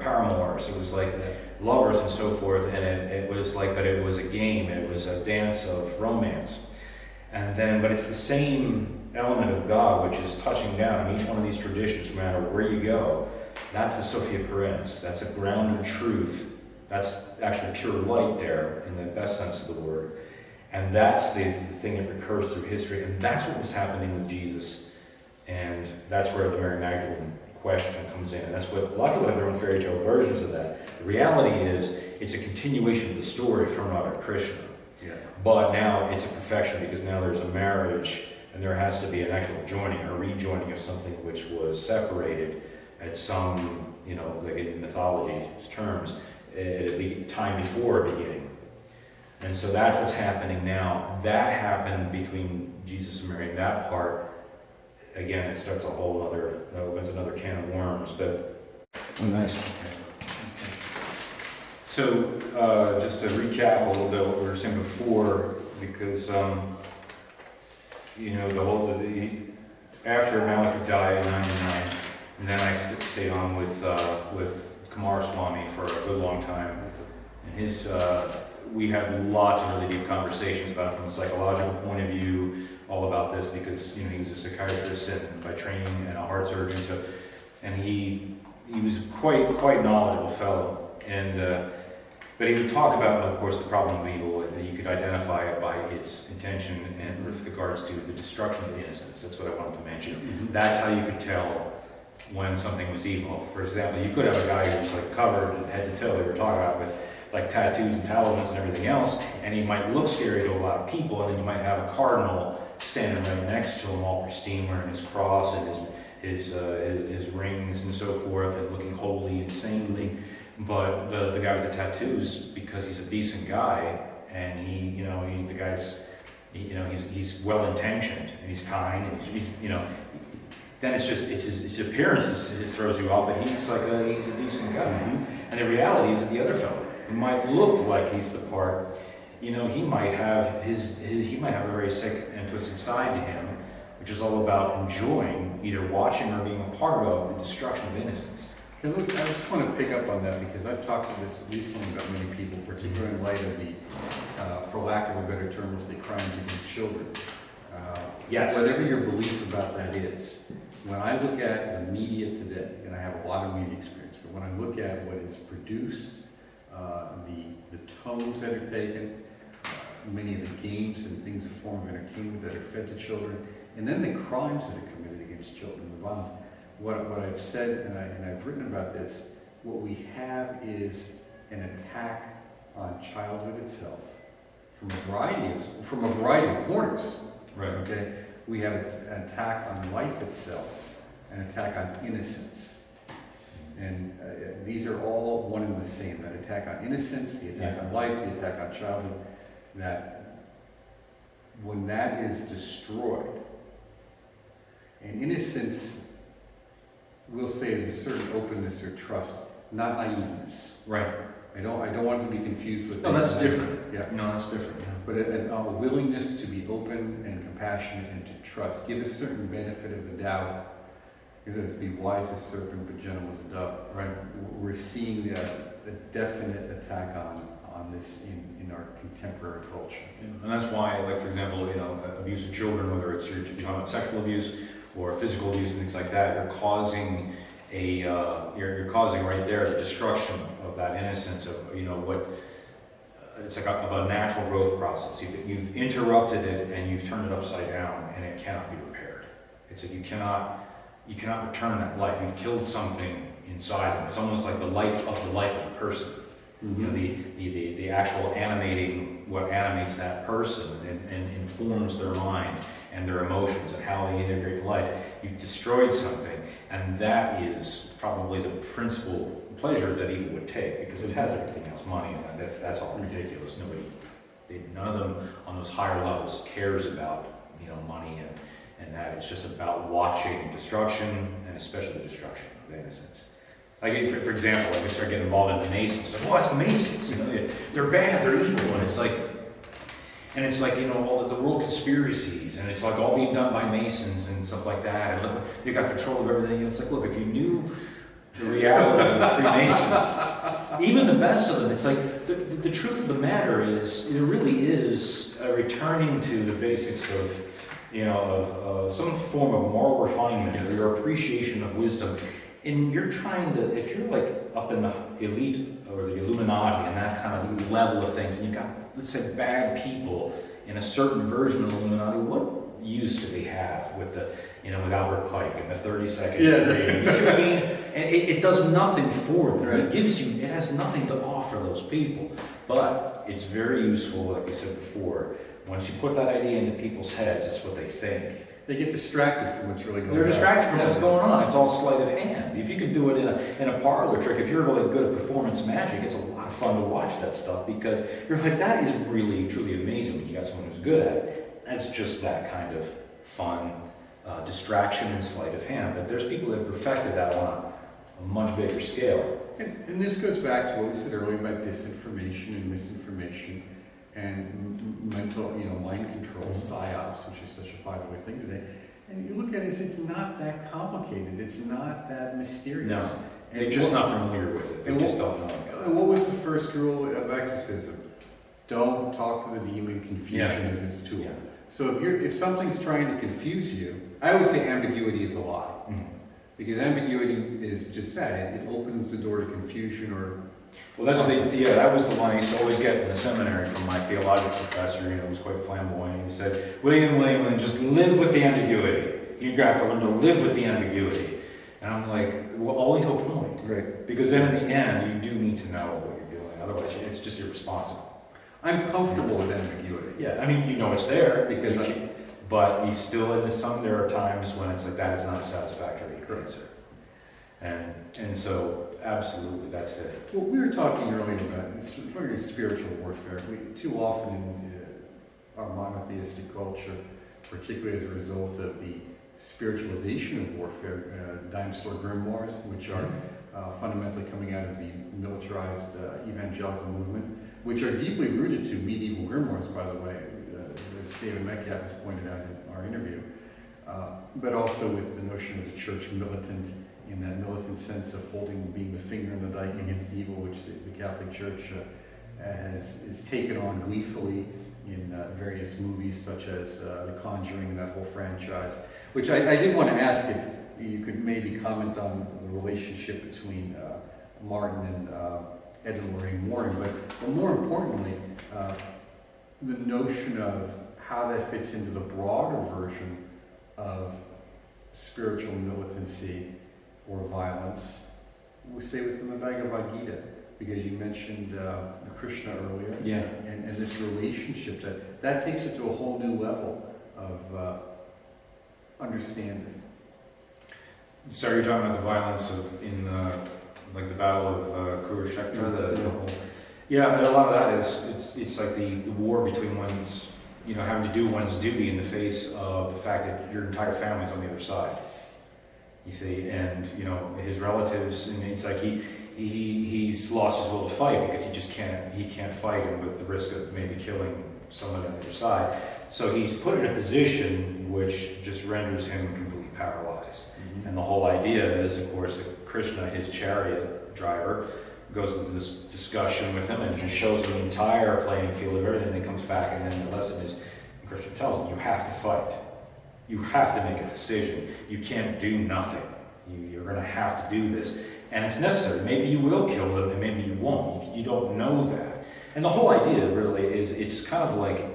paramours. It was like lovers and so forth, and it was like, but it was a game. It was a dance of romance. And then, but it's the same element of God, which is touching down in each one of these traditions, no matter where you go. That's the Sophia Perennis. That's a ground of truth. That's actually pure light there, in the best sense of the word. And that's the thing that recurs through history. And that's what was happening with Jesus. And that's where the Mary Magdalene question comes in. And that's what, a lot of people have their own fairy tale versions of that. The reality is, it's a continuation of the story from Radha and Krishna.
Yeah.
But now it's a perfection, because now there's a marriage, and there has to be an actual joining or rejoining of something which was separated at some, like in mythology's terms, at a time before a beginning. And so that's what's happening now. That happened between Jesus and Mary, and that part, again, it starts a whole other, opens another can of worms. But
Oh, nice.
so just to recap a little bit what we were saying before, because after Malachi died in '99, and then I stayed on with Kumar Swami for a good long time, and we had lots of really deep conversations about it from a psychological point of view, all about this, because he was a psychiatrist and by training and a heart surgeon, and he was quite knowledgeable fellow, and but he would talk about, of course, the problem of evil, that you could identify it by its intention, and with regards to the destruction of innocence. That's what I wanted to mention. That's how you could tell when something was evil. For example, you could have a guy who's like covered head to toe, they were talking about, with like tattoos and talismans and everything else, and he might look scary to a lot of people, and then you might have a cardinal standing right next to him, all pristine, wearing his cross and his rings and so forth, and looking holy and saintly. But the guy with the tattoos, because he's a decent guy, and the guy's, he's well intentioned and he's kind, and he's then it's just his appearance it throws you off, but he's a decent guy. And the reality is that the other fellow, who might look like he's the part, he might have he might have a very sick and twisted side to him, which is all about enjoying, either watching or being a part of, the destruction of innocence.
Okay, look, I just want to pick up on that, because I've talked to this recently about many people, particularly in light of the, for lack of a better term, we'll say crimes against children.
Yes.
Whatever your belief about that is, when I look at the media today, and I have a lot of media experience, but when I look at what is produced, the tones that are taken, many of the games and things of form of entertainment that are fed to children, and then the crimes that are committed against children, the violence. What I've said, and I've written about this, what we have is an attack on childhood itself from a variety of corners.
Right.
Okay. We have an attack on life itself, an attack on innocence, and these are all one and the same. That attack on innocence, the attack on life, the attack on childhood. That when that is destroyed, and innocence, we'll say, is a certain openness or trust, not naiveness.
Right.
I don't want it to be confused with.
No, that's different.
Yeah.
No, that's different. Yeah.
But a willingness to be open and compassionate and to trust. Give a certain benefit of the doubt. Because it's be wise as serpent but gentle as a dove. Right. We're seeing a definite attack on this in our contemporary culture.
Yeah. And that's why, like, for example, abuse of children, whether it's you're talking about sexual abuse or physical abuse and things like that, you're causing you're causing right there the destruction of that innocence of what it's like of a natural growth process. You've interrupted it and you've turned it upside down, and it cannot be repaired. It's like you cannot return that life. You've killed something inside them. It's almost like the life of the person.
Mm-hmm.
The actual animating, what animates that person and informs their mind and their emotions and how they integrate life. You've destroyed something, and that is probably the principal pleasure that evil would take, because it has everything else, money, and that's all ridiculous. None of them on those higher levels cares about money and that. It's just about watching destruction, and especially the destruction of innocence. Like, for example, like we start getting involved in the Masons. Like, it's the Masons. They're bad. They're evil. And it's like, all the world conspiracies, and it's like all being done by Masons and stuff like that. And look, they got control of everything. And it's like, look, if you knew the reality of the Freemasons, even the best of them, it's like the truth of the matter is, it really is returning to the basics of some form of moral refinement, or your appreciation of wisdom. And you're trying to, if you're like up in the elite or the Illuminati and that kind of level of things, and you've got, let's say, bad people in a certain version of the Illuminati, what use do they have with with Albert Pike and the 30-second?
Yeah.
You see what I mean? And it does nothing for them.
Right.
It has nothing to offer those people. But it's very useful, like we said before. Once you put that idea into people's heads, it's what they think.
They get distracted from what's really going on.
They're distracted from what's going on. It's all sleight of hand. If you could do it in a parlor trick, if you're really good at performance magic, it's a lot of fun to watch that stuff, because you're like, that is really, truly amazing when you got someone who's good at it. That's just that kind of fun distraction and sleight of hand. But there's people that have perfected that on a much bigger scale.
And this goes back to what we said earlier about disinformation and misinformation and mental, mind control, psyops, which is such a popular thing today. And you look at it, it's not that complicated. It's not that mysterious.
No, they're just not familiar with it. They just don't know.
And what was the first rule of exorcism? Don't talk to the demon. Confusion is its tool. Yeah. So if something's trying to confuse you, I always say ambiguity is a lie. Mm-hmm. Because ambiguity is just that. It opens the door to confusion or...
Well, that was the line I used to always get in the seminary from my theological professor. He was quite flamboyant. He said, William, just live with the ambiguity. You have to learn to live with the ambiguity. And I'm like, well, only to a point.
Right.
Because then in the end, you do need to know what you're doing. Otherwise, it's just irresponsible.
I'm comfortable with ambiguity.
Yeah, I mean, it's there, because but you still, there are times when it's like, that is not a satisfactory answer. And so, absolutely, that's it.
Well, we were talking earlier about spiritual warfare. Too often in our monotheistic culture, particularly as a result of the spiritualization of warfare, dime store grimoires, which are fundamentally coming out of the militarized evangelical movement, which are deeply rooted to medieval grimoires, by the way, as David Metcalf has pointed out in our interview, but also with the notion of the church militant, in that militant sense of being the finger in the dike against evil, which the Catholic Church is taken on gleefully in various movies such as The Conjuring and that whole franchise, which I did want to ask if you could maybe comment on the relationship between Martin and Ed and Lorraine Warren, but more importantly, the notion of how that fits into the broader version of spiritual militancy or violence, we say within the Bhagavad Gita, because you mentioned Krishna earlier, and this relationship that takes it to a whole new level of understanding.
So you're talking about the violence in the Battle of Kurukshetra, and a lot of that is it's like the war between one's having to do one's duty in the face of the fact that your entire family's on the other side. You see, and his relatives, and it's like he's lost his will to fight because he can't fight, and with the risk of maybe killing someone on the other side. So he's put in a position which just renders him completely paralyzed. And the whole idea is, of course, that Krishna, his chariot driver, goes into this discussion with him and just shows him the entire playing field of everything, and then comes back, and then the lesson is, Krishna tells him, you have to fight. You have to make a decision. You can't do nothing. You're going to have to do this. And it's necessary. Maybe you will kill them, and maybe you won't. You don't know that. And the whole idea really is, it's kind of like,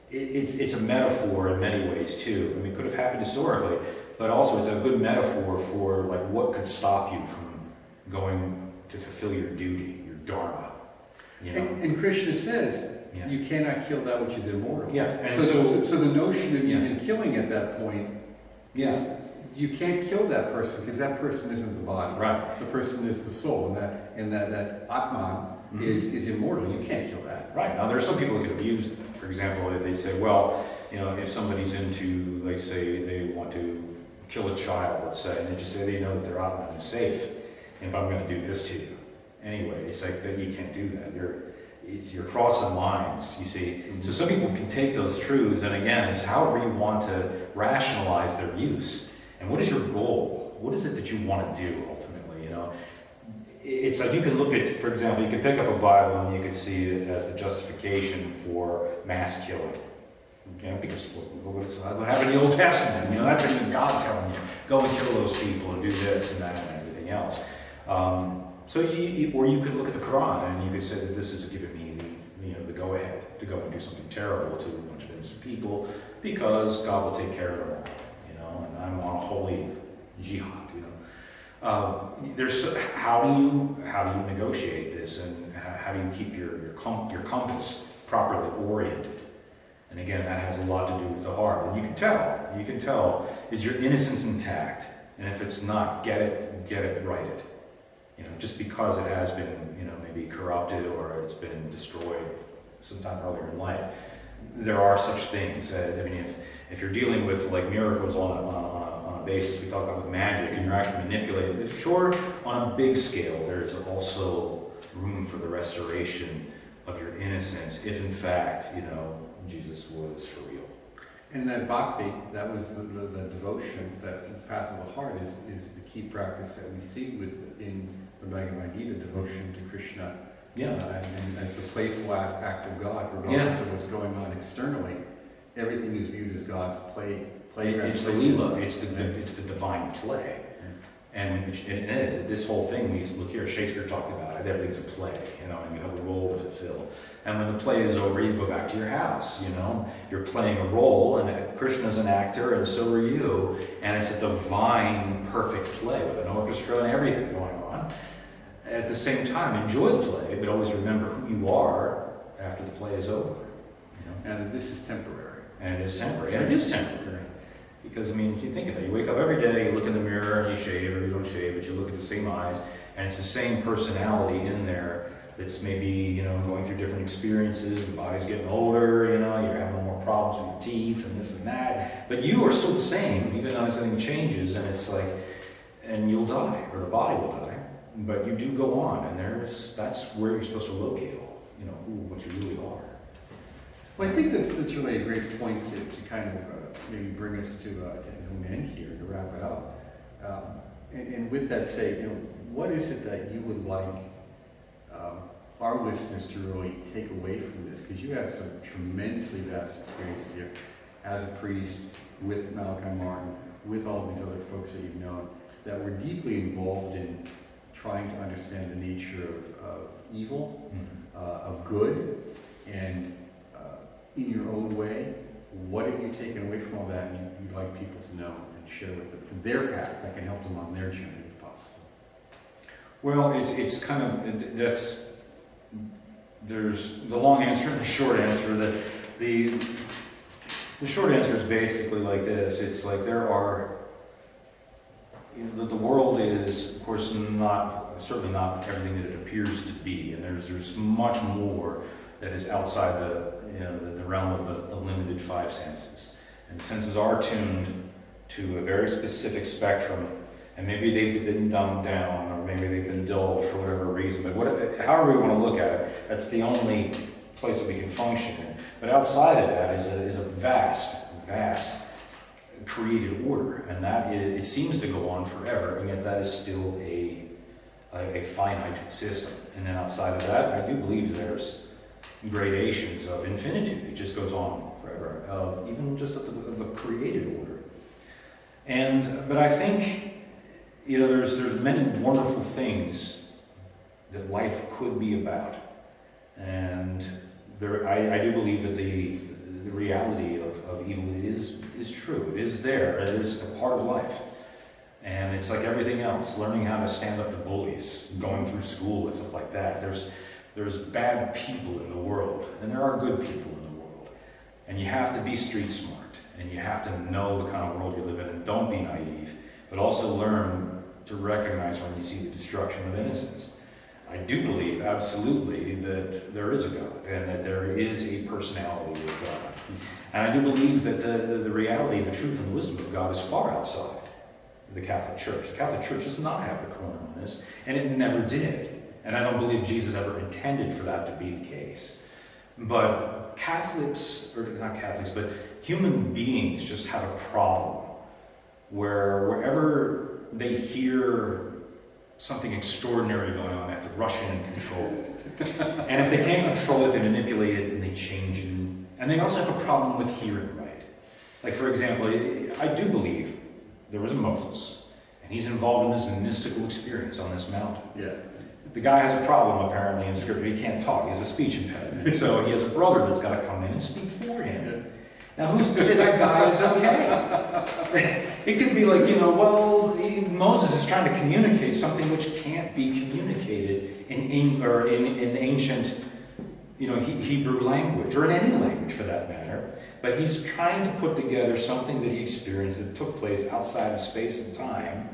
it's a metaphor in many ways too. I mean, it could have happened historically, but also it's a good metaphor for like what could stop you from going to fulfill your duty, your dharma. You know?
And Krishna says, you cannot kill that which is immortal.
Yeah. And
so the notion of even killing at that point is you can't kill that person because that person isn't the body.
Right.
The person is the soul, and that Atman is immortal. You can't kill that.
Right. Now there are some people that could abuse that. For example, if they say, well, you know, if somebody's into, like say they want to kill a child, let's say, and they just say they know that their Atman is safe, and if I'm going to do this to you. Anyway, it's like that you can't do that. You're crossing lines, you see. So some people can take those truths, and again, it's however you want to rationalize their use. And what is your goal? What is it that you want to do ultimately, you know? It's like you can look at, for example, you can pick up a Bible and you can see it as the justification for mass killing. You know, because what happened in the Old Testament, you know, that's God telling you, go and kill those people and do this and that and everything else. So or you could look at the Quran and you could say that this is giving me the go-ahead to go and do something terrible to a bunch of innocent people because God will take care of them all, you know, and I'm on a holy jihad, you know. There's how do you negotiate this, and how do you keep your compass properly oriented? And again, that has a lot to do with the heart. And you can tell, is your innocence intact? And if it's not, get it righted. You know, just because it has been, you know, maybe corrupted or it's been destroyed sometime earlier in life. There are such things. I mean, if you're dealing with like miracles on a basis, we talk about with magic, and you're actually manipulating, sure, on a big scale, there's also room for the restoration of your innocence, if in fact, you know, Jesus was for real.
And that bhakti, that was the devotion, that path of the heart is the key practice that we see in the Bhagavad Gita, devotion to Krishna. And as the playful act of God, regardless of what's going on externally, everything is viewed as God's playground.
It's the Leela, it's the divine play. And it is. This whole thing, we look here, Shakespeare talked about it, everything's a play, you know, and you have a role to fulfill. And when the play is over, you go back to your house, you know. You're playing a role, and Krishna's an actor, and so are you. And it's a divine, perfect play with an orchestra and everything going on. At the same time, enjoy the play, but always remember who you are after the play is over. You know?
And this is temporary.
And it is temporary. And it is temporary. Because, I mean, you think of it, you wake up every day, you look in the mirror, and you shave, or you don't shave, but you look at the same eyes, and it's the same personality in there that's maybe, you know, going through different experiences, the body's getting older, you know, you're having more problems with your teeth and this and that, but you are still the same, even though something changes, and it's like, and you'll die, or the body will die, but you do go on, and that's where you're supposed to locate all, you know, what you really are.
Well, I think that's really a great point to kind of maybe bring us to an end here, to wrap it up. And with that say, you know, what is it that you would like our listeners to really take away from this? Because you have some tremendously vast experiences here as a priest, with Malachi Martin, with all these other folks that you've known, that were deeply involved in trying to understand the nature of evil, of good, and in your own way, what have you taken away from all that and you'd like people to know and share with them from their path that can help them on their journey if possible?
Well, it's kind of, there's the long answer and the short answer. The short answer is basically like this. It's like there are, the world is, of course, certainly not everything that it appears to be, and there's much more that is outside the realm of the limited five senses. And the senses are tuned to a very specific spectrum And maybe they've been dumbed down, or maybe they've been dulled for whatever reason. But however we want to look at it, that's the only place that we can function in. But outside of that is a vast created order, and that it seems to go on forever, and yet that is still a finite system. And then outside of that, I do believe there's gradations of infinitude. It just goes on forever, even just of the created order. But I think, there's many wonderful things that life could be about, and I do believe that the reality of evil is true. It is there. It is a part of life. And it's like everything else, learning how to stand up to bullies, going through school and stuff like that. There's bad people in the world, and there are good people in the world. And you have to be street smart, and you have to know the kind of world you live in, and don't be naive, but also learn to recognize when you see the destruction of innocence. I do believe absolutely that there is a God, and that there is a personality of God. And I do believe that the reality, the truth, and the wisdom of God is far outside the Catholic Church. The Catholic Church does not have the corner on this, and it never did. And I don't believe Jesus ever intended for that to be the case. But Catholics, or not Catholics, but human beings just have a problem where wherever they hear something extraordinary going on, they have to rush in and control it. And if they can't control it, they manipulate it and they change it. And they also have a problem with hearing right. Like, for example, I do believe there was a Moses, and he's involved in this mystical experience on this mountain.
Yeah.
The guy has a problem, apparently, in Scripture. He can't talk. He has a speech impediment. So he has a brother that's got to come in and speak for him.
Yeah.
Now, who's to say that guy is okay? It could be like, Moses is trying to communicate something which can't be communicated in ancient, Hebrew language, or in any language for that matter. But he's trying to put together something that he experienced that took place outside of space and time,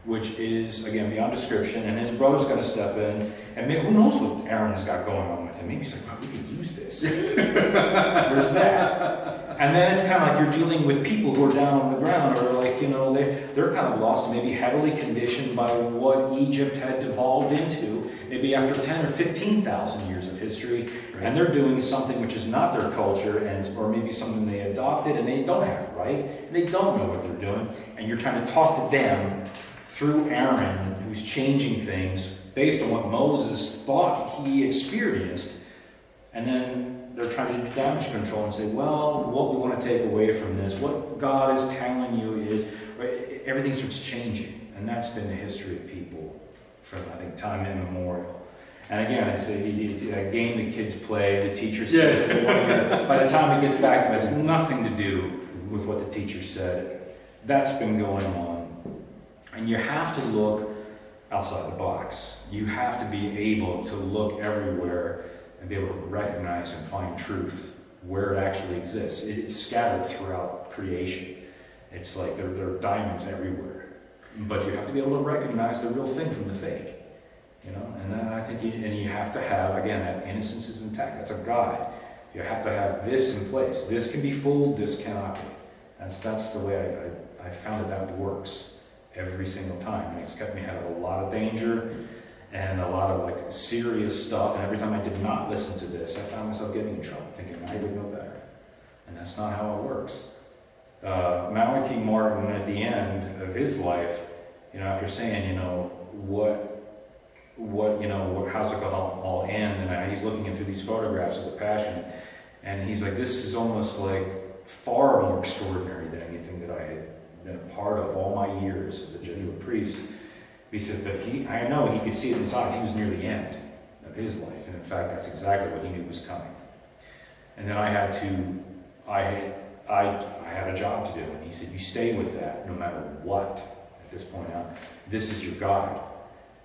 which is, again, beyond description, and his brother's going to step in, and maybe, who knows what Aaron's got going on with him. Maybe he's like, we could use this. There's that. And then it's kind of like you're dealing with people who are down on the ground, or like, they're kind of lost, maybe heavily conditioned by what Egypt had devolved into, maybe after 10 or 15,000 years of history, right. And they're doing something which is not their culture, or maybe something they adopted, and they don't have it right, and they don't know what they're doing, and you're trying to talk to them through Aaron, who's changing things based on what Moses thought he experienced, and then they're trying to do damage control and say, well, what we want to take away from this, what God is telling you is, right, everything starts changing. And that's been the history of people from, I think, time immemorial. And again, it's a game the kids play, the teacher says, by the time it gets back to them, it has nothing to do with what the teacher said. That's been going on. And you have to look outside the box. You have to be able to look everywhere and be able to recognize and find truth where it actually exists. It's scattered throughout creation. It's like there are diamonds everywhere. But you have to be able to recognize the real thing from the fake. And then I think you have to have, again, that innocence is intact. That's a guide. You have to have this in place. This can be fooled, this cannot be. That's the way I found that works every single time. And it's kept me out of a lot of danger and a lot of serious stuff. And every time I did not listen to this, I found myself getting in trouble, thinking I would know better. And that's not how it works. Malachi Martin, at the end of his life, after saying, how's it going to all end? And he's looking into these photographs of the Passion, and he's like, this is almost like far more extraordinary than anything that I had been a part of all my years as a Jesuit priest. He said, but I know he could see it in his eyes. He was near the end of his life, and in fact, that's exactly what he knew was coming. And then I had a job to do, and he said, you stay with that no matter what. At this point on, this is your guide.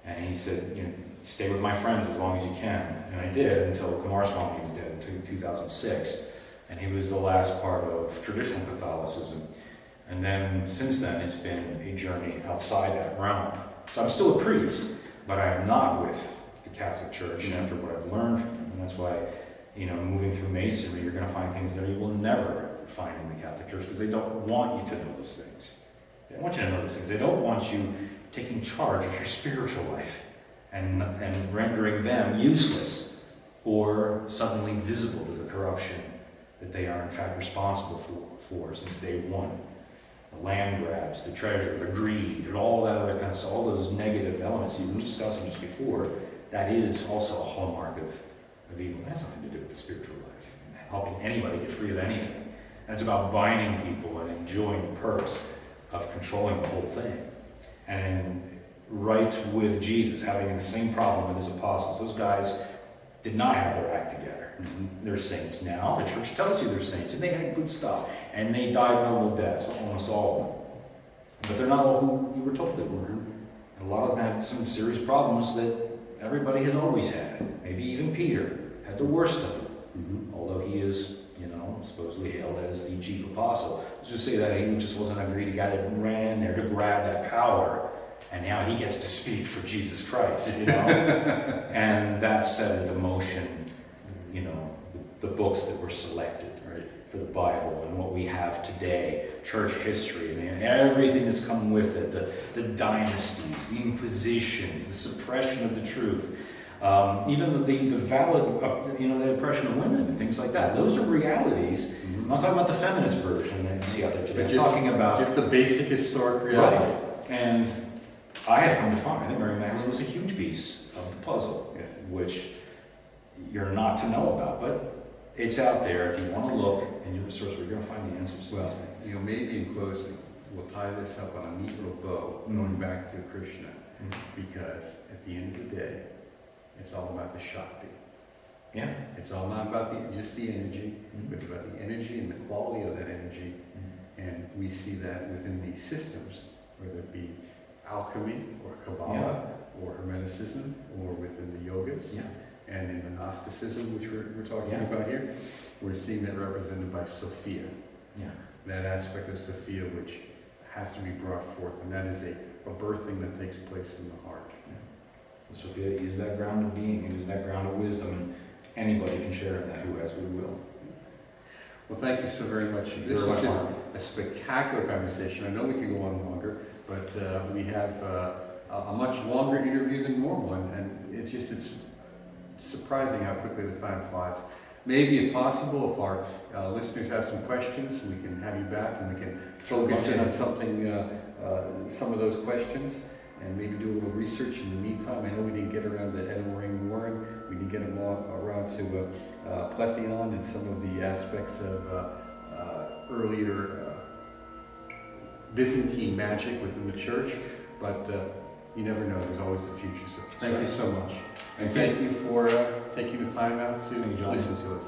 And he said, stay with my friends as long as you can. And I did until Kumaraswamy was dead in 2006. And he was the last part of traditional Catholicism. And then, since then, it's been a journey outside that realm. So I'm still a priest, but I am not with the Catholic Church after what I've learned from them. And that's why, moving through Masonry, you're going to find things there you will never find in the Catholic Church, because they don't want you to know those things. They don't want you to know those things. They don't want you taking charge of your spiritual life and rendering them useless or suddenly visible to the corruption that they are in fact responsible for since day one. The land grabs, the treasure, the greed, and all that other kind of stuff, all those negative elements you were discussing just before, that is also a hallmark of evil. It has nothing to do with the spiritual life, and helping anybody get free of anything. That's about binding people and enjoying the perks of controlling the whole thing. And right with Jesus, having the same problem with his apostles. Those guys did not have their act together. They're saints now. The church tells you they're saints, and they had good stuff. And they died noble deaths, almost all of them. But they're not all who you were told they were. A lot of them had some serious problems that everybody has always had. Maybe even Peter had the worst of them. Although he is, supposedly hailed as the chief apostle. Let's just say that he just wasn't a greedy guy that ran there to grab that power. And now he gets to speak for Jesus Christ, And that set into motion, the books that were selected for the Bible and what we have today, church history, and everything that's come with it, the dynasties, the inquisitions, the suppression of the truth, even the valid, the oppression of women and things like that. Those are realities. I'm not talking about the feminist version that you see out there today. I'm talking about
just the basic historic reality.
Right. And I have come to find that Mary Magdalene was a huge piece of the puzzle, which you're not to know about, but it's out there. If you want to look in your resource, we're going to find the answers to these things.
Maybe in closing, we'll tie this up on a neat little bow, going back to Krishna, because at the end of the day, it's all about the Shakti.
Yeah.
It's all not about just the energy, but it's about the energy and the quality of that energy. And we see that within these systems, whether it be alchemy or Kabbalah or Hermeticism or within the yogas and in the Gnosticism, which we're talking about here, we're seeing that represented by Sophia. That aspect of Sophia which has to be brought forth, and that is a birthing that takes place in the heart.
Sophia is that ground of being, it is that ground of wisdom, and anybody can share in that who has goodwill.
Well, thank you so very much. This was just a spectacular conversation. I know we could go on longer, but we have a much longer interview than normal, and it's surprising how quickly the time flies. Maybe, if possible, if our listeners have some questions, we can have you back and we can focus in on something, some of those questions, and maybe do a little research in the meantime. I know we didn't get around to Edwin Warren. We didn't get around to Plethion and some of the aspects of earlier Byzantine magic within the church, but you never know. There's always a future. So thank you so much. And thank you for taking the time out to listen to us.